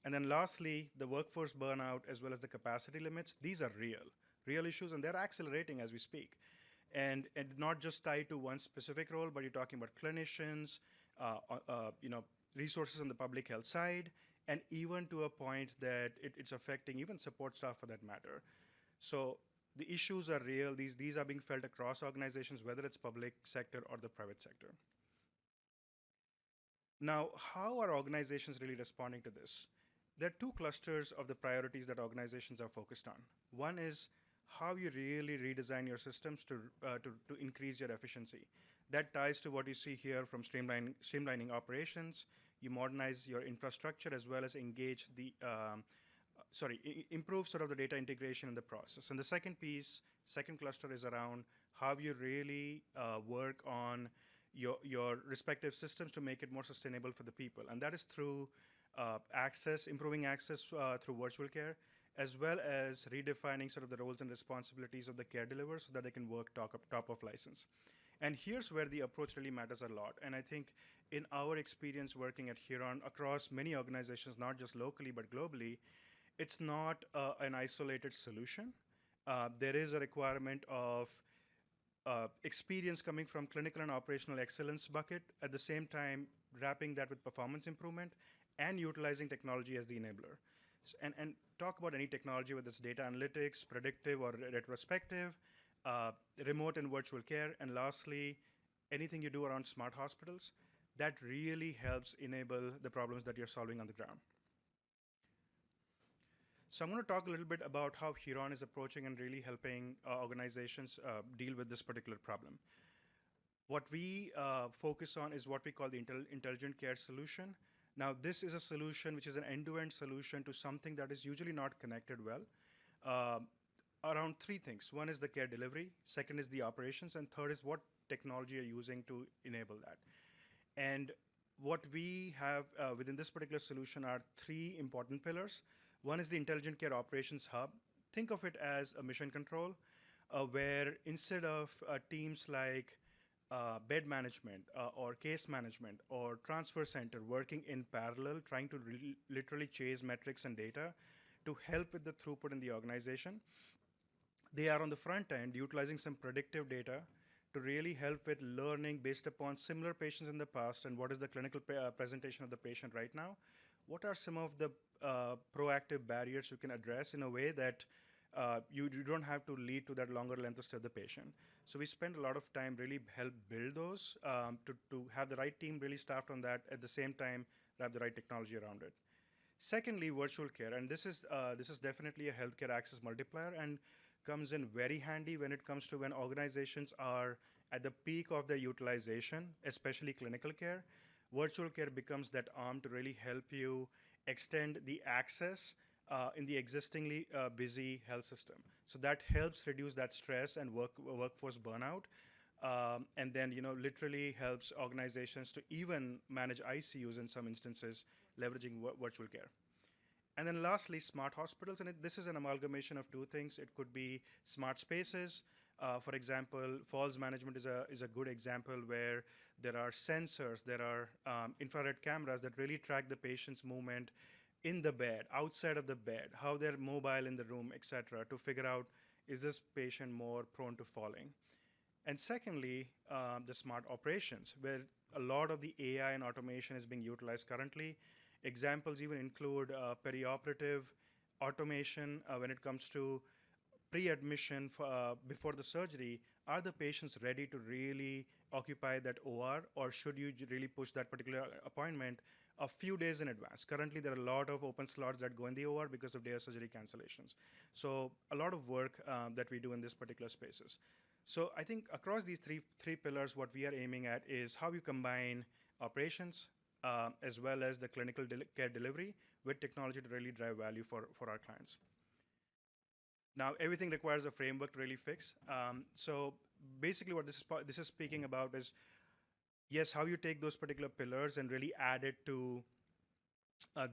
S12: And then lastly, the workforce burnout as well as the capacity limits, these are real issues, and they're accelerating as we speak. And not just tied to one specific role, but you're talking about clinicians, resources on the public health side, and even to a point that it's affecting even support staff for that matter. So the issues are real. These are being felt across organizations, whether it's public sector or the private sector. Now, how are organizations really responding to this? There are two clusters of the priorities that organizations are focused on. One is how you really redesign your systems to increase your efficiency. That ties to what you see here from streamlining operations. You modernize your infrastructure as well as engage the, improve sort of the data integration in the process. And the second cluster is around how you really work on your respective systems to make it more sustainable for the people. And that is through improving access through virtual care, as well as redefining sort of the roles and responsibilities of the care deliverers so that they can work top of license. And here's where the approach really matters a lot. And I think in our experience working at Huron across many organizations, not just locally, but globally, it's not an isolated solution. There is a requirement of experience coming from clinical and operational excellence bucket, at the same time wrapping that with performance improvement and utilizing technology as the enabler. And talk about any technology, whether it's data analytics, predictive or retrospective, remote and virtual care, and lastly, anything you do around smart hospitals, that really helps enable the problems that you're solving on the ground. So I'm going to talk a little bit about how Huron is approaching and really helping organizations deal with this particular problem. What we focus on is what we call the intelligent care solution. Now, this is a solution which is an end-to-end solution to something that is usually not connected well. Around three things. One is the care delivery, second is the operations, and third is what technology you're using to enable that. And what we have within this particular solution are three important pillars. One is the Intelligent Care Operations Hub. Think of it as a mission control, where instead of teams like bed management or case management or transfer center working in parallel, trying to literally chase metrics and data to help with the throughput in the organization, they are on the front end utilizing some predictive data to really help with learning based upon similar patients in the past and what is the clinical presentation of the patient right now. What are some of the proactive barriers you can address in a way that you don't have to lead to that longer length of stay of the patient. So we spend a lot of time really help build those to have the right team really staffed on that, at the same time have the right technology around it. Secondly, virtual care, and this is definitely a healthcare access multiplier and comes in very handy when it comes to when organizations are at the peak of their utilization, especially clinical care. Virtual care becomes that arm to really help you extend the access in the existingly busy health system. So that helps reduce that stress and workforce burnout. And then, literally helps organizations to even manage ICUs in some instances, leveraging virtual care. And then lastly, smart hospitals, and this is an amalgamation of two things. It could be smart spaces. For example, falls management is a good example where there are sensors, there are infrared cameras that really track the patient's movement in the bed, outside of the bed, how they're mobile in the room, etc., to figure out, is this patient more prone to falling? And secondly, the smart operations, where a lot of the AI and automation is being utilized currently. Examples even include perioperative automation when it comes to pre-admission before the surgery. Are the patients ready to really occupy that OR, or should you really push that particular appointment a few days in advance? Currently, there are a lot of open slots that go in the OR because of day of surgery cancellations. So a lot of work that we do in this particular spaces. So I think across these three pillars, what we are aiming at is how you combine operations as well as the clinical care delivery with technology to really drive value for our clients. Now, everything requires a framework to really fix. So basically what this is speaking about is, yes, how you take those particular pillars and really add it to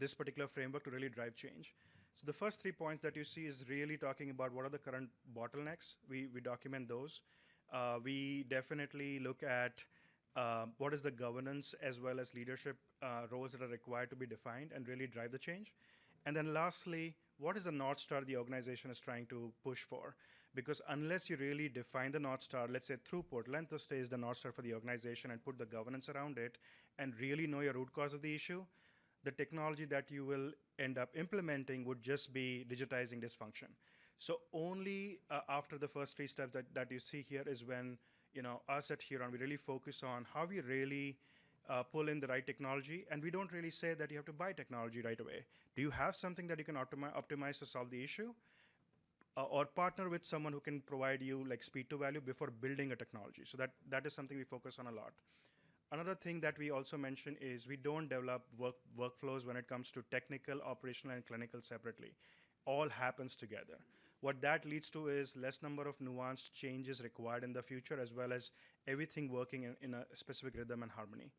S12: this particular framework to really drive change. So the first 3 points that you see is really talking about what are the current bottlenecks. We document those. We definitely look at what is the governance as well as leadership roles that are required to be defined and really drive the change. And then lastly, what is the North Star the organization is trying to push for? Because unless you really define the North Star, let's say throughput, length of stay is the North Star for the organization, and put the governance around it and really know your root cause of the issue, the technology that you will end up implementing would just be digitizing dysfunction. So only after the first 3 steps that you see here is when us at Huron, we really focus on how we really pull in the right technology. And we don't really say that you have to buy technology right away. Do you have something that you can optimize to solve the issue? Or partner with someone who can provide you like speed to value before building a technology. So that is something we focus on a lot. Another thing that we also mention is we don't develop workflows when it comes to technical, operational, and clinical separately. All happens together. What that leads to is less number of nuanced changes required in the future, as well as everything working in a specific rhythm and harmony.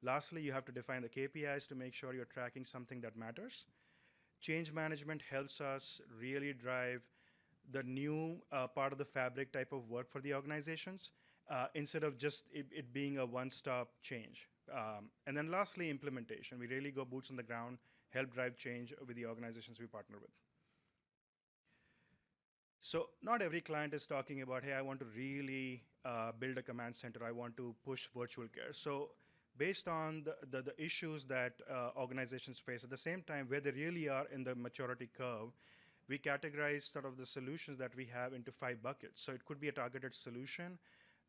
S12: Lastly, you have to define the KPIs to make sure you're tracking something that matters. Change management helps us really drive the new part of the fabric type of work for the organizations, instead of just it being a one-stop change. And then lastly, implementation. We really go boots on the ground, help drive change with the organizations we partner with. So not every client is talking about, hey, I want to really build a command center. I want to push virtual care. So based on the issues that organizations face, at the same time, where they really are in the maturity curve, we categorize sort of the solutions that we have into 5 buckets. So it could be a targeted solution.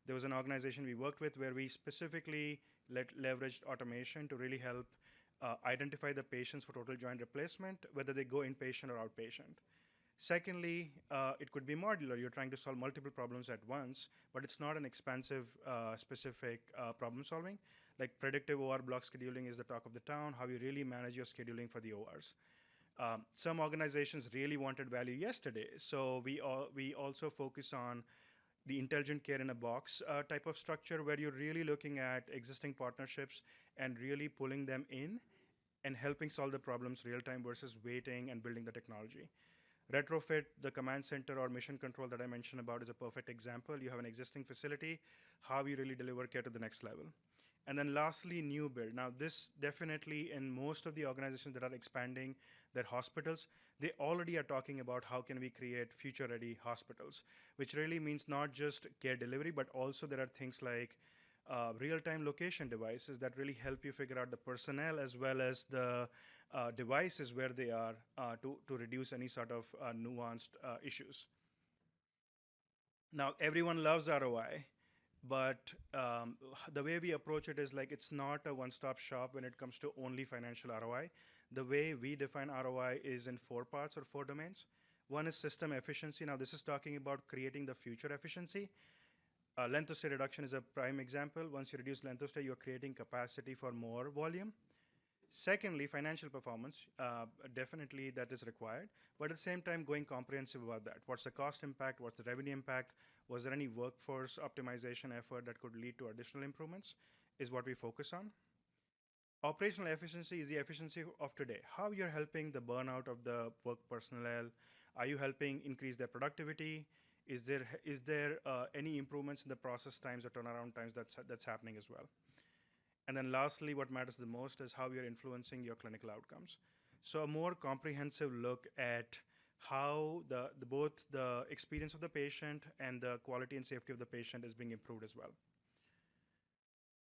S12: There was an organization we worked with where we specifically leveraged automation to really help identify the patients for total joint replacement, whether they go inpatient or outpatient. Secondly, it could be modular. You're trying to solve multiple problems at once, but it's not an expansive, specific problem solving. Like predictive OR block scheduling is the talk of the town, how you really manage your scheduling for the ORs. Some organizations really wanted value yesterday, so we also focus on the intelligent care in a box type of structure, where you're really looking at existing partnerships and really pulling them in and helping solve the problems real time versus waiting and building the technology. Retrofit, the command center or mission control that I mentioned about, is a perfect example. You have an existing facility, how you really deliver care to the next level. And then lastly, new build. Now this definitely, in most of the organizations that are expanding their hospitals, they already are talking about how can we create future-ready hospitals, which really means not just care delivery, but also there are things like real-time location devices that really help you figure out the personnel as well as the devices where they are to reduce any sort of nuanced issues. Now, everyone loves ROI. But the way we approach it is like it's not a one-stop shop when it comes to only financial ROI. The way we define ROI is in 4 parts or 4 domains. One is system efficiency. Now, this is talking about creating the future efficiency. Length of stay reduction is a prime example. Once you reduce length of stay, you're creating capacity for more volume. Secondly, financial performance, definitely that is required, but at the same time, going comprehensive about that. What's the cost impact? What's the revenue impact? Was there any workforce optimization effort that could lead to additional improvements? Is what we focus on. Operational efficiency is the efficiency of today. How you're helping the burnout of the work personnel? Are you helping increase their productivity? Is there any improvements in the process times or turnaround times that's happening as well? And then lastly, what matters the most is how you're influencing your clinical outcomes. So a more comprehensive look at how both the experience of the patient and the quality and safety of the patient is being improved as well.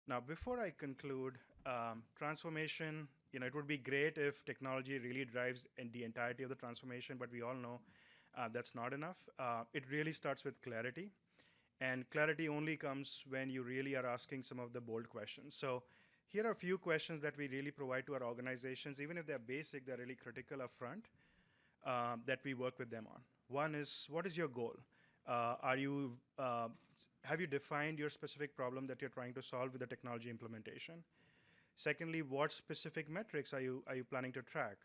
S12: Now, before I conclude, transformation, it would be great if technology really drives the entirety of the transformation, but we all know that's not enough. It really starts with clarity. And clarity only comes when you really are asking some of the bold questions. So here are a few questions that we really provide to our organizations. Even if they're basic, they're really critical up front that we work with them on. One is, what is your goal? Have you defined your specific problem that you're trying to solve with the technology implementation? Secondly, what specific metrics are you planning to track?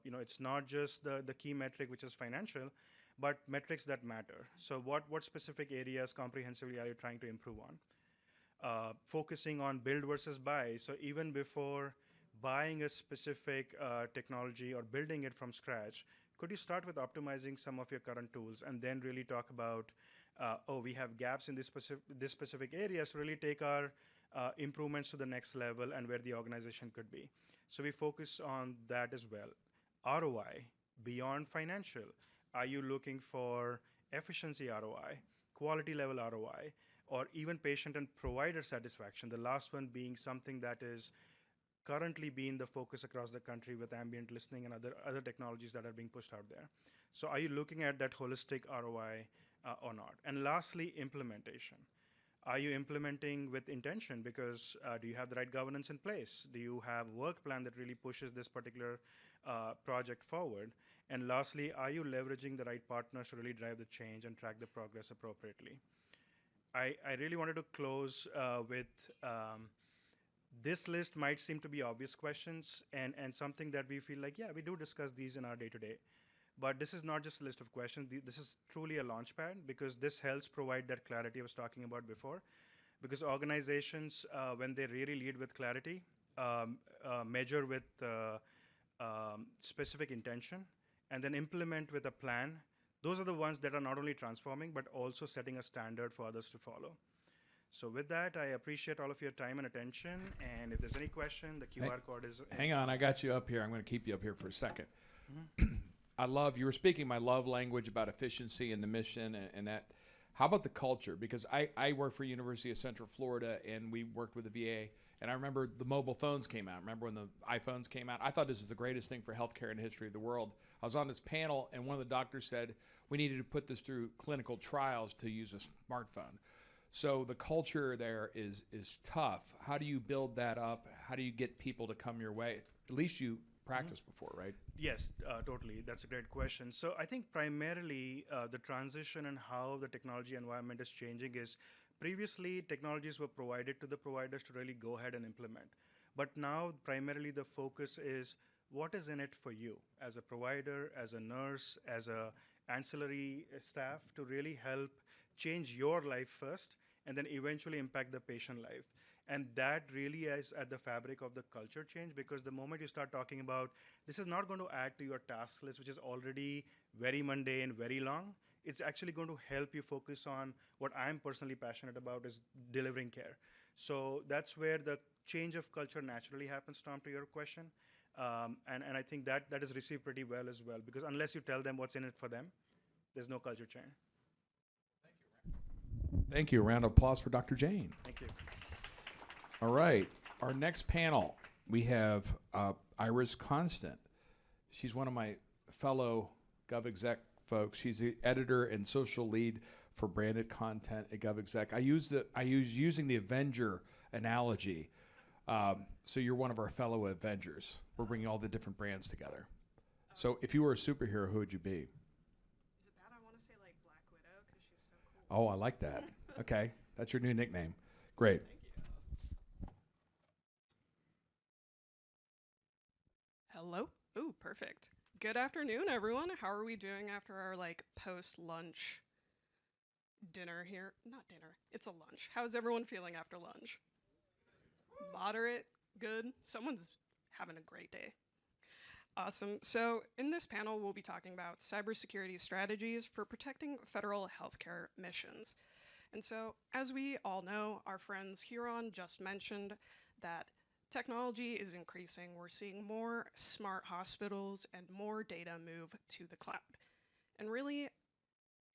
S12: It's not just the key metric, which is financial, but metrics that matter. So what specific areas comprehensively are you trying to improve on? Focusing on build versus buy. So even before buying a specific technology or building it from scratch, could you start with optimizing some of your current tools and then really talk about, we have gaps in this specific areas to really take our improvements to the next level and where the organization could be. So we focus on that as well. ROI, beyond financial. Are you looking for efficiency ROI, quality level ROI, or even patient and provider satisfaction? The last one being something that is currently being the focus across the country with ambient listening and other technologies that are being pushed out there. So are you looking at that holistic ROI or not? And lastly, implementation. Are you implementing with intention? Because do you have the right governance in place? Do you have a work plan that really pushes this particular project forward? And lastly, are you leveraging the right partners to really drive the change and track the progress appropriately? I really wanted to close with this list might seem to be obvious questions and something that we feel like, yeah, we do discuss these in our day-to-day. But this is not just a list of questions. This is truly a launchpad because this helps provide that clarity I was talking about before. Because organizations, when they really lead with clarity, measure with specific intention, and then implement with a plan, those are the ones that are not only transforming, but also setting a standard for others to follow. So with that, I appreciate all of your time and attention. And if there's any question, the QR code is...
S8: Hang on, I got you up here. I'm going to keep you up here for a second. You were speaking my love language about efficiency and the mission and that. How about the culture? Because I work for University of Central Florida, and we worked with the VA. And I remember the mobile phones came out. Remember when the iPhones came out? I thought this is the greatest thing for healthcare in the history of the world. I was on this panel, and one of the doctors said, we needed to put this through clinical trials to use a smartphone. So the culture there is tough. How do you build that up? How do you get people to come your way? At least you practiced before, right?
S12: Yes, totally. That's a great question. So I think primarily the transition and how the technology environment is changing is previously technologies were provided to the providers to really go ahead and implement. But now primarily the focus is what is in it for you as a provider, as a nurse, as a ancillary staff to really help change your life first and then eventually impact the patient life. And that really is at the fabric of the culture change, because the moment you start talking about this is not going to add to your task list, which is already very mundane, very long, it's actually going to help you focus on what I'm personally passionate about is delivering care. So that's where the change of culture naturally happens, Tom, to your question. And I think that is received pretty well as well, because unless you tell them what's in it for them, there's no culture change.
S8: Thank you. A round of applause for Dr. Jain.
S12: Thank you.
S8: All right. Our next panel, we have Iris Constant. She's one of my fellow GovExec folks. She's the editor and social lead for branded content at GovExec. I use using the Avenger analogy. So you're one of our fellow Avengers. We're bringing all the different brands together. So if you were a superhero, who would you be?
S13: Is it bad? I want to say like Black Widow because she's so cool.
S8: Oh, I like that. Okay. That's your new nickname. Great.
S13: Hello? Ooh, perfect. Good afternoon, everyone. How are we doing after our like post-lunch dinner here? Not dinner. It's a lunch. How's everyone feeling after lunch? Moderate? Good? Someone's having a great day. Awesome. So, in this panel, we'll be talking about cybersecurity strategies for protecting federal healthcare missions. And so, as we all know, our friends Huron just mentioned that technology is increasing. We're seeing more smart hospitals and more data move to the cloud. And really,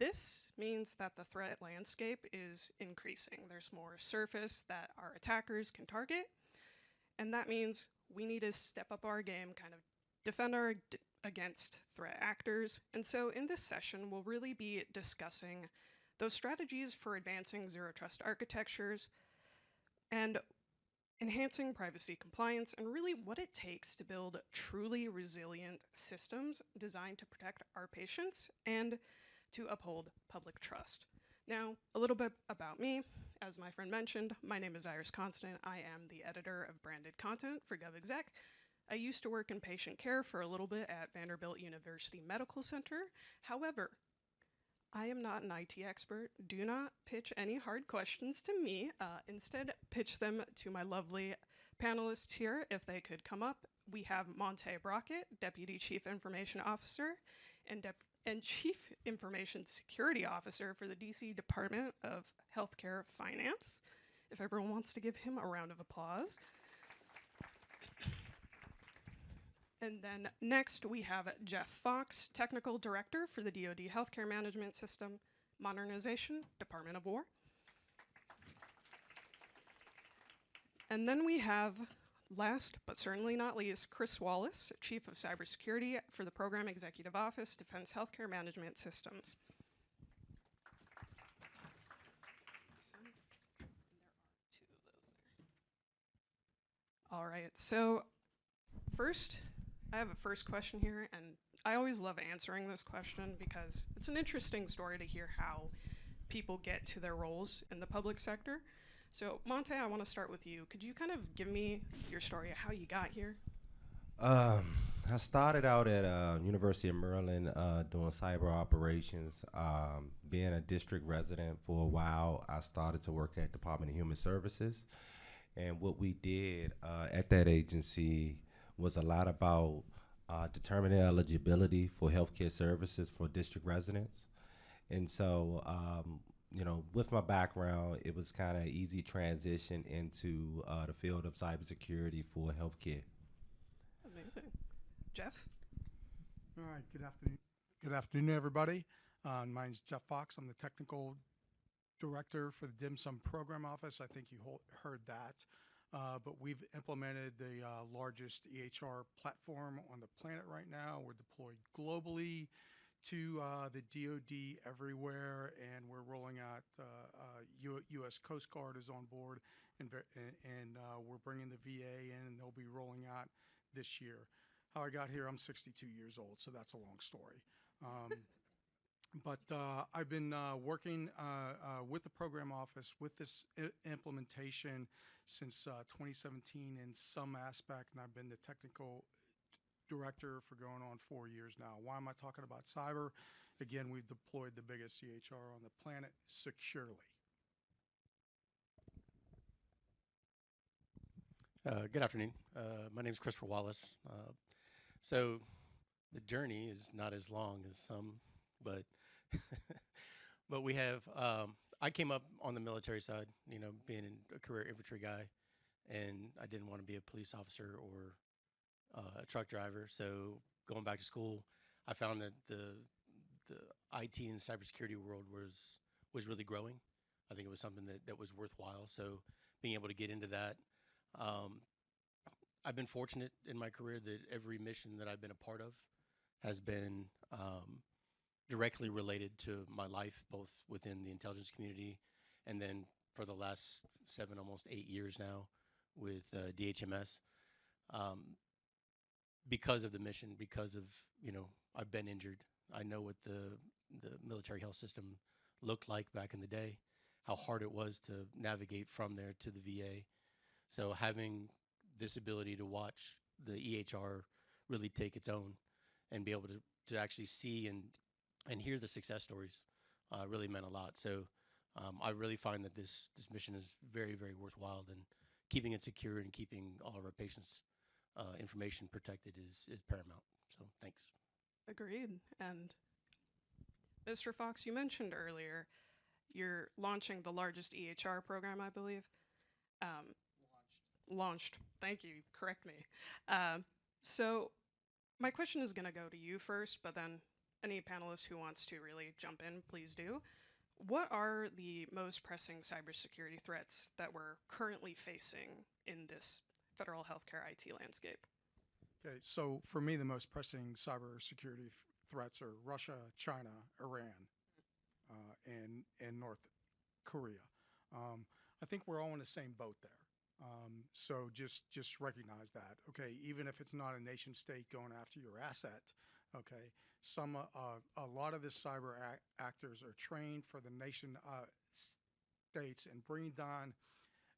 S13: this means that the threat landscape is increasing. There's more surface that our attackers can target. And that means we need to step up our game, kind of defend against threat actors. And so in this session, we'll really be discussing those strategies for advancing zero trust architectures and enhancing privacy compliance, and really what it takes to build truly resilient systems designed to protect our patients and to uphold public trust. Now, a little bit about me. As my friend mentioned, my name is Iris Constant. I am the editor of branded content for GovExec. I used to work in patient care for a little bit at Vanderbilt University Medical Center. However, I am not an IT expert. Do not pitch any hard questions to me. Instead, pitch them to my lovely panelists here if they could come up. We have Monte Brockett, Deputy Chief Information Officer and Chief Information Security Officer for the DC Department of Healthcare Finance. If everyone wants to give him a round of applause. And then next we have Jeff Fox, Technical Director for the DoD Healthcare Management System Modernization, Department of War. And then we have, last but certainly not least, Chris Wallace, Chief of Cybersecurity for the Program Executive Office, Defense Healthcare Management Systems. All right, so first, I have a first question here, and I always love answering this question because it's an interesting story to hear how people get to their roles in the public sector. So, Monte, I want to start with you. Could you kind of give me your story of how you got here?
S14: I started out at University of Maryland doing cyber operations. Being a district resident for a while, I started to work at Department of Human Services. And what we did at that agency was a lot about determining eligibility for healthcare services for district residents. And so, you know, with my background, it was kind of easy transition into the field of cybersecurity for healthcare.
S13: Amazing. Jeff?
S15: All right, good afternoon. Good afternoon, everybody. My name's Jeff Fox. I'm the technical director for the Dim Sum Program Office. I think you heard that. But we've implemented the largest EHR platform on the planet right now. We're deployed globally to the DoD everywhere, and we're rolling out, U.S. Coast Guard is on board, and we're bringing the VA in, and they'll be rolling out this year. How I got here, I'm 62 years old, so that's a long story. But I've been working with the program office with this implementation since 2017 in some aspect, and I've been the technical director for going on 4 years now. Why am I talking about cyber? Again, we've deployed the biggest CHR on the planet securely.
S16: Good afternoon. My name is Christopher Wallace. So the journey is not as long as some, but but we have. I came up on the military side, you know, being a career infantry guy, and I didn't want to be a police officer or a truck driver. So going back to school, I found that the IT and cybersecurity world was really growing. I think it was something that was worthwhile. So being able to get into that. I've been fortunate in my career that every mission that I've been a part of has been directly related to my life, both within the intelligence community and then for the last 7, almost 8 years now with DHMS. Because of the mission, because of, you know, I've been injured. I know what the military health system looked like back in the day, how hard it was to navigate from there to the VA. So having this ability to watch the EHR really take its own and be able to actually see and hear the success stories really meant a lot. So I really find that this mission is very, very worthwhile, and keeping it secure and keeping all of our patients' information protected is paramount. So thanks.
S13: Agreed. And Mr. Fox, you mentioned earlier you're launching the largest EHR program, I believe. Launched. Thank you. Correct me. So my question is going to go to you first, but then any panelist who wants to really jump in, please do. What are the most pressing cybersecurity threats that we're currently facing in this federal healthcare IT landscape?
S15: Okay, so for me, the most pressing cybersecurity threats are Russia, China, Iran, and North Korea. I think we're all in the same boat there. So just recognize that. Okay, even if it's not a nation state going after your asset, okay, a lot of the cyber actors are trained for the nation states, and bringing down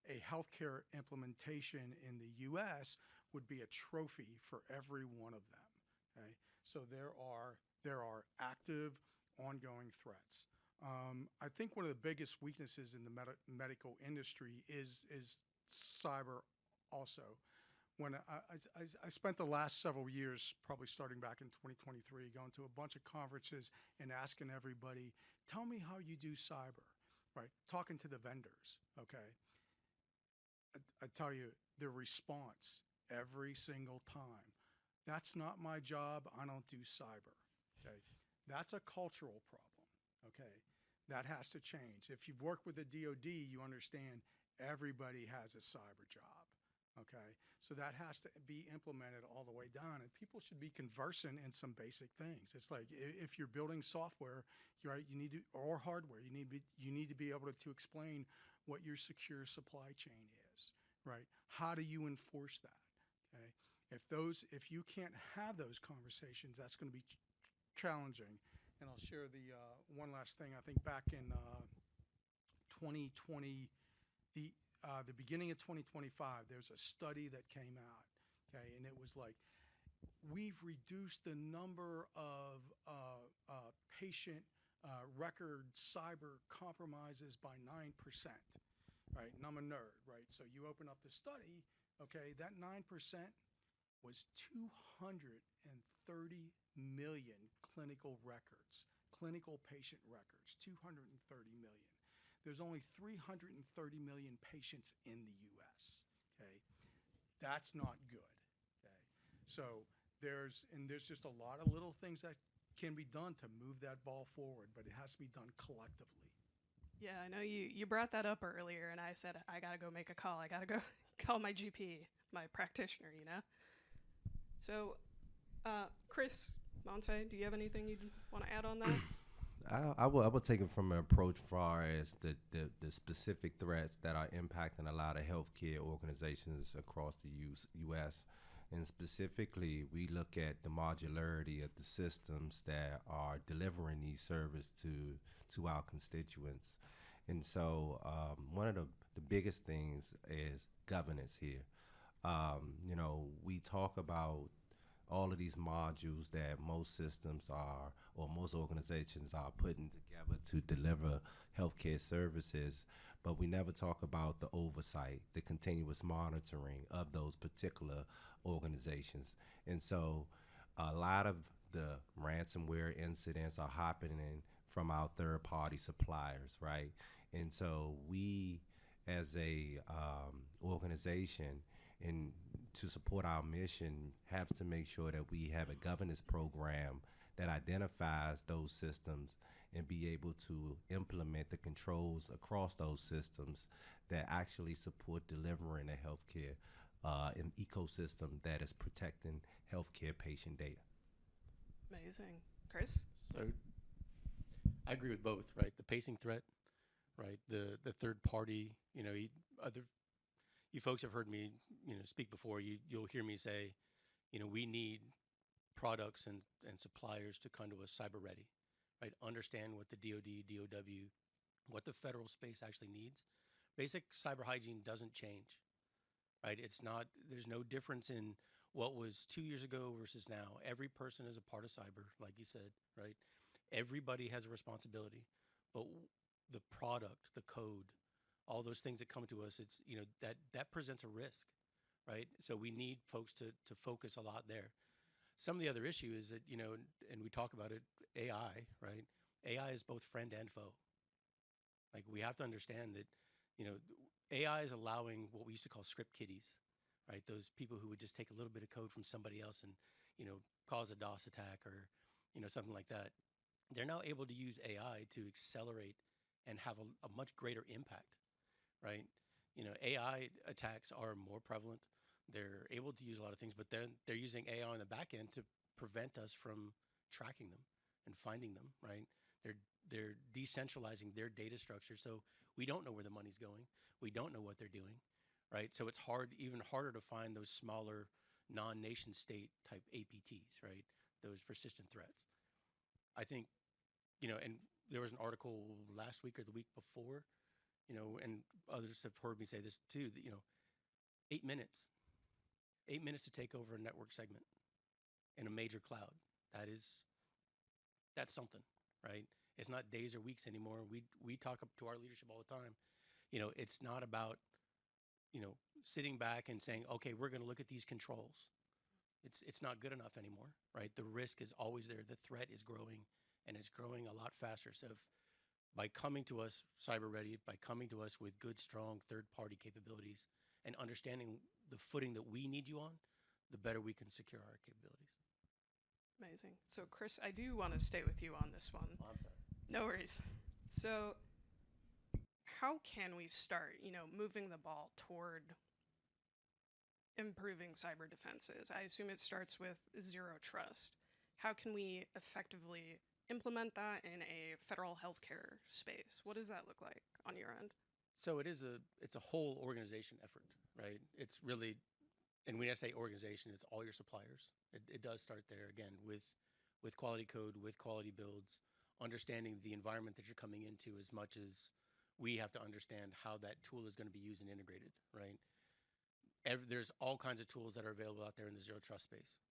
S15: a healthcare implementation in the U.S. would be a trophy for every one of them. Okay, so there are active, ongoing threats. I think one of the biggest weaknesses in the medical industry is cyber also. When I spent the last several years, probably starting back in 2023, going to a bunch of conferences and asking everybody, tell me how you do cyber, right? Talking to the vendors, okay? I tell you, the response every single time, that's not my job, I don't do cyber, okay? That's a cultural problem, okay? That has to change. If you've worked with the DoD, you understand everybody has a cyber job, okay? So that has to be implemented all the way down, and people should be conversant in some basic things. It's like if you're building software, right, you need to, or hardware, you need to be able to explain what your secure supply chain is, right? How do you enforce that, okay? If you can't have those conversations, that's going to be challenging. And I'll share the one last thing. I think back in 2020, the beginning of 2025, there's a study that came out, okay, and it was like, we've reduced the number of patient record cyber compromises by 9%, right? And I'm a nerd, right? So you open up the study, okay, that 9% was 230 million clinical records, clinical patient records, 230 million. There's only 330 million patients in the U.S., okay? That's not good, okay? So there's just a lot of little things that can be done to move that ball forward, but it has to be done collectively.
S13: Yeah, I know you brought that up earlier, and I said, I got to go make a call. I got to go call my GP, my practitioner, you know? So, Chris Monte, do you have anything you'd want to add on that?
S14: I will take it from an approach far as the specific threats that are impacting a lot of healthcare organizations across the U.S. And specifically, we look at the modularity of the systems that are delivering these services to our constituents. And so one of the biggest things is governance here. You know, we talk about all of these modules that most systems are, or most organizations are putting together to deliver healthcare services, but we never talk about the oversight, the continuous monitoring of those particular organizations. And so a lot of the ransomware incidents are happening from our third-party suppliers, right? And so we, as a organization, and to support our mission, have to make sure that we have a governance program that identifies those systems and be able to implement the controls across those systems that actually support delivering a healthcare an ecosystem that is protecting healthcare patient data.
S13: Amazing. Chris?
S16: So I agree with both, right? The pacing threat, right? The third party, you know, you folks have heard me, you know, speak before. You'll hear me say, you know, we need products and suppliers to come to us cyber ready, right? Understand what the DoD, DOW, what the federal space actually needs. Basic cyber hygiene doesn't change, right? It's not, there's no difference in what was 2 years ago versus now. Every person is a part of cyber, like you said, right? Everybody has a responsibility, but the product, the code, all those things that come to us, it's, you know, that presents a risk, right? So we need folks to focus a lot there. Some of the other issue is that, you know, and we talk about it, AI, right? AI is both friend and foe. Like, we have to understand that, you know, AI is allowing what we used to call script kiddies, right? Those people who would just take a little bit of code from somebody else and, you know, cause a DOS attack or, you know, something like that. They're now able to use AI to accelerate and have a much greater impact, right? You know, AI attacks are more prevalent. They're able to use a lot of things, but then they're using AI on the back end to prevent us from tracking them and finding them, right? They're decentralizing their data structure, so we don't know where the money's going. We don't know what they're doing, right? So it's even harder to find those smaller non-nation state type APTs, right? Those persistent threats. I think, you know, and there was an article last week or the week before, you know, and others have heard me say this too, that, you know, 8 minutes. 8 minutes to take over a network segment in a major cloud. That's something, right? It's not days or weeks anymore. We talk up to our leadership all the time. You know, it's not about, you know, sitting back and saying, okay, we're going to look at these controls. It's not good enough anymore, right? The risk is always there. The threat is growing, and it's growing a lot faster. So if, by coming to us cyber ready, by coming to us with good, strong third-party capabilities and understanding the footing that we need you on, the better we can secure our capabilities.
S13: Amazing. So, Chris, I do want to stay with you on this one.
S16: Oh, I'm sorry.
S13: No worries. So, how can we start, you know, moving the ball toward improving cyber defenses? I assume it starts with zero trust. How can we effectively implement that in a federal healthcare space? What does that look like on your end?
S16: So it's a whole organization effort, right? It's really, and when I say organization, it's all your suppliers. It does start there again with quality code, with quality builds, understanding the environment that you're coming into as much as we have to understand how that tool is going to be used and integrated, right? There's all kinds of tools that are available out there in the zero trust space,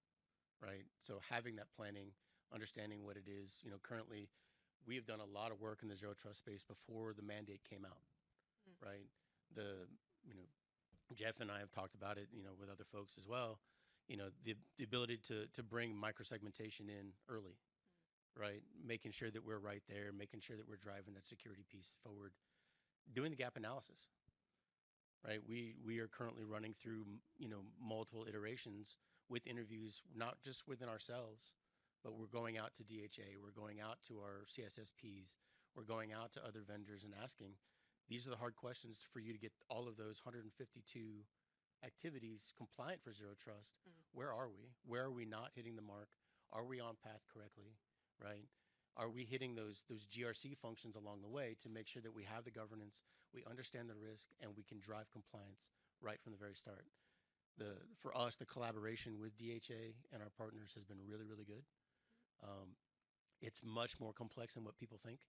S16: right? So having that planning, understanding what it is, you know, currently we have done a lot of work in the zero trust space before the mandate came out, right? You know, Jeff and I have talked about it, you know, with other folks as well, you know, the ability to bring microsegmentation in early, right? Making sure that we're right there, making sure that we're driving that security piece forward, doing the gap analysis, right? We are currently running through, you know, multiple iterations with interviews, not just within ourselves, but we're going out to DHA, we're going out to our CSSPs, we're going out to other vendors and asking, these are the hard questions for you to get all of those 152 activities compliant for zero trust. Where are we? Where are we not hitting the mark? Are we on path correctly, right? Are we hitting those GRC functions along the way to make sure that we have the governance, we understand the risk, and we can drive compliance right from the very start? For us, the collaboration with DHA and our partners has been really, really good. It's much more complex than what people think.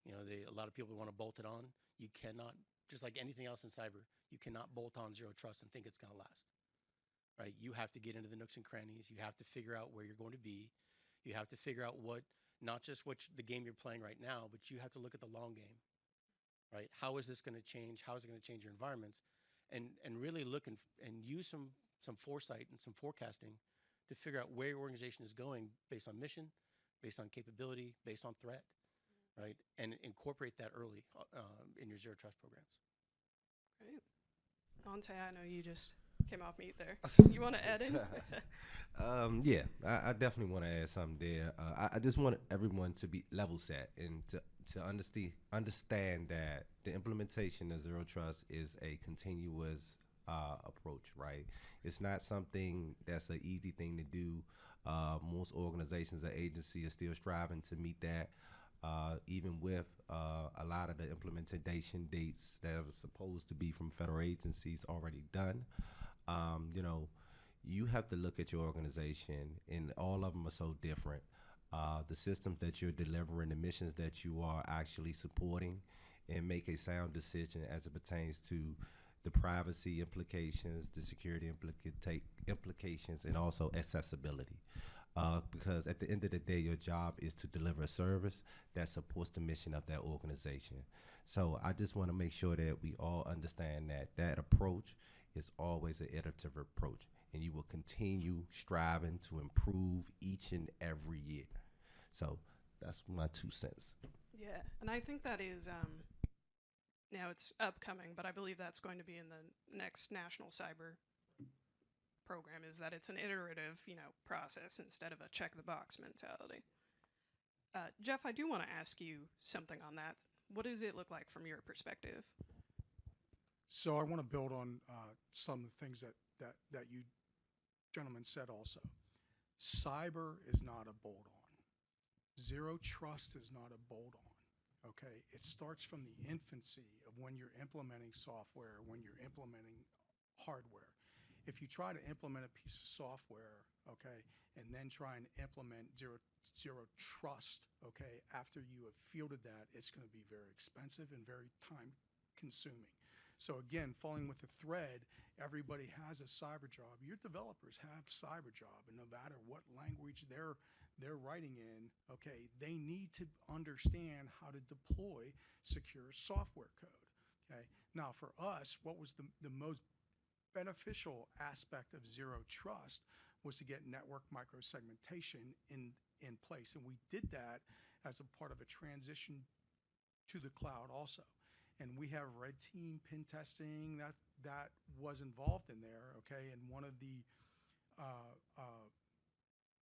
S16: You know, a lot of people want to bolt it on. You cannot, just like anything else in cyber, you cannot bolt on zero trust and think it's going to last, right? You have to get into the nooks and crannies. You have to figure out where you're going to be. You have to figure out not just the game you're playing right now, but you have to look at the long game, right? How is this going to change? How is it going to change your environments? And really look and use some foresight and some forecasting to figure out where your organization is going based on mission, based on capability, based on threat, right? And incorporate that early in your zero trust programs.
S13: Great. Ante, I know you just came off mute there. You want to add in?
S14: Yeah, I definitely want to add something there. I just want everyone to be level set and to understand that the implementation of zero trust is a continuous approach, right? It's not something that's an easy thing to do. Most organizations or agencies are still striving to meet that. Even with a lot of the implementation dates that are supposed to be from federal agencies already done, you know, you have to look at your organization, and all of them are so different. The systems that you're delivering, the missions that you are actually supporting, and make a sound decision as it pertains to the privacy implications, the security implications, and also accessibility. Because at the end of the day, your job is to deliver a service that supports the mission of that organization. So I just want to make sure that we all understand that that approach is always an iterative approach, and you will continue striving to improve each and every year. So that's my 2 cents.
S13: Yeah, and I think that is now it's upcoming, but I believe that's going to be in the next national cyber program. Is that it's an iterative, process instead of a check the box mentality. Jeff, I do want to ask you something on that. What does it look like from your perspective?
S15: So I want to build on some of the things that you gentlemen said also. Cyber is not a bolt-on. Zero trust is not a bolt-on. Okay, it starts from the infancy of when you're implementing software, when you're implementing hardware. If you try to implement a piece of software, okay, and then try and implement zero trust, okay, after you have fielded that, it's going to be very expensive and very time consuming. So again, following with the thread, everybody has a cyber job. Your developers have cyber job, and no matter what language they're writing in, okay, they need to understand how to deploy secure software code. Okay. Now for us, what was the most beneficial aspect of zero trust was to get network microsegmentation in place. And we did that as a part of a transition to the cloud also. And we have red team pen testing that was involved in there, okay? And one of the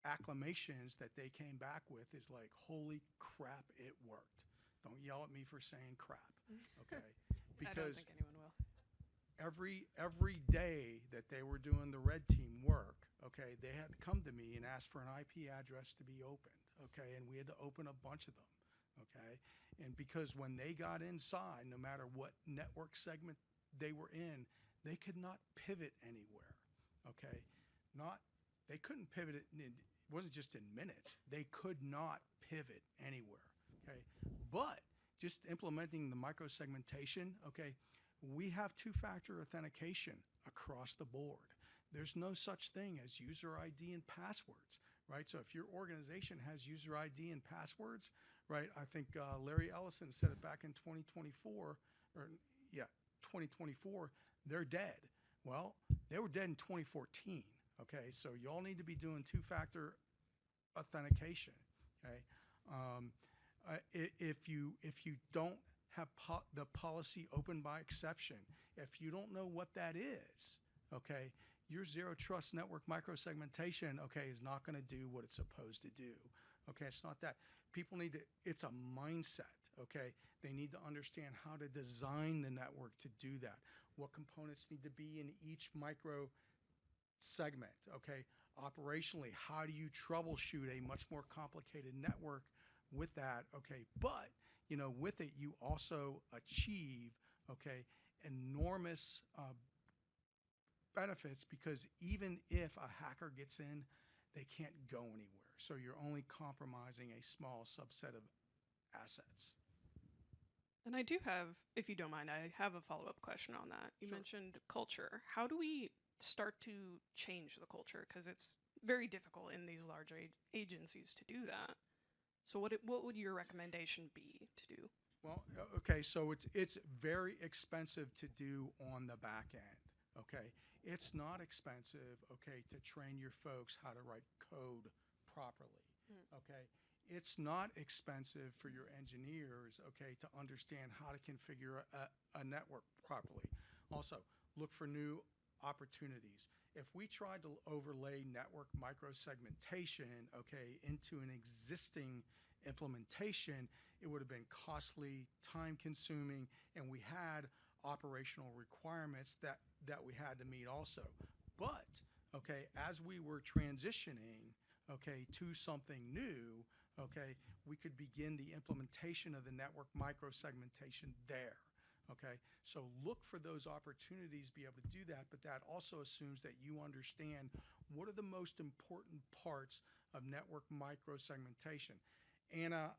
S15: acclamations that they came back with is like, holy crap, it worked. Don't yell at me for saying crap, okay?
S13: I don't think anyone will.
S15: Every day that they were doing the red team work, okay, they had to come to me and ask for an IP address to be opened, okay? And we had to open a bunch of them, okay? And because when they got inside, no matter what network segment they were in, they could not pivot anywhere, okay? They couldn't pivot it, it wasn't just in minutes. They could not pivot anywhere, okay? But just implementing the microsegmentation, okay, we have two-factor authentication across the board. There's no such thing as user ID and passwords, right? So if your organization has user ID and passwords, right, I think Larry Ellison said it back in 2024, 2024, they're dead. Well, they were dead in 2014, okay? So y'all need to be doing two-factor authentication, okay? If you don't have the policy open by exception, if you don't know what that is, okay, your zero trust network microsegmentation, okay, is not going to do what it's supposed to do. Okay, it's not that. People need to, it's a mindset, okay? They need to understand how to design the network to do that. What components need to be in each micro segment, okay? Operationally, how do you troubleshoot a much more complicated network with that, okay? But, with it, you also achieve, okay, enormous benefits, because even if a hacker gets in, they can't go anywhere. So you're only compromising a small subset of assets.
S13: And I do have, if you don't mind, I have a follow-up question on that. You mentioned culture. How do we start to change the culture? Because it's very difficult in these large agencies to do that. So what would your recommendation be to do?
S15: Well, okay, so it's very expensive to do on the back end, okay? It's not expensive, okay, to train your folks how to write code properly, okay? It's not expensive for your engineers, okay, to understand how to configure a network properly. Also, look for new opportunities. If we tried to overlay network microsegmentation, okay, into an existing implementation, it would have been costly, time-consuming, and we had operational requirements that we had to meet also. But, okay, as we were transitioning, okay, to something new, okay, we could begin the implementation of the network microsegmentation there. Okay, so look for those opportunities, be able to do that, but that also assumes that you understand what are the most important parts of network microsegmentation. Anna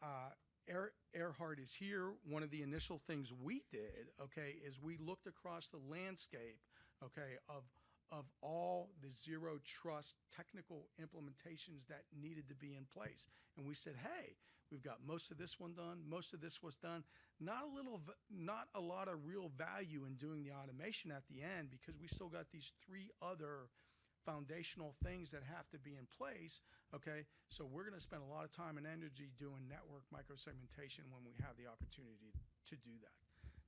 S15: Earhart is here, one of the initial things we did, okay, is we looked across the landscape, okay, of all the zero trust technical implementations that needed to be in place. And we said, hey, we've got most of this one done, most of this was done. Not a lot of real value in doing the automation at the end, because we still got these 3 other foundational things that have to be in place, okay? So we're going to spend a lot of time and energy doing network microsegmentation when we have the opportunity to do that.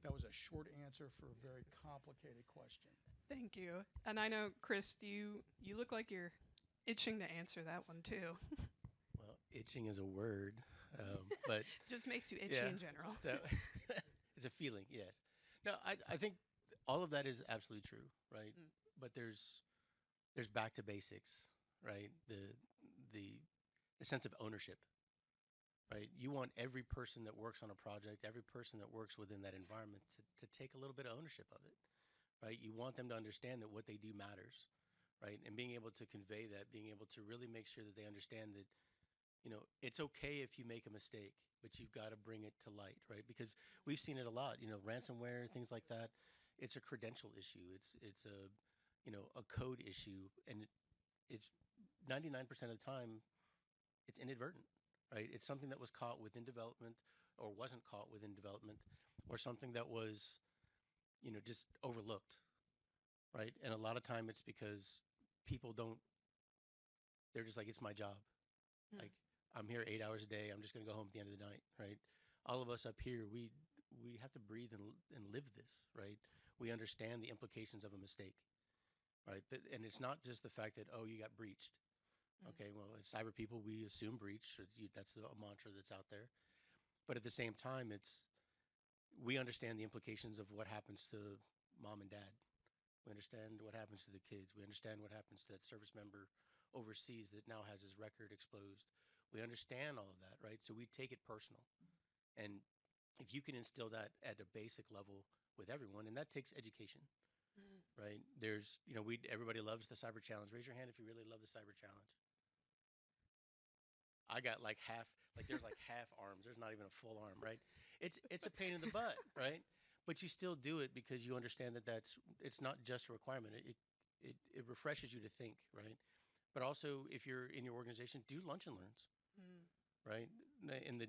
S15: That was a short answer for a very complicated question.
S13: Thank you. And I know, Chris, you look like you're itching to answer that one too.
S16: Well, itching is a word, but
S13: just makes you itchy in general.
S16: So it's a feeling, yes. No, I think all of that is absolutely true, right? But there's back to basics, right? The sense of ownership, right? You want every person that works on a project, every person that works within that environment to take a little bit of ownership of it, right? You want them to understand that what they do matters, right? And being able to convey that, being able to really make sure that they understand that, it's okay if you make a mistake, but you've got to bring it to light, right? Because we've seen it a lot, ransomware, things like that. It's a credential issue. It's a code issue, and it's 99% of the time, it's inadvertent, right? It's something that was caught within development or wasn't caught within development, or something that was, just overlooked, right? And a lot of time it's because people they're just like, it's my job. Like, I'm here 8 hours a day. I'm just going to go home at the end of the night, right? All of us up here, we have to breathe and live this, right? We understand the implications of a mistake. Right, and it's not just the fact that, oh, you got breached. Okay, well, as cyber people, we assume breach. That's a mantra that's out there. But at the same time, we understand the implications of what happens to mom and dad. We understand what happens to the kids. We understand what happens to that service member overseas that now has his record exposed. We understand all of that, right? So we take it personal. And if you can instill that at a basic level with everyone, and that takes education. Right? There's, everybody loves the cyber challenge. Raise your hand if you really love the cyber challenge. I got there's half arms. There's not even a full arm, right? It's a pain in the butt, right? But you still do it because you understand that it's not just a requirement. It refreshes you to think, right? But also, if you're in your organization, do lunch and learns, right? In the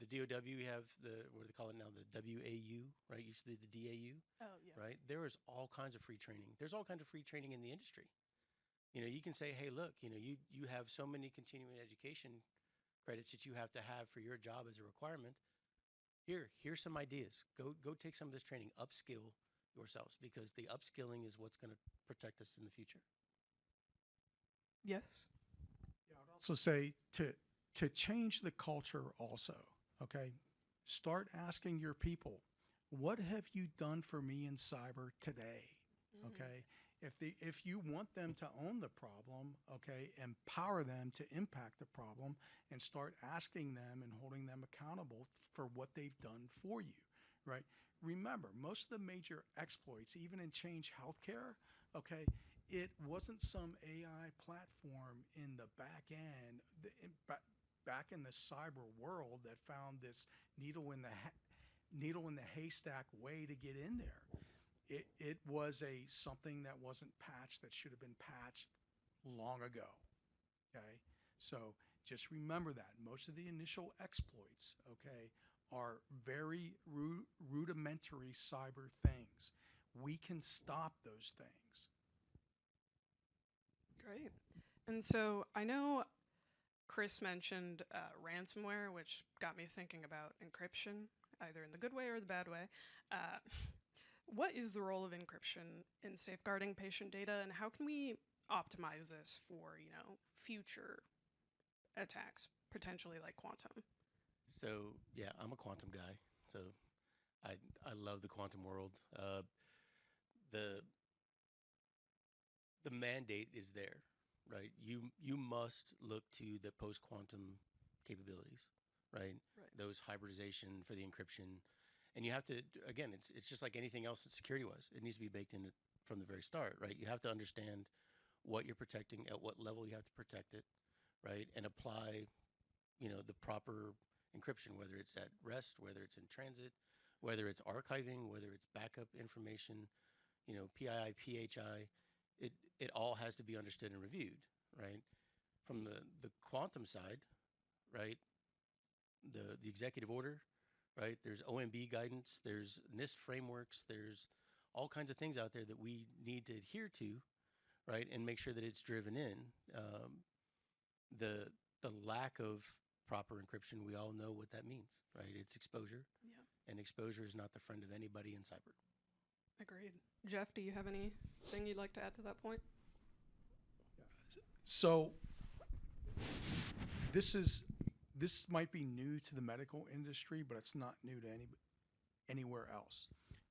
S16: DOW, we have what do they call it now? The WAU, right? Used to be the DAU.
S13: Oh, yeah.
S16: Right? There is all kinds of free training. There's all kinds of free training in the industry. You can say, hey, look, you have so many continuing education credits that you have to have for your job as a requirement. Here's some ideas. Go take some of this training, upskill yourselves, because the upskilling is what's going to protect us in the future.
S13: Yes.
S15: Yeah, I'd also say to change the culture also, okay, start asking your people, what have you done for me in cyber today? Okay, if you want them to own the problem, okay, empower them to impact the problem, and start asking them and holding them accountable for what they've done for you, right? Remember, most of the major exploits, even in Change Healthcare, okay, it wasn't some AI platform in the back end, back in the cyber world, that found this needle in the haystack way to get in there. It was something that wasn't patched, that should have been patched long ago. Okay, so just remember that most of the initial exploits, okay, are very rudimentary cyber things. We can stop those things.
S13: Great. And so I know Chris mentioned ransomware, which got me thinking about encryption, either in the good way or the bad way. What is the role of encryption in safeguarding patient data, and how can we optimize this for, future attacks, potentially like quantum?
S16: So, yeah, I'm a quantum guy. So I love the quantum world. The mandate is there, right? You must look to the post-quantum capabilities, right? Those hybridization for the encryption. And you have to, again, it's just like anything else that security was. It needs to be baked in from the very start, right? You have to understand what you're protecting, at what level you have to protect it, right? And apply, the proper encryption, whether it's at rest, whether it's in transit, whether it's archiving, whether it's backup information, PII, PHI. It all has to be understood and reviewed, right? From the quantum side, right? The executive order, right? There's OMB guidance, there's NIST frameworks, there's all kinds of things out there that we need to adhere to, right? And make sure that it's driven in. The lack of proper encryption, we all know what that means, right? It's exposure.
S13: Yeah.
S16: And exposure is not the friend of anybody in cyber.
S13: Agreed. Jeff, do you have anything you'd like to add to that point?
S15: So this might be new to the medical industry, but it's not new to anywhere else.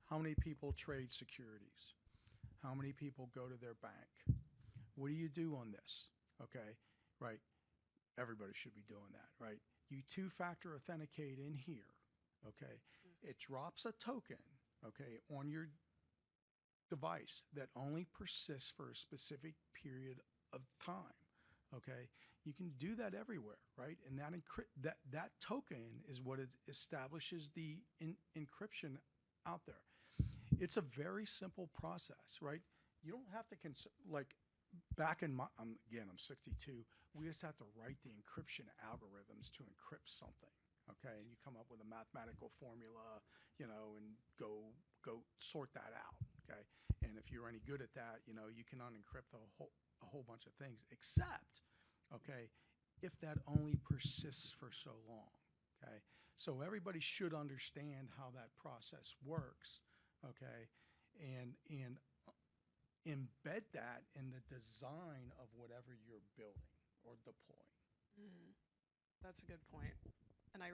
S15: How many people trade securities? How many people go to their bank? What do you do on this? Okay, right? Everybody should be doing that, right? You two-factor authenticate in here, okay? It drops a token, okay, on your device that only persists for a specific period of time, okay? You can do that everywhere, right? And that token is what establishes the encryption out there. It's a very simple process, right? You don't have to like back in I'm 62. We used to have to write the encryption algorithms to encrypt something, okay? And you come up with a mathematical formula, and go sort that out, okay? And if you're any good at that, you can unencrypt a whole bunch of things, except, okay, if that only persists for so long, okay? So everybody should understand how that process works, okay? And embed that in the design of whatever you're building or deploying.
S13: That's a good point. And I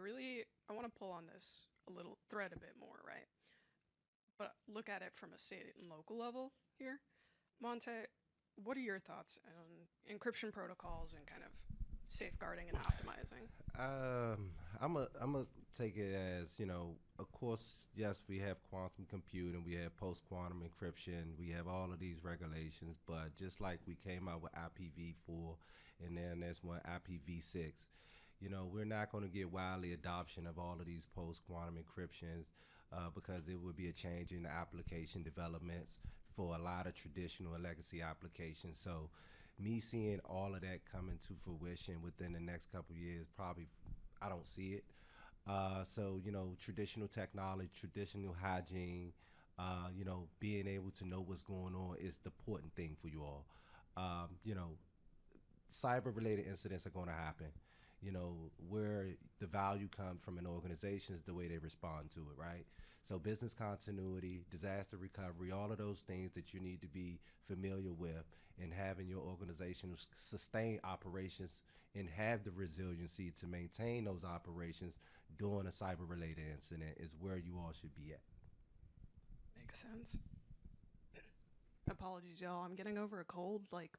S13: want to pull on this a little thread a bit more, right? But look at it from a state and local level here. Monte, what are your thoughts on encryption protocols and kind of safeguarding and optimizing?
S14: I'm a take it as, of course, yes, we have quantum computing, we have post-quantum encryption, we have all of these regulations, but just like we came out with IPv4 and then there's one IPv6, we're not going to get widely adoption of all of these post-quantum encryptions because it would be a change in the application developments for a lot of traditional and legacy applications. So me seeing all of that coming to fruition within the next couple of years, probably, I don't see it. So, traditional technology, traditional hygiene, being able to know what's going on is the important thing for you all. Cyber-related incidents are going to happen. Where the value comes from an organization is the way they respond to it, right? So business continuity, disaster recovery, all of those things that you need to be familiar with and having your organization sustain operations and have the resiliency to maintain those operations during a cyber-related incident is where you all should be at.
S13: Makes sense. Apologies, y'all. I'm getting over a cold like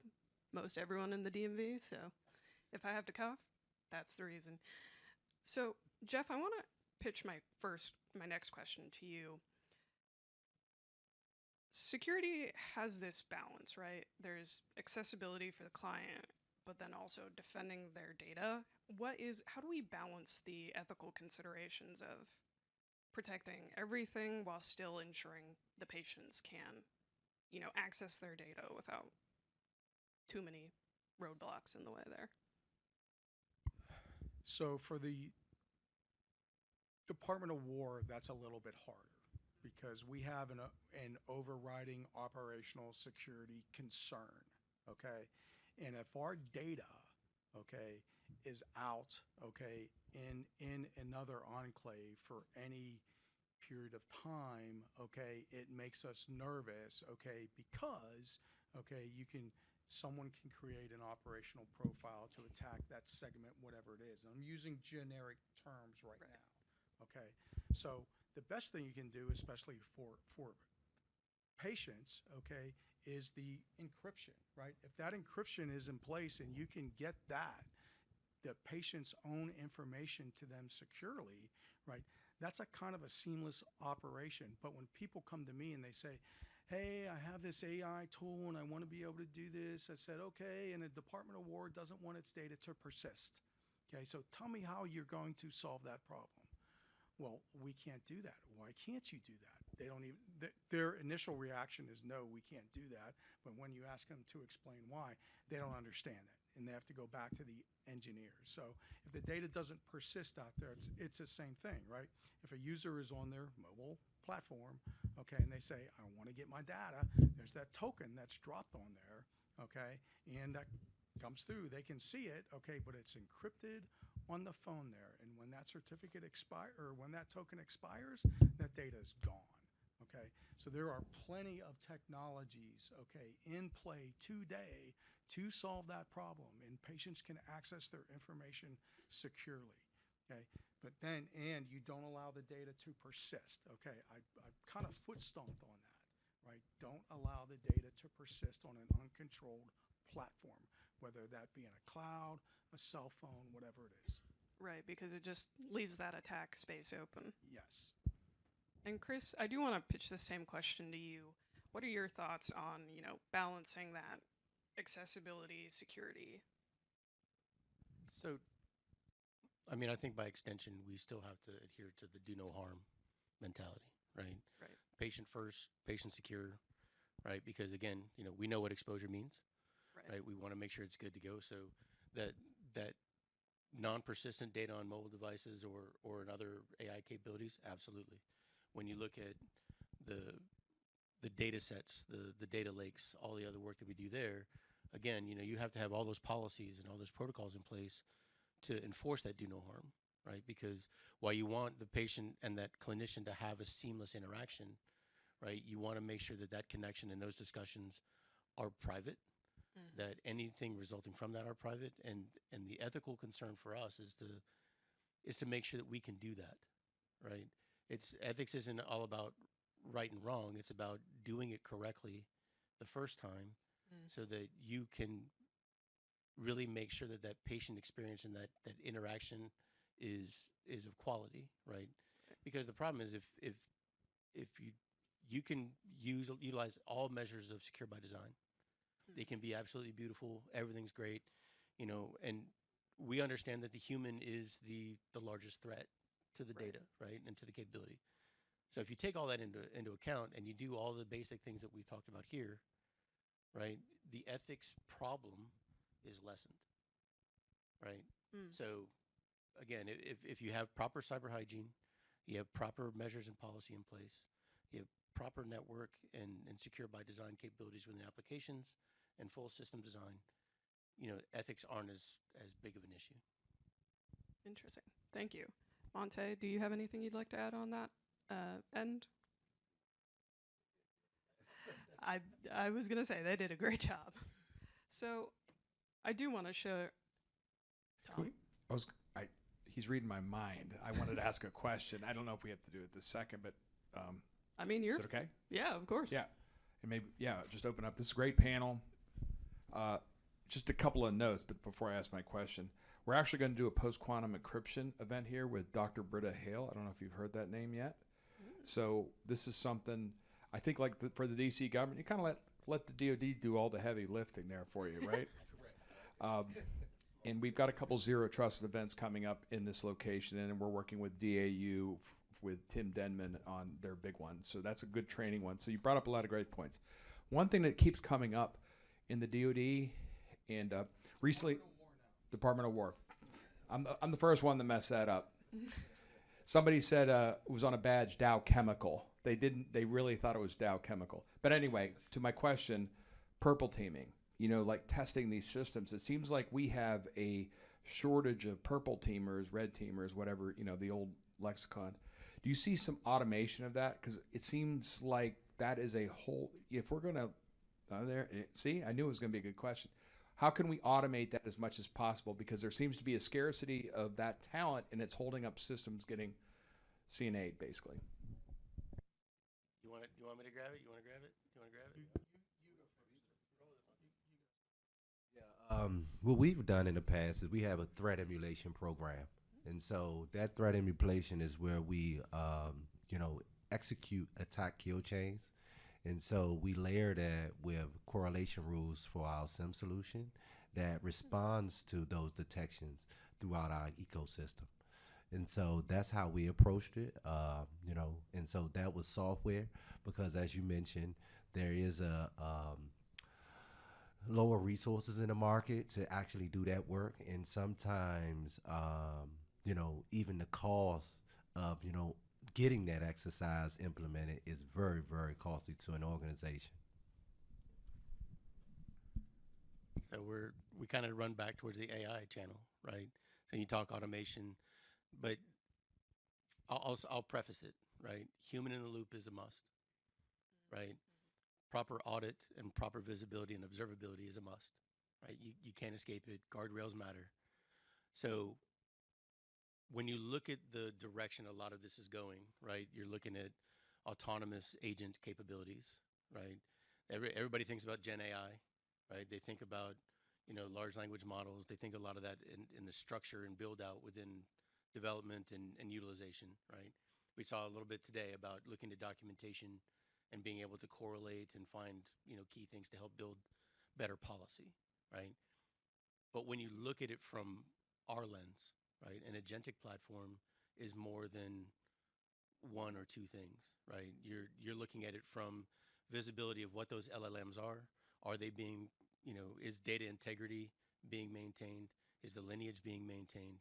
S13: most everyone in the DMV, so if I have to cough, that's the reason. So, Jeff, I want to pitch my next question to you. Security has this balance, right? There's accessibility for the client, but then also defending their data. How do we balance the ethical considerations of protecting everything while still ensuring the patients can, access their data without too many roadblocks in the way there?
S15: So for the Department of War, that's a little bit harder because we have an overriding operational security concern, okay? And if our data, okay, is out, okay, in another enclave for any period of time, okay, it makes us nervous, okay, because, okay, someone can create an operational profile to attack that segment, whatever it is. I'm using generic terms right now, okay? So the best thing you can do, especially for patients, okay, is the encryption, right? If that encryption is in place and you can get the patient's own information to them securely, right, that's a kind of a seamless operation. But when people come to me and they say, hey, I have this AI tool and I want to be able to do this, I said, okay, and the Department of War doesn't want its data to persist, Okay, so tell me how you're going to solve that problem. Well, we can't do that. Why can't you do that? They don't even, their initial reaction is no, we can't do that. But when you ask them to explain why, they don't understand it. And they have to go back to the engineers. So if the data doesn't persist out there, it's the same thing, right? If a user is on their mobile platform, okay, and they say, I want to get my data, there's that token that's dropped on there, okay, and that comes through. They can see it, okay, but it's encrypted on the phone there. And when that certificate when that token expires, that data is gone. Okay, so there are plenty of technologies, okay, in play today to solve that problem, and patients can access their information securely. Okay, but then, and you don't allow the data to persist. Okay, I kind of foot stomped on that, right? Don't allow the data to persist on an uncontrolled platform, whether that be in a cloud, a cell phone, whatever it is.
S13: Right, because it just leaves that attack space open.
S15: Yes.
S13: And Chris, I do want to pitch the same question to you. What are your thoughts on, balancing that accessibility, security?
S16: So, I mean, I think by extension, we still have to adhere to the do no harm mentality, right?
S13: Right.
S16: Patient first, patient secure, right? Because again, we know what exposure means, right? We want to make sure it's good to go. So that non-persistent data on mobile devices or in other AI capabilities, absolutely. When you look at the data sets, the data lakes, all the other work that we do there, again, you have to have all those policies and all those protocols in place to enforce that do no harm, right? Because while you want the patient and that clinician to have a seamless interaction, right, you want to make sure that that connection and those discussions are private, that anything resulting from that are private, and the ethical concern for us is to make sure that we can do that, right? Ethics isn't all about right and wrong. It's about doing it correctly the first time, so that you can really make sure that that patient experience and that interaction is of quality, right? Because the problem is if you can utilize all measures of secure by design, they can be absolutely beautiful. Everything's great, and we understand that the human is the largest threat to the data, right, and to the capability. So if you take all that into account and you do all the basic things that we talked about here, right, the ethics problem is lessened, right? So again, if you have proper cyber hygiene, you have proper measures and policy in place, you have proper network and secure by design capabilities within applications and full system design, ethics aren't as big of an issue.
S13: Interesting. Thank you. Monte, do you have anything you'd like to add on that end? I was going to say they did a great job. So I do want to show Tom.
S8: He's reading my mind. I wanted to ask a question. I don't know if we have to do it this second, but
S13: I mean,
S8: is it okay?
S13: Yeah, of course.
S8: Yeah, and maybe just open up. This is a great panel. Just a couple of notes, but before I ask my question, we're actually going to do a post-quantum encryption event here with Dr. Britta Hale. I don't know if you've heard that name yet. So this is something I think, like for the DC government, you kind of let the DoD do all the heavy lifting there for you, right? And we've got a couple Zero Trust events coming up in this location, and we're working with DAU with Tim Denman on their big one. So that's a good training one. So you brought up a lot of great points. One thing that keeps coming up in the DoD and recently, Department of War. I'm the first one to mess that up. Somebody said it was on a badge, Dow Chemical. They really thought it was Dow Chemical. But anyway, to my question, purple teaming, like testing these systems, it seems like we have a shortage of purple teamers, red teamers, whatever, the old lexicon. Do you see some automation of that? Because it seems like that is a whole, if we're going to, see, I knew it was going to be a good question. How can we automate that as much as possible? Because there seems to be a scarcity of that talent, and it's holding up systems getting CNA'd, basically.
S16: You want me to grab it? You want to grab it? You want to grab it?
S14: What we've done in the past is we have a threat emulation program. And so that threat emulation is where we, execute attack kill chains. And so we layer that with correlation rules for our SIM solution that responds to those detections throughout our ecosystem. And so that's how we approached it, and so that was software because, as you mentioned, there is a lower resources in the market to actually do that work, and sometimes, even the cost of getting that exercise implemented is very, very costly to an organization.
S16: So we kind of run back towards the AI channel, right? So you talk automation, but I'll preface it, right? Human in the loop is a must, right? Proper audit and proper visibility and observability is a must, right? You can't escape it. Guardrails matter. So when you look at the direction a lot of this is going, right? You're looking at autonomous agent capabilities, right? Everybody thinks about Gen AI, right? They think about, large language models. They think a lot of that in the structure and build out within development and utilization, right? We saw a little bit today about looking at documentation and being able to correlate and find, key things to help build better policy, right? But when you look at it from our lens, right, an agentic platform is more than one or two things, right? You're looking at it from visibility of what those LLMs are. Are they being, is data integrity being maintained? Is the lineage being maintained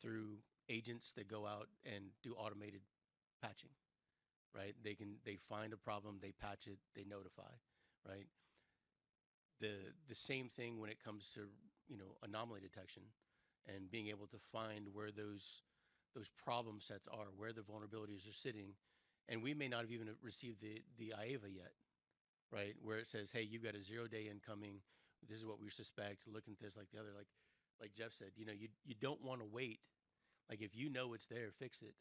S16: through agents that go out and do automated patching, right? They find a problem, they patch it, they notify, right? The same thing when it comes to, anomaly detection and being able to find where those problem sets are, where the vulnerabilities are sitting. And we may not have even received the IAVA yet, right? Where it says, hey, you've got a 0-day incoming. This is what we suspect. Look at this, like the other, like Jeff said, you don't want to wait. Like if it's there, fix it.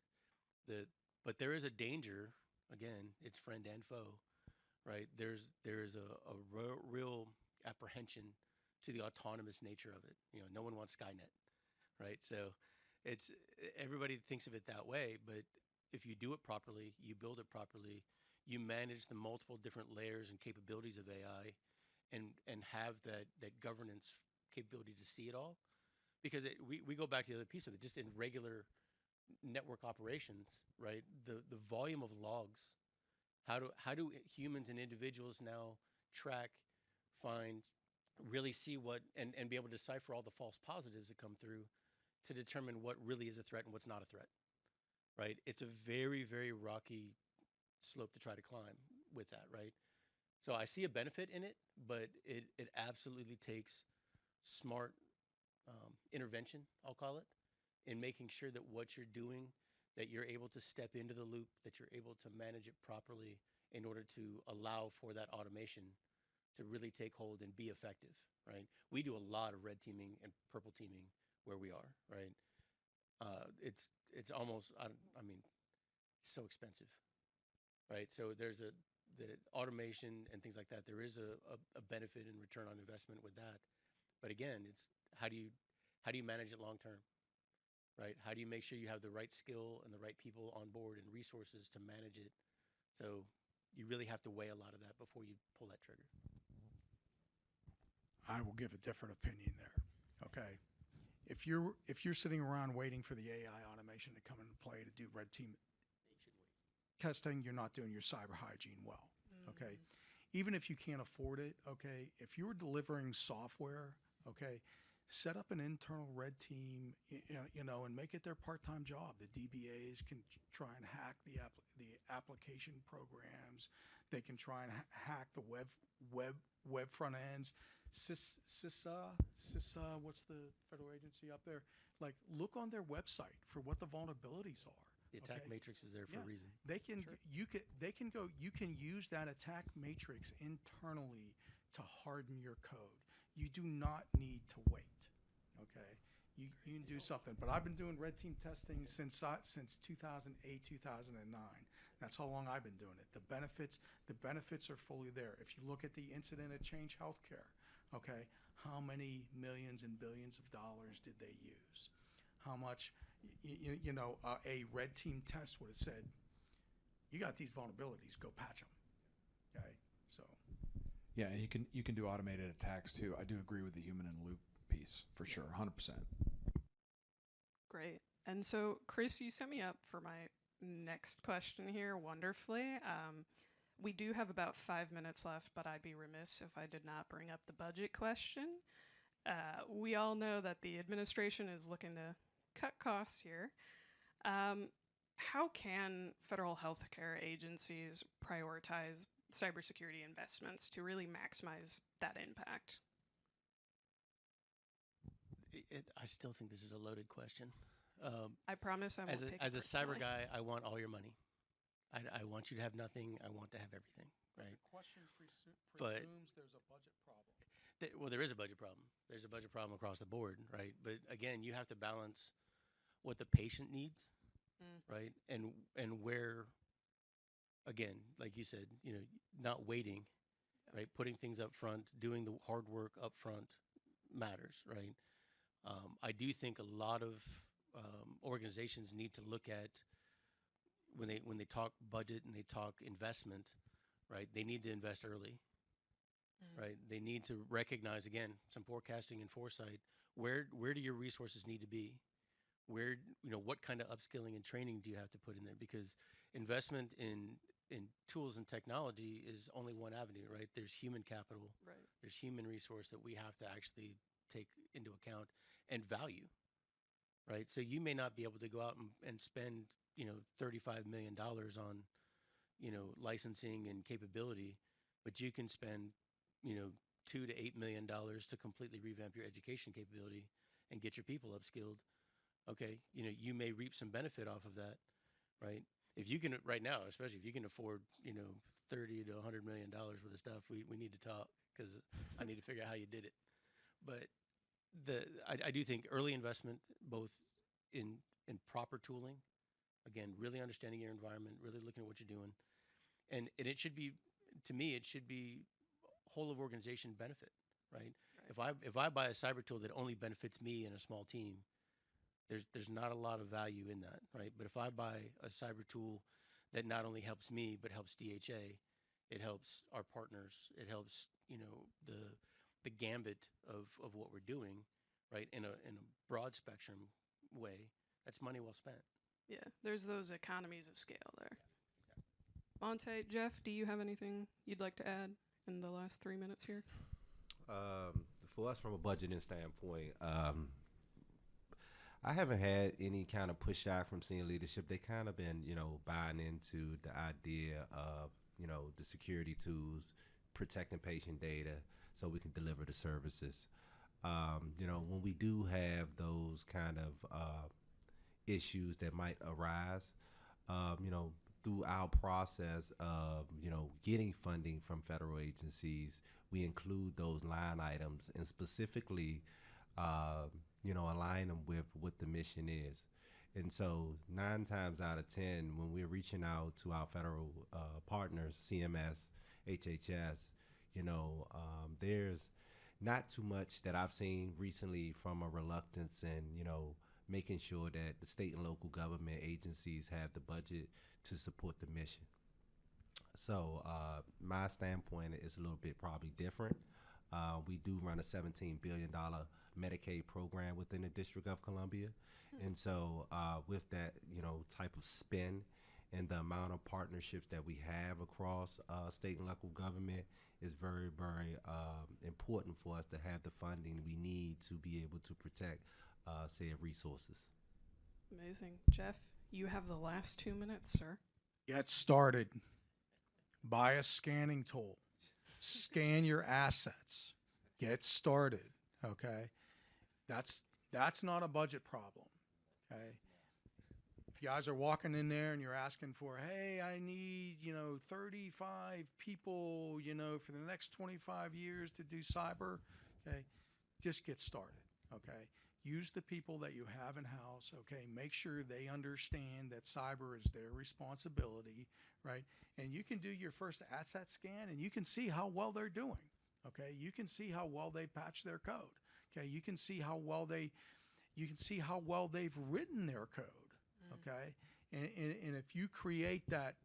S16: But there is a danger. Again, it's friend and foe, right? There's a real apprehension to the autonomous nature of it. No one wants Skynet, right? So everybody thinks of it that way, but if you do it properly, you build it properly, you manage the multiple different layers and capabilities of AI and have that governance capability to see it all. Because we go back to the other piece of it, just in regular network operations, right? The volume of logs, how do humans and individuals now track, find, really see what, and be able to decipher all the false positives that come through to determine what really is a threat and what's not a threat, right? It's a very, very rocky slope to try to climb with that, right? So I see a benefit in it, but it absolutely takes smart intervention, I'll call it, in making sure that what you're doing, that you're able to step into the loop, that you're able to manage it properly in order to allow for that automation to really take hold and be effective, right? We do a lot of red teaming and purple teaming where we are, right? It's almost, it's so expensive, right? So there's the automation and things like that. There is a benefit and return on investment with that. But again, it's how do you manage it long term, right? How do you make sure you have the right skill and the right people on board and resources to manage it? So you really have to weigh a lot of that before you pull that trigger.
S15: I will give a different opinion there. Okay. If you're sitting around waiting for the AI automation to come into play to do red team testing, you're not doing your cyber hygiene well. Okay. Even if you can't afford it, okay, if you're delivering software, okay, set up an internal red team, and make it their part-time job. The DBAs can try and hack the application programs. They can try and hack the web front ends. CISA, what's the federal agency up there? Like, look on their website for what the vulnerabilities are.
S16: The attack matrix is there for a reason.
S15: They can you can use that attack matrix internally to harden your code. You do not need to wait. Okay, you can do something. But I've been doing red team testing since 2008, 2009. That's how long I've been doing it. The benefits are fully there. If you look at the incident at Change Healthcare, okay, how many millions and billions of dollars did they use? How much? A red team test would have said, you got these vulnerabilities, go patch them. Okay, so.
S8: Yeah, and you can do automated attacks too. I do agree with the human in the loop piece for sure, 100%.
S13: Great. And so, Chris, you set me up for my next question here wonderfully. We do have about 5 minutes left, but I'd be remiss if I did not bring up the budget question. We all know that the administration is looking to cut costs here. How can federal healthcare agencies prioritize cybersecurity investments to really maximize that impact?
S16: I still think this is a loaded question.
S13: I promise I won't take it
S16: as a cyber
S13: personally.
S16: guy, I want all your money. I want you to have nothing. I want to have everything, right?
S15: The question
S16: But-
S15: presumes there's a budget problem.
S16: Well, there is a budget problem. There's a budget problem across the board, right? But again, you have to balance what the patient needs, right? And where, again, like you said, not waiting, right? Putting things up front, doing the hard work up front matters, right? I do think a lot of organizations need to look at when they talk budget and they talk investment, right? They need to invest early, right? They need to recognize, again, some forecasting and foresight. Where do your resources need to be? Where, what kind of upskilling and training do you have to put in there? Because investment in tools and technology is only one avenue, right? There's human capital,
S13: Right.
S16: There's human resource that we have to actually take into account and value, right? So you may not be able to go out and spend, $35 million on, licensing and capability, but you can spend, $2 to $8 million to completely revamp your education capability and get your people upskilled. Okay, you may reap some benefit off of that, right? If you can, right now, especially if you can afford, $30 to $100 million worth of stuff, we need to talk, because I need to figure out how you did it. But I do think early investment, both in proper tooling, again, really understanding your environment, really looking at what you're doing, and it should be, to me, it should be whole of organization benefit, right? If I buy a cyber tool that only benefits me and a small team, there's not a lot of value in that, right? But if I buy a cyber tool that not only helps me but helps DHA, it helps our partners, it helps the gambit of what we're doing, right? In a broad spectrum way, that's money well spent.
S13: Yeah, there's those economies of scale there. Monte, Jeff, do you have anything you'd like to add in the last 3 minutes here?
S14: For us, from a budgeting standpoint, I haven't had any kind of pushback from senior leadership. They kind of been, buying into the idea of, the security tools, protecting patient data so we can deliver the services. When we do have those kind of issues that might arise, through our process of, getting funding from federal agencies, we include those line items and specifically, align them with what the mission is. And so 9 times out of 10, when we're reaching out to our federal partners, CMS, HHS, there's not too much that I've seen recently from a reluctance and, making sure that the state and local government agencies have the budget to support the mission. So my standpoint is a little bit probably different. We do run a $17 billion Medicaid program within the District of Columbia. And so with that, type of spend and the amount of partnerships that we have across state and local government is very, very important for us to have the funding we need to be able to protect said resources.
S13: Amazing. Jeff, you have the last 2 minutes, sir.
S15: Get started. Buy a scanning tool. Scan your assets. Get started. Okay, that's not a budget problem. Okay, if you guys are walking in there and you're asking for, hey, I need 35 people for the next 25 years to do cyber. Okay, just get started. Okay, use the people that you have in house. Okay, make sure they understand that cyber is their responsibility, right? And you can do your first asset scan and you can see how well they're doing. Okay, you can see how well they patch their code. Okay, you can see how well they've written their code. Okay, and if you create that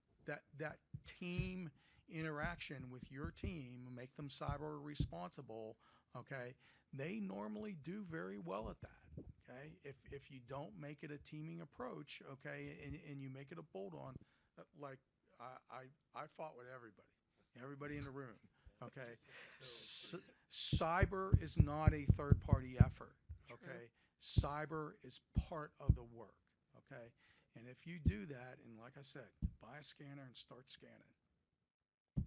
S15: team interaction with your team, make them cyber responsible. Okay, they normally do very well at that. Okay, if you don't make it a teaming approach, okay, and you make it a bolt-on, like I fought with everybody in the room. Okay, cyber is not a third-party effort. Okay, cyber is part of the work. Okay, and if you do that, and like I said, buy a scanner and start scanning.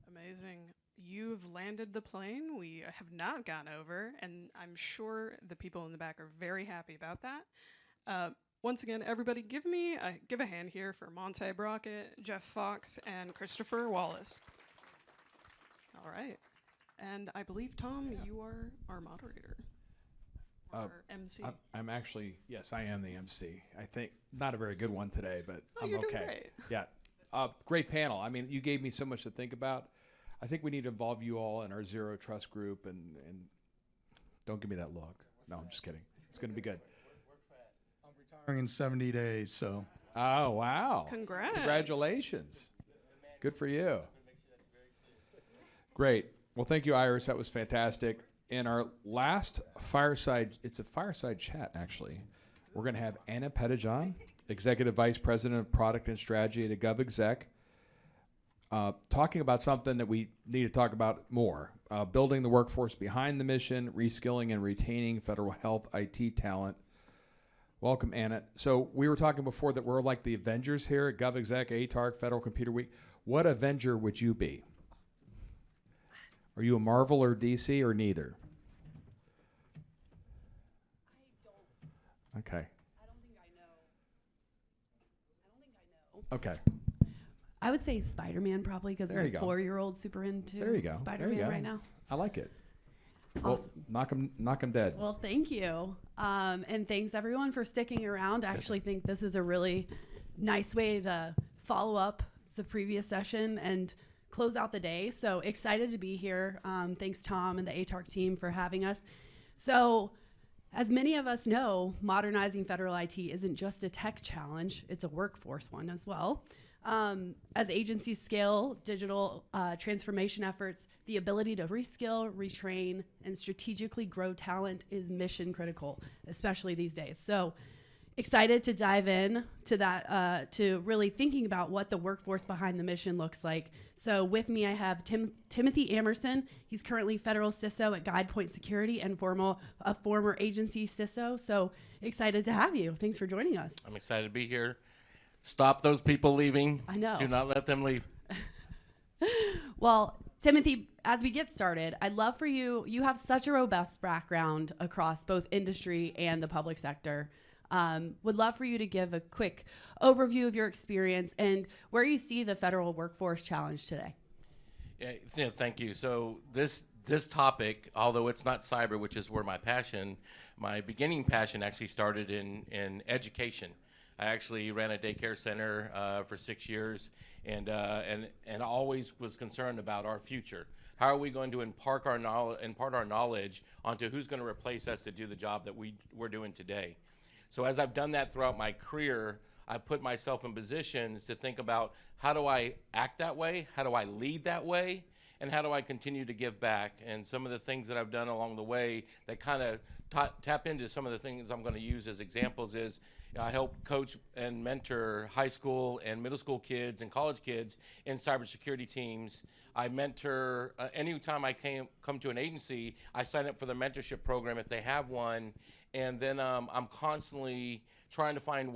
S13: Amazing. You've landed the plane we have not gone over, and I'm sure the people in the back are very happy about that. Once again, everybody give a hand here for Monte Brockett, Jeff Fox, and Christopher Wallace. All right. And I believe, Tom, you are our moderator. Or MC.
S8: I'm actually, yes, I am the MC. I think not a very good one today, but I'm
S13: you're
S8: okay.
S13: doing great.
S8: Yeah. Great panel. I mean, you gave me so much to think about. I think we need to involve you all in our Zero Trust group, and don't give me that look. No, I'm just kidding. It's going to be good.
S15: I'm retiring in 70 days, so.
S8: Oh, wow.
S13: Congrats.
S8: Congratulations. Good for you. Great. Well, thank you, Iris. That was fantastic. In our last fireside, it's a fireside chat, actually. We're going to have Anna Pettijohn, Executive Vice President of Product and Strategy at GovExec, talking about something that we need to talk about more, building the workforce behind the mission, reskilling and retaining federal health IT talent. Welcome, Anna. So we were talking before that we're like the Avengers here at GovExec, ATARC, Federal Computer Week. What Avenger would you be? Are you a Marvel or DC or neither? I don't. Okay.
S17: I don't think I know.
S8: Okay.
S17: I would say Spider-Man probably because my 4-year-old super into
S8: There you go.
S17: Spider-Man right now.
S8: I like it.
S17: Awesome.
S8: Well, knock 'em dead.
S17: Well, thank you. And thanks everyone for sticking around. I actually think this is a really nice way to follow up the previous session and close out the day. So excited to be here. Thanks Tom and the ATARC team for having us. So as many of us know, modernizing federal IT isn't just a tech challenge, it's a workforce one as well. As agencies scale digital transformation efforts, the ability to reskill, retrain, and strategically grow talent is mission critical, especially these days. So excited to dive in to that, to really thinking about what the workforce behind the mission looks like. So with me, I have Timothy Amerson. He's currently federal CISO at GuidePoint Security and a former agency CISO. So excited to have you. Thanks for joining us.
S18: I'm excited to be here. Stop those people leaving.
S17: I know.
S18: Do not let them leave.
S17: Well, Timothy, as we get started, I'd love for you have such a robust background across both industry and the public sector. Would love for you to give a quick overview of your experience and where you see the federal workforce challenge today.
S18: Yeah, thank you. So this topic, although it's not cyber, which is where my beginning passion actually started in education. I actually ran a daycare center for 6 years, and always was concerned about our future. How are we going to impart our knowledge onto who's going to replace us to do the job that we're doing today? So as I've done that throughout my career, I put myself in positions to think about how do I act that way, how do I lead that way, and how do I continue to give back? And some of the things that I've done along the way that kind of tap into some of the things I'm going to use as examples is I help coach and mentor high school and middle school kids and college kids in cybersecurity teams. I mentor anytime I come to an agency, I sign up for the mentorship program if they have one. And then I'm constantly trying to find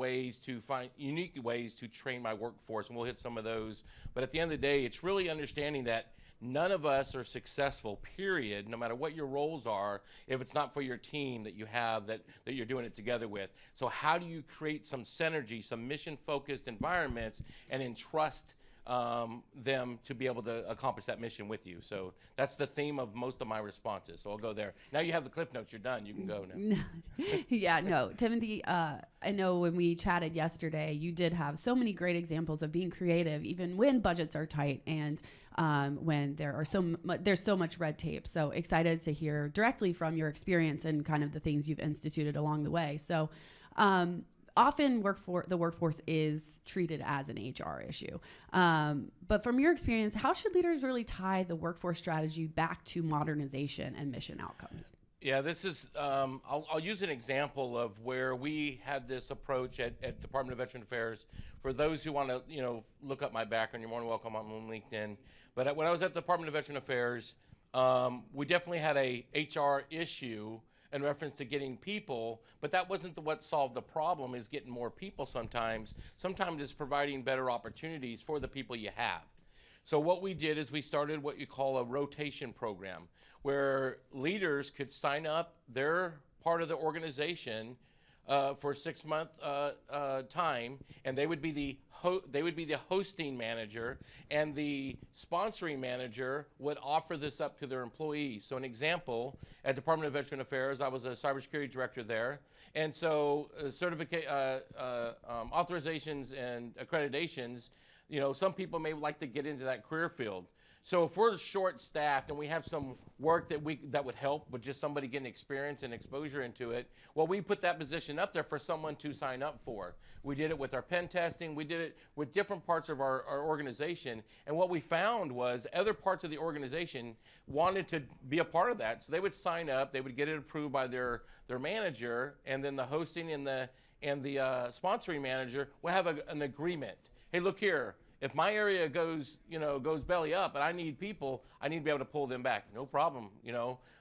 S18: unique ways to train my workforce, and we'll hit some of those. But at the end of the day, it's really understanding that none of us are successful, period, no matter what your roles are, if it's not for your team that you have that you're doing it together with. So how do you create some synergy, some mission-focused environments, and entrust them to be able to accomplish that mission with you? So that's the theme of most of my responses. So I'll go there. Now you have the cliff notes. You're done. You can go now.
S17: Yeah, no, Timothy, I know when we chatted yesterday, you did have so many great examples of being creative, even when budgets are tight and when there's so much red tape. So excited to hear directly from your experience and kind of the things you've instituted along the way. So often the workforce is treated as an HR issue. But from your experience, how should leaders really tie the workforce strategy back to modernization and mission outcomes?
S18: Yeah, this is, I'll use an example of where we had this approach at Department of Veteran Affairs. For those who want to, look up my background, you're more than welcome on LinkedIn. But when I was at the Department of Veteran Affairs, we definitely had a HR issue in reference to getting people, but that wasn't what solved the problem, is getting more people sometimes. Sometimes it's providing better opportunities for the people you have. So what we did is we started what you call a rotation program, where leaders could sign up their part of the organization for a 6-month time, and they would be the hosting manager, and the sponsoring manager would offer this up to their employees. So an example, at Department of Veteran Affairs, I was a cybersecurity director there, and so authorizations and accreditations, some people may like to get into that career field. So if we're short-staffed and we have some work that would help with just somebody getting experience and exposure into it, well, we put that position up there for someone to sign up for. We did it with our pen testing. We did it with different parts of our organization. And what we found was other parts of the organization wanted to be a part of that. So they would sign up. They would get it approved by their manager, and then the hosting and the sponsoring manager will have an agreement. Hey, look here. If my area goes belly up and I need people, I need to be able to pull them back. No problem,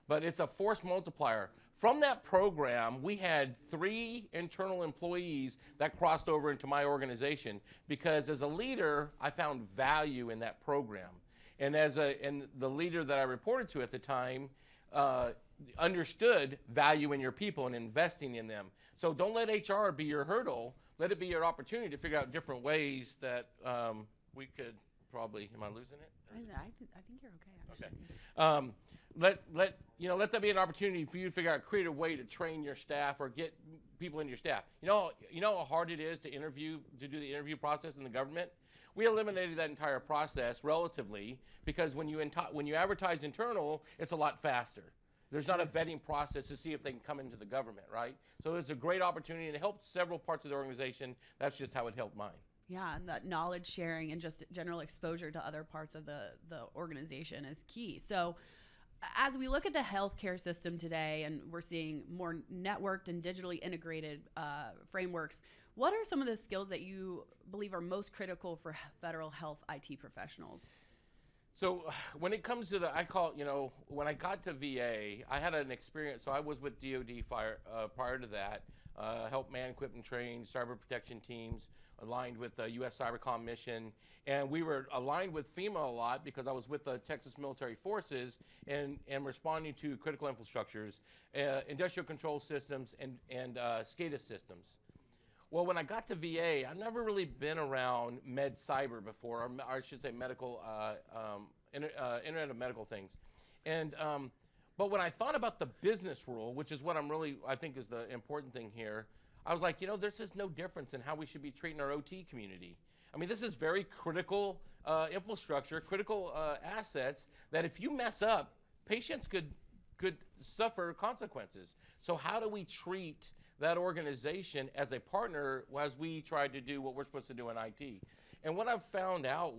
S18: But it's a force multiplier. From that program, we had 3 internal employees that crossed over into my organization, because as a leader, I found value in that program. And and the leader that I reported to at the time understood value in your people and investing in them. So don't let HR be your hurdle. Let it be your opportunity to figure out different ways that we could probably. Am I losing it?
S17: I think you're okay, actually.
S18: Okay. Let that be an opportunity for you to figure out a creative way to train your staff or get people in your staff. You know how hard it is to do the interview process in the government? We eliminated that entire process relatively, because when you advertise internal, it's a lot faster. There's not a vetting process to see if they can come into the government, right? So it's a great opportunity, and it helped several parts of the organization. That's just how it helped mine.
S17: Yeah, and that knowledge sharing and just general exposure to other parts of the organization is key. So as we look at the healthcare system today, and we're seeing more networked and digitally integrated frameworks, what are some of the skills that you believe are most critical for federal health IT professionals?
S18: So when it comes to when I got to VA, I had an experience. So I was with DoD prior to that, helped man, equip, and train cyber protection teams, aligned with the U.S. Cybercom mission. And we were aligned with FEMA a lot because I was with the Texas Military Forces and responding to critical infrastructures, industrial control systems, and SCADA systems. Well, when I got to VA, I've never really been around med cyber before, or I should say medical, Internet of Medical Things. And but when I thought about the business rule, which is what I think is the important thing here, I was like, there's just no difference in how we should be treating our OT community. I mean, this is very critical infrastructure, critical assets that if you mess up, patients could suffer consequences. So how do we treat that organization as a partner as we try to do what we're supposed to do in IT? And what I've found out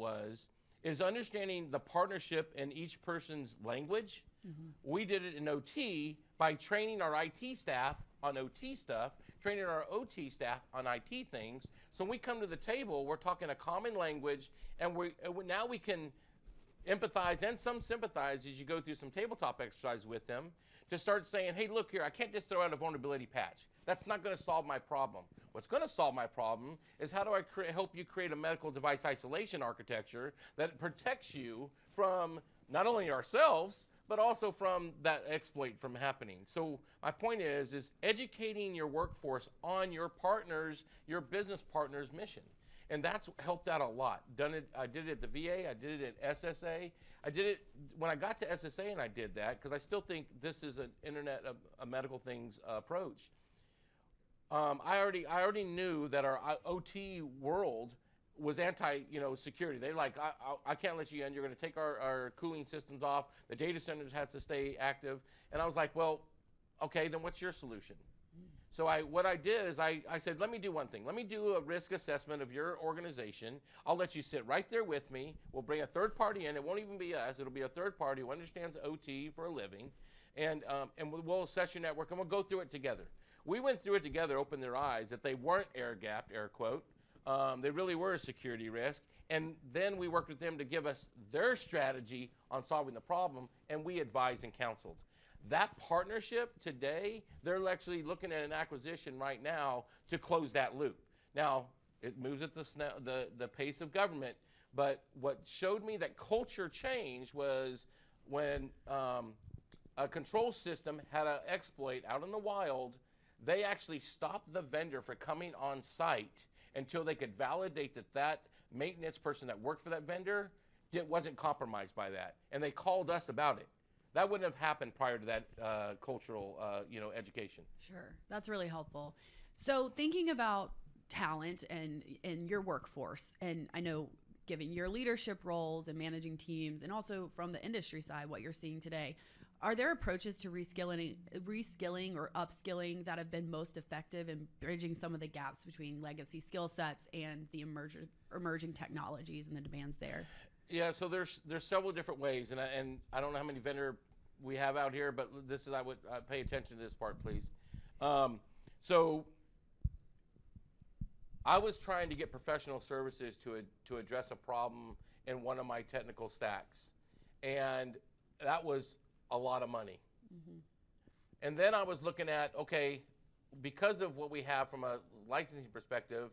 S18: is understanding the partnership in each person's language. Mm-hmm. We did it in OT by training our IT staff on OT stuff, training our OT staff on IT things. So when we come to the table, we're talking a common language, and now we can empathize and some sympathize as you go through some tabletop exercises with them to start saying, hey, look here, I can't just throw out a vulnerability patch. That's not going to solve my problem. What's going to solve my problem is how do I help you create a medical device isolation architecture that protects you from not only ourselves, but also from that exploit from happening. So my point is educating your workforce on your partners, your business partners' mission. And that's helped out a lot. I did it at the VA, I did it at SSA. I did it when I got to SSA, and I did that because I still think this is an Internet of Medical Things approach. I already knew that our OT world was security. They're like, I can't let you in. You're going to take our cooling systems off. The data centers have to stay active. And I was like, well, okay, then what's your solution? So what I did is I said, let me do one thing. Let me do a risk assessment of your organization. I'll let you sit right there with me. We'll bring a third party in. It won't even be us. It'll be a third party who understands OT for a living. And we'll assess your network, and we'll go through it together. We went through it together, opened their eyes that they weren't air-gapped, air quote. They really were a security risk. And then we worked with them to give us their strategy on solving the problem, and we advised and counseled. That partnership today, they're actually looking at an acquisition right now to close that loop. Now, it moves at the pace of government, but what showed me that culture change was when a control system had an exploit out in the wild. They actually stopped the vendor from coming on site until they could validate that maintenance person that worked for that vendor wasn't compromised by that. And they called us about it. That wouldn't have happened prior to that cultural education.
S17: Sure, that's really helpful. So thinking about talent and your workforce, and I know given your leadership roles and managing teams, and also from the industry side, what you're seeing today, are there approaches to reskilling or upskilling that have been most effective in bridging some of the gaps between legacy skill sets and the emerging technologies and the demands there?
S18: Yeah, so there's several different ways, and I don't know how many vendor we have out here, but I would pay attention to this part, please. So I was trying to get professional services to address a problem in one of my technical stacks, and that was a lot of money. Mm-hmm. And then I was looking at, okay, because of what we have from a licensing perspective,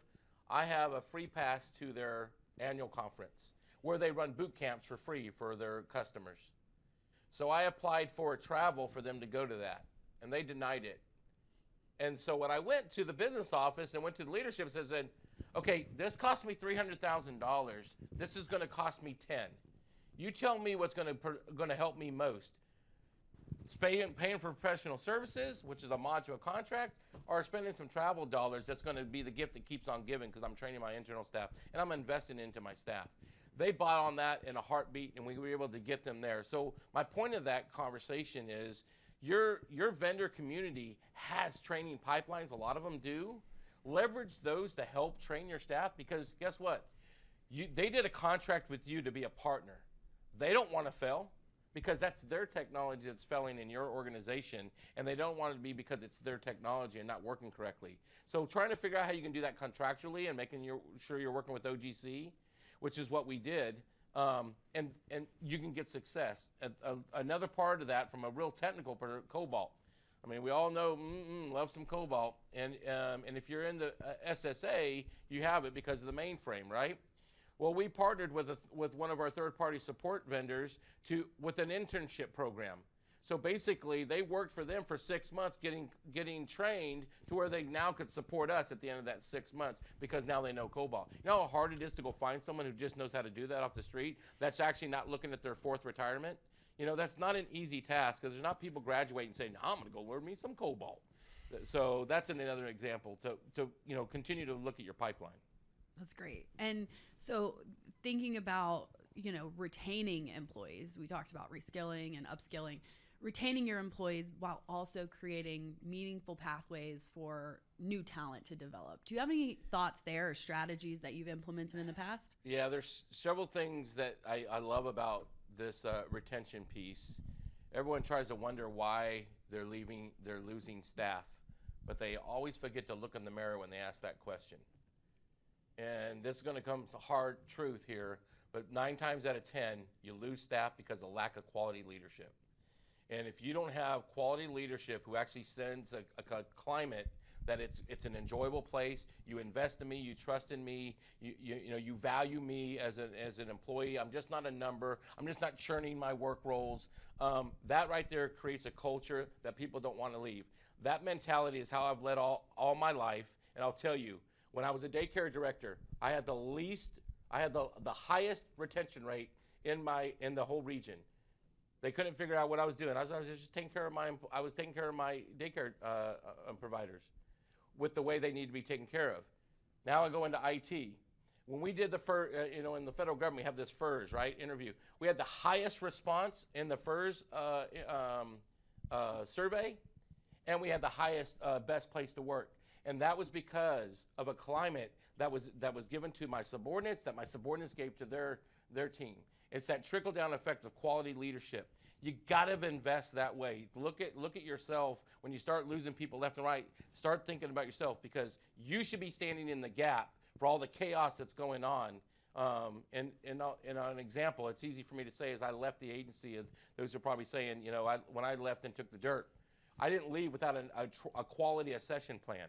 S18: I have a free pass to their annual conference where they run boot camps for free for their customers. So I applied for a travel for them to go to that, and they denied it. And so when I went to the business office and went to the leadership and said, okay, this cost me $300,000. This is going to cost me 10. You tell me what's going to help me most. Paying for professional services, which is a modular contract, or spending some travel dollars that's going to be the gift that keeps on giving because I'm training my internal staff and I'm investing into my staff. They bought on that in a heartbeat, and we were able to get them there. So my point of that conversation is your vendor community has training pipelines. A lot of them do. Leverage those to help train your staff, because guess what? They did a contract with you to be a partner. They don't want to fail, because that's their technology that's failing in your organization, and they don't want it to be because it's their technology and not working correctly. So trying to figure out how you can do that contractually and making sure you're working with OGC, which is what we did, and you can get success. Another part of that, from a real technical COBOL. I mean, we all know, love some COBOL, and if you're in the SSA, you have it because of the mainframe, right? Well, we partnered with one of our third-party support vendors with an internship program. So basically, they worked for them for 6 months, getting trained to where they now could support us at the end of that 6 months, because now they know COBOL. You know how hard it is to go find someone who just knows how to do that off the street, that's actually not looking at their 4th retirement? You know, that's not an easy task, because there's not people graduating saying, I'm going to go learn me some COBOL. So that's another example to continue to look at your pipeline.
S17: That's great. And so thinking about, retaining employees, we talked about reskilling and upskilling, retaining your employees while also creating meaningful pathways for new talent to develop. Do you have any thoughts there or strategies that you've implemented in the past?
S18: Yeah, there's several things that I love about this retention piece. Everyone tries to wonder why they're losing staff, but they always forget to look in the mirror when they ask that question. And this is going to come to hard truth here, but 9 times out of 10, you lose staff because of lack of quality leadership. And if you don't have quality leadership who actually sends a climate that it's an enjoyable place, you invest in me, you trust in me, you value me as an employee. I'm just not a number. I'm just not churning my work roles. That right there creates a culture that people don't want to leave. That mentality is how I've led all my life, and I'll tell you, when I was a daycare director, I had the highest retention rate in the whole region. They couldn't figure out what I was doing. I was just taking care of my daycare providers with the way they need to be taken care of. Now I go into IT. When we did the in the federal government, we have this FERS, right, interview. We had the highest response in the FERS survey, and we had the highest, best place to work. And that was because of a climate that was given to my subordinates, that my subordinates gave to their team. It's that trickle-down effect of quality leadership. You gotta invest that way. Look at yourself. When you start losing people left and right, start thinking about yourself, because you should be standing in the gap for all the chaos that's going on. And an example, it's easy for me to say, as I left the agency, and those are probably saying, when I left and took the dirt, I didn't leave without a quality accession plan.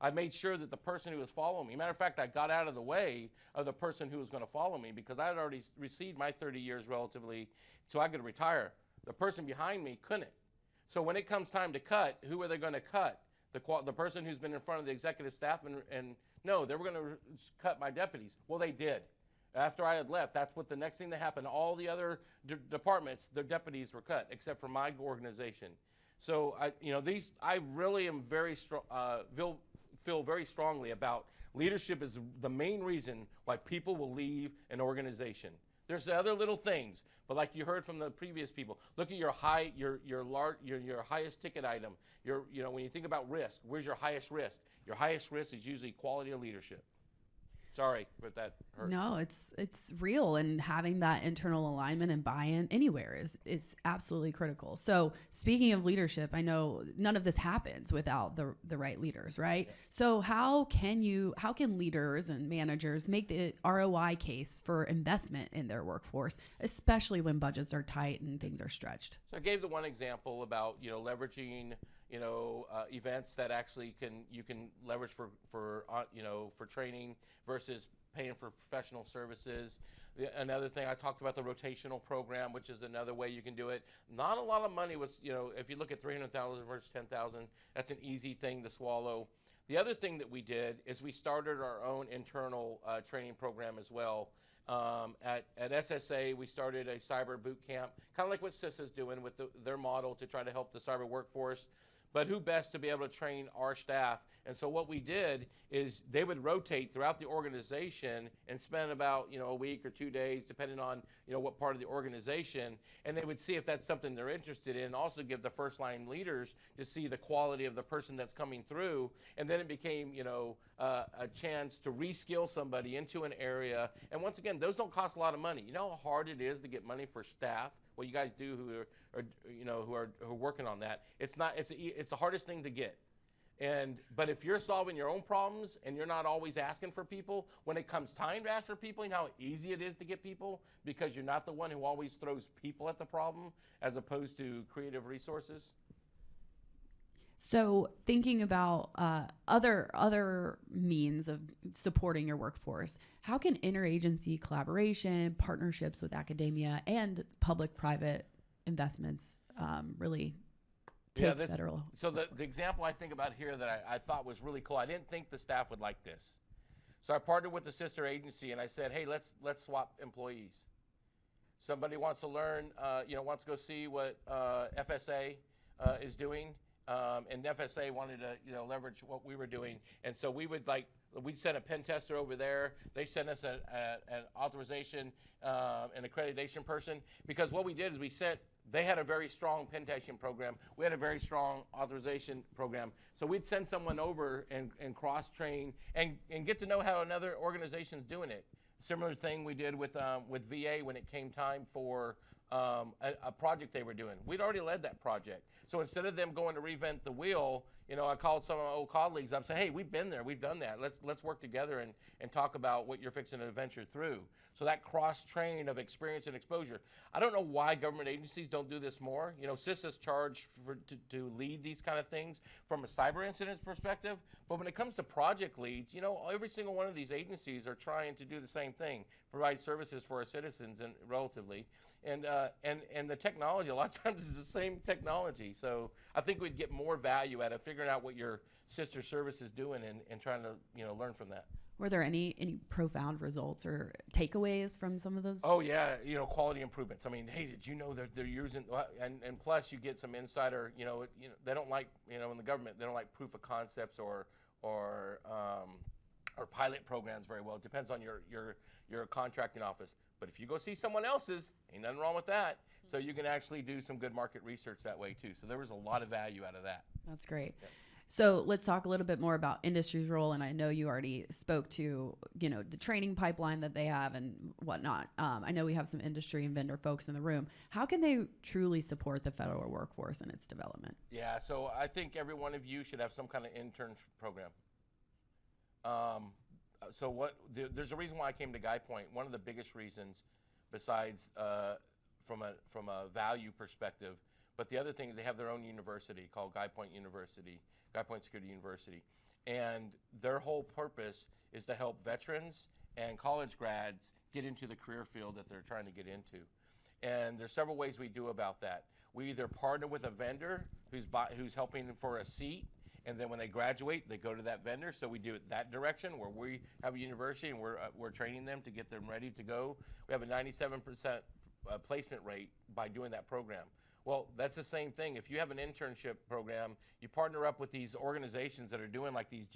S18: I made sure that the person who was following me, matter of fact, I got out of the way of the person who was going to follow me, because I had already received my 30 years relatively, so I could retire. The person behind me couldn't. So when it comes time to cut, who are they going to cut? The person who's been in front of the executive staff, and no, they were going to cut my deputies. Well, they did. After I had left, that's what the next thing that happened. All the other departments, their deputies were cut, except for my organization. So I really am very strong. Feel very strongly about leadership is the main reason why people will leave an organization. There's other little things, but like you heard from the previous people, look at your highest ticket item. When you think about risk, where's your highest risk? Your highest risk is usually quality of leadership. Sorry, but that hurt.
S17: No, it's real, and having that internal alignment and buy-in anywhere is absolutely critical. So speaking of leadership, I know none of this happens without the right leaders, right? Yeah. So how can leaders and managers make the ROI case for investment in their workforce, especially when budgets are tight and things are stretched?
S18: So I gave the one example about leveraging events that actually you can leverage for training versus paying for professional services. Another thing, I talked about the rotational program, which is another way you can do it. Not a lot of money was, if you look at 300,000 versus 10,000, that's an easy thing to swallow. The other thing that we did is we started our own internal training program as well. At SSA, we started a cyber boot camp, kind of like what CISA's doing with their model to try to help the cyber workforce. But who best to be able to train our staff? And so what we did is they would rotate throughout the organization and spend about a week or 2 days, depending on what part of the organization, and they would see if that's something they're interested in. Also give the first line leaders to see the quality of the person that's coming through, and then it became a chance to reskill somebody into an area. And once again, those don't cost a lot of money. You know how hard it is to get money for staff? What you guys do who are working on that. It's the hardest thing to get. But if you're solving your own problems and you're not always asking for people, when it comes time to ask for people, you know how easy it is to get people, because you're not the one who always throws people at the problem as opposed to creative resources.
S17: So thinking about other means of supporting your workforce, how can interagency collaboration, partnerships with academia, and public-private investments really take federal?
S18: So the example I think about here that I thought was really cool, I didn't think the staff would like this. So I partnered with the sister agency and I said, hey, let's swap employees. Somebody wants to learn, wants to go see what FSA is doing. And FSA wanted to, leverage what we were doing, and so we'd send a pen tester over there. They sent us an authorization, an accreditation person, because what we did is they had a very strong pen testing program. We had a very strong authorization program. So we'd send someone over and cross-train and get to know how another organization's doing it. Similar thing we did with VA when it came time for a project they were doing. We'd already led that project. So instead of them going to reinvent the wheel, I called some of my old colleagues up and said, hey, we've been there, we've done that. Let's work together and talk about what you're fixing to venture through. So that cross-train of experience and exposure. I don't know why government agencies don't do this more. CISA's charged to lead these kind of things from a cyber incidents perspective. But when it comes to project leads, every single one of these agencies are trying to do the same thing, provide services for our citizens and relatively. And the technology, a lot of times is the same technology. So I think we'd get more value out of figuring out what your sister service is doing and trying to learn from that.
S17: Were there any profound results or takeaways from some of those?
S18: Oh yeah, quality improvements. I mean, hey, did you know that they're using and plus you get some insider. They don't like in the government they don't like proof of concepts or pilot programs very well. It depends on your contracting office. But if you go see someone else's, ain't nothing wrong with that. So you can actually do some good market research that way too. So there was a lot of value out of that.
S17: That's great. So let's talk a little bit more about industry's role. And I know you already spoke to, the training pipeline that they have and whatnot. I know we have some industry and vendor folks in the room. How can they truly support the federal workforce and its development?
S18: Yeah, so I think every one of you should have some kind of intern program. There's a reason why I came to Guy Point. One of the biggest reasons, besides from a value perspective, but the other thing is they have their own university called Guy Point Security University. And their whole purpose is to help veterans and college grads get into the career field that they're trying to get into. And there's several ways we do about that. We either partner with a vendor who's helping for a seat, and then when they graduate, they go to that vendor. So we do it that direction, where we have a university and we're training them to get them ready to go. We have a 97% placement rate by doing that program. Well, that's the same thing. If you have an internship program, you partner up with these organizations that are doing like these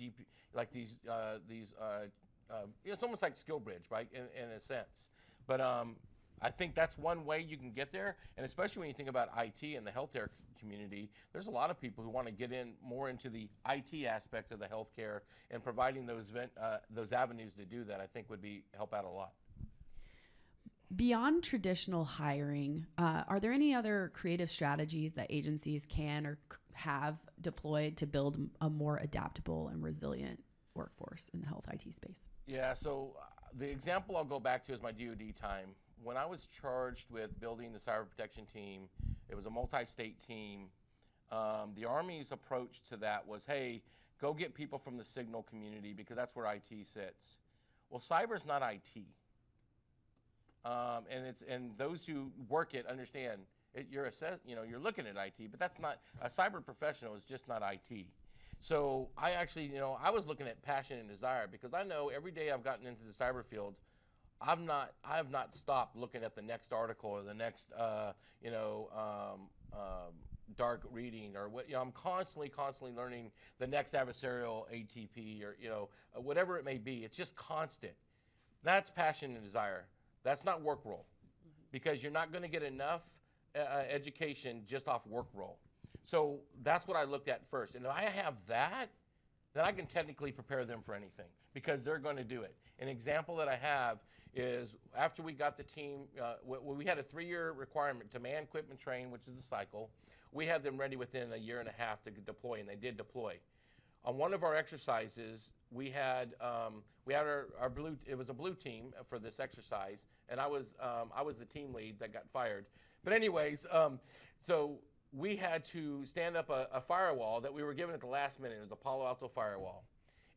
S18: it's almost like SkillBridge, right? In a sense. But I think that's one way you can get there, and especially when you think about IT and the healthcare community, there's a lot of people who want to get in more into the IT aspect of the healthcare, and providing those avenues to do that, I think would help out a lot.
S17: Beyond traditional hiring, are there any other creative strategies that agencies can or have deployed to build a more adaptable and resilient workforce in the health IT space?
S18: Yeah, so the example I'll go back to is my DoD time. When I was charged with building the cyber protection team, it was a multi-state team. The Army's approach to that was, hey, go get people from the signal community because that's where IT sits. Well, cyber's not IT. And those who work it understand you're looking at IT, but that's not a cyber professional is just not IT. So I actually, I was looking at passion and desire, because I know every day I've gotten into the cyber field, I have not stopped looking at the next article or the next dark reading or what. I'm constantly learning the next adversarial ATP or whatever it may be. It's just constant. That's passion and desire. That's not work role, because you're not going to get enough education just off work role. So that's what I looked at first. And if I have that, then I can technically prepare them for anything, because they're going to do it. An example that I have is after we got the team, we had a 3-year requirement to man, equipment, train, which is a cycle. We had them ready within a year and a half to deploy, and they did deploy. On one of our exercises, we had our blue. It was a blue team for this exercise, and I was the team lead that got fired. But anyways, so we had to stand up a firewall that we were given at the last minute. It was a Palo Alto firewall.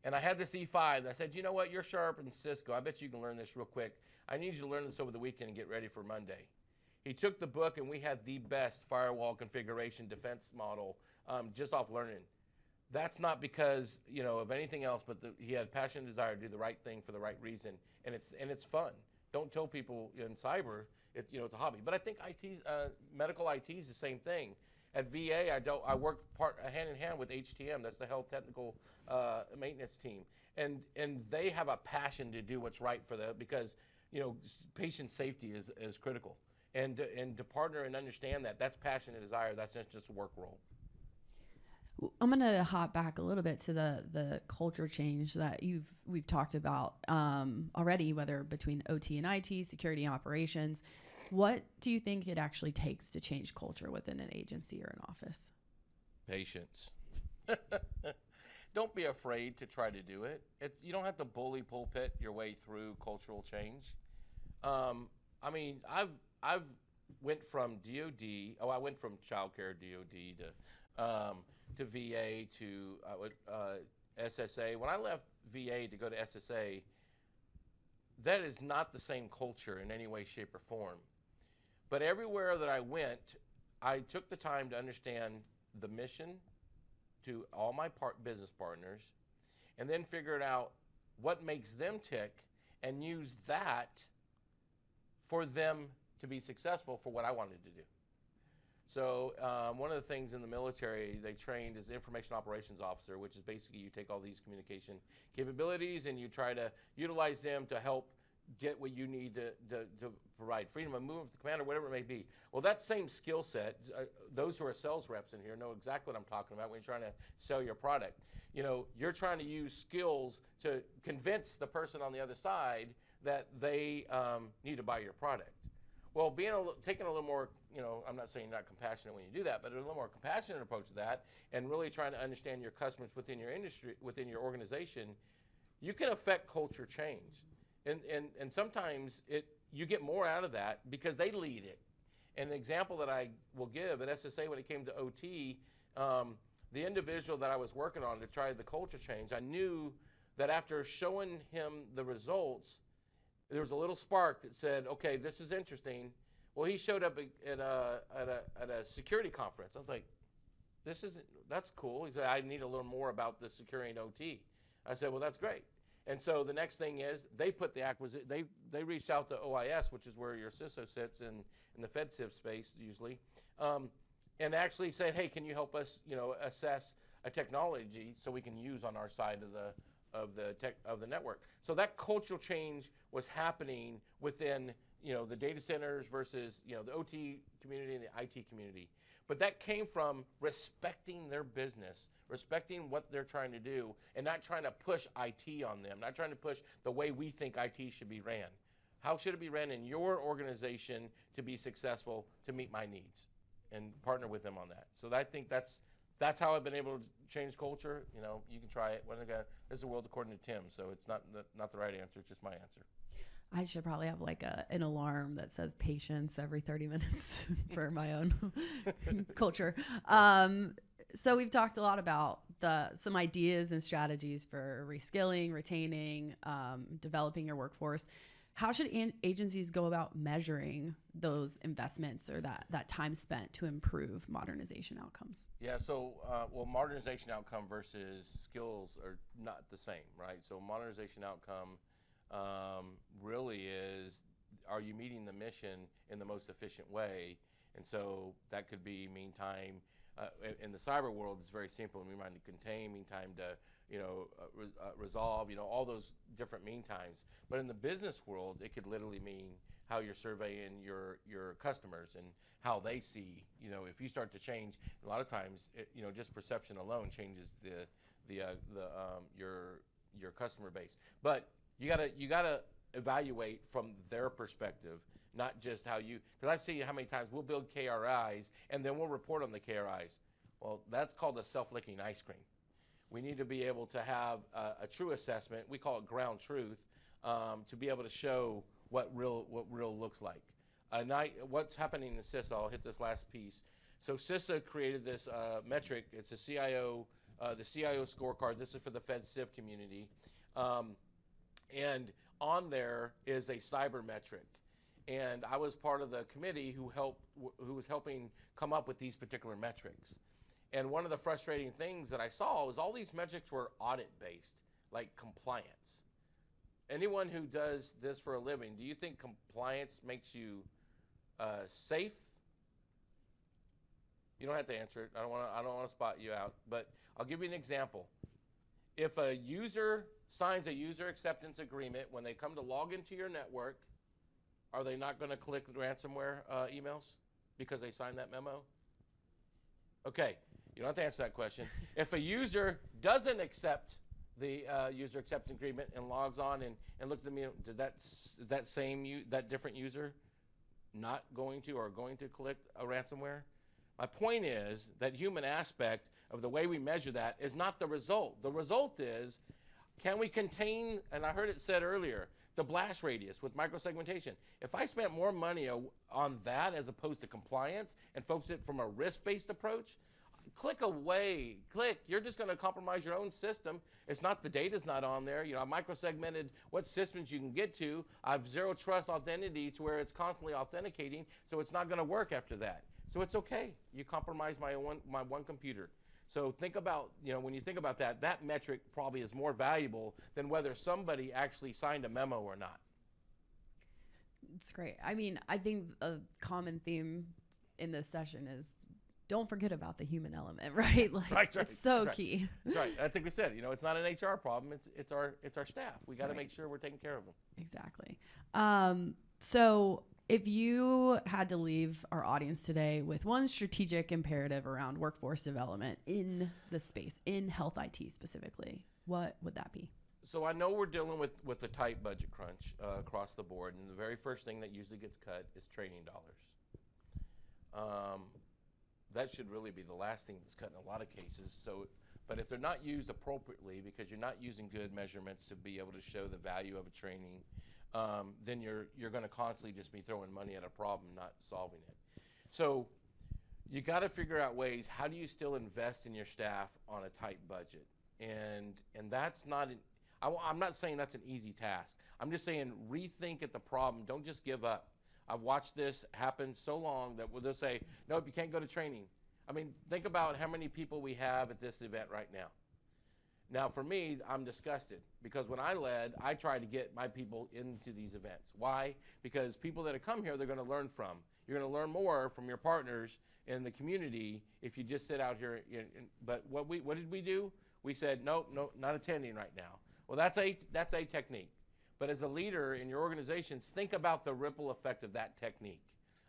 S18: And I had this E5, and I said, you know what, you're sharp in Cisco. I bet you can learn this real quick. I need you to learn this over the weekend and get ready for Monday. He took the book, and we had the best firewall configuration defense model just off learning. That's not because of anything else, but he had passion and desire to do the right thing for the right reason, and it's fun. Don't tell people in cyber it's a hobby. But I think medical IT is the same thing. At VA, I worked hand in hand with HTM. That's the Health Technical Maintenance Team, and they have a passion to do what's right for them, because patient safety is critical, and to partner and understand that's passion and desire. That's not just a work role.
S17: I'm going to hop back a little bit to the culture change that we've talked about already, whether between OT and IT, security and operations. What do you think it actually takes to change culture within an agency or an office?
S18: Patience. Don't be afraid to try to do it. You don't have to bully pulpit your way through cultural change. I've went from DoD. I went from childcare DoD to VA to SSA. When I left VA to go to SSA, that is not the same culture in any way, shape, or form. But everywhere that I went, I took the time to understand the mission to all my business partners, and then figured out what makes them tick and use that for them to be successful for what I wanted to do. So one of the things in the military they trained as information operations officer, which is basically you take all these communication capabilities and you try to utilize them to help get what you need to provide freedom of movement to command or whatever it may be. Well, that same skill set, those who are sales reps in here know exactly what I'm talking about when you're trying to sell your product. You know, you're trying to use skills to convince the person on the other side that they need to buy your product. Well, taking a little more, you know, I'm not saying not compassionate when you do that, but a little more compassionate approach to that, and really trying to understand your customers within your industry, within your organization, you can affect culture change. And sometimes you get more out of that because they lead it. And an example that I will give at SSA when it came to OT, the individual that I was working on to try the culture change, I knew that after showing him the results, there was a little spark that said, okay, this is interesting. Well, he showed up at a security conference. I was like, that's cool. He said, I need a little more about the security and OT. I said, well, that's great. And so the next thing is they put the acquisition, they reached out to OIS, which is where your CISO sits in the FedCiv space usually, and actually said, hey, can you help us, you know, assess a technology so we can use on our side of the network. So that cultural change was happening within, you know, the data centers versus, you know, the OT community and the IT community. But that came from respecting their business, respecting what they're trying to do, and not trying to push IT on them, not trying to push the way we think IT should be ran. How should it be ran in your organization to be successful, to meet my needs, and partner with them on that. So I think that's how I've been able to change culture. You know, you can try it. This is the world according to Tim, so it's not the right answer. It's just my answer.
S17: I should probably have like an alarm that says patience every 30 minutes for my own culture. So we've talked a lot about some ideas and strategies for reskilling, retaining, developing your workforce. How should agencies go about measuring those investments or that time spent to improve modernization outcomes?
S18: Yeah, so well, modernization outcome versus skills are not the same, right? So modernization outcome really is, are you meeting the mission in the most efficient way? And so that could be mean time. In the cyber world, it's very simple. Mean time to contain, mean time to resolve, all those different mean times. But in the business world, it could literally mean how you're surveying your customers and how they see. If you start to change, a lot of times, just perception alone changes your customer base. But you gotta evaluate from their perspective, not just how you. Because I've seen how many times we'll build KRIs and then we'll report on the KRIs. Well, that's called a self-licking ice cream. We need to be able to have a true assessment. We call it ground truth, to be able to show what real looks like. What's happening in CISA? I'll hit this last piece. So CISA created this metric. It's a CIO, the CIO scorecard. This is for the FedCiv community, and on there is a cyber metric. And I was part of the committee who was helping come up with these particular metrics. And one of the frustrating things that I saw was all these metrics were audit-based, like compliance. Anyone who does this for a living, do you think compliance makes you safe? You don't have to answer it. I don't want to spot you out, but I'll give you an example. If a user signs a user acceptance agreement when they come to log into your network, are they not going to click ransomware emails because they signed that memo? Okay, you don't have to answer that question. If a user doesn't accept the user acceptance agreement and logs on and looks at me, does that different user not going to or going to click a ransomware? My point is that human aspect of the way we measure that is not the result. The result is, can we contain, and I heard it said earlier, the blast radius with microsegmentation. If I spent more money on that as opposed to compliance and focus it from a risk-based approach, click away, you're just gonna compromise your own system. It's not, the data's not on there. I microsegmented what systems you can get to. I have zero trust identity to where it's constantly authenticating, so it's not gonna work after that. So it's okay, you compromise my one computer. So think about, when you think about that, that metric probably is more valuable than whether somebody actually signed a memo or not.
S17: It's great. I mean, I think a common theme in this session is don't forget about the human element, right? Like
S18: Right,
S17: it's so
S18: right.
S17: key.
S18: That's right. I think we said, it's not an HR problem. It's our staff. We got to make sure we're taking care of them.
S17: Exactly. So if you had to leave our audience today with one strategic imperative around workforce development in the space, in health IT specifically, what would that be?
S18: So I know we're dealing with a tight budget crunch across the board, and the very first thing that usually gets cut is training dollars. That should really be the last thing that's cut in a lot of cases. So, but if they're not used appropriately, because you're not using good measurements to be able to show the value of a training, then you're going to constantly just be throwing money at a problem, not solving it. So you got to figure out ways. How do you still invest in your staff on a tight budget? And that's not an, I'm not saying that's an easy task. I'm just saying rethink at the problem. Don't just give up. I've watched this happen so long that they'll say, nope, you can't go to training. I mean, think about how many people we have at this event right now. Now, for me, I'm disgusted because when I led, I tried to get my people into these events. Why? Because people that have come here, they're going to learn from. You're going to learn more from your partners in the community if you just sit out here. But what did we do? We said, nope, not attending right now. Well, that's a technique. But as a leader in your organizations, think about the ripple effect of that technique.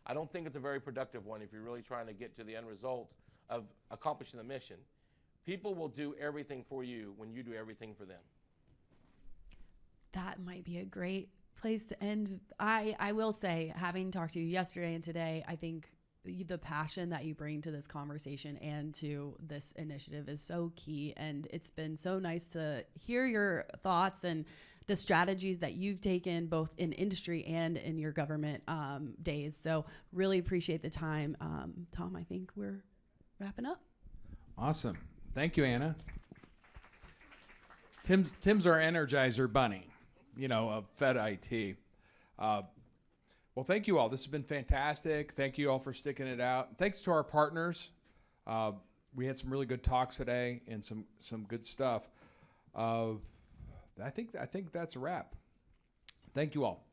S18: I don't think it's a very productive one if you're really trying to get to the end result of accomplishing the mission. People will do everything for you when you do everything for them.
S17: That might be a great place to end. I will say, having talked to you yesterday and today, I think the passion that you bring to this conversation and to this initiative is so key. And it's been so nice to hear your thoughts and the strategies that you've taken both in industry and in your government days. So really appreciate the time. Tom, I think we're wrapping up.
S8: Awesome. Thank you, Anna. Tim's our Energizer bunny, of Fed IT. Well, thank you all. This has been fantastic. Thank you all for sticking it out. Thanks to our partners. We had some really good talks today and some good stuff. I think that's a wrap. Thank you all.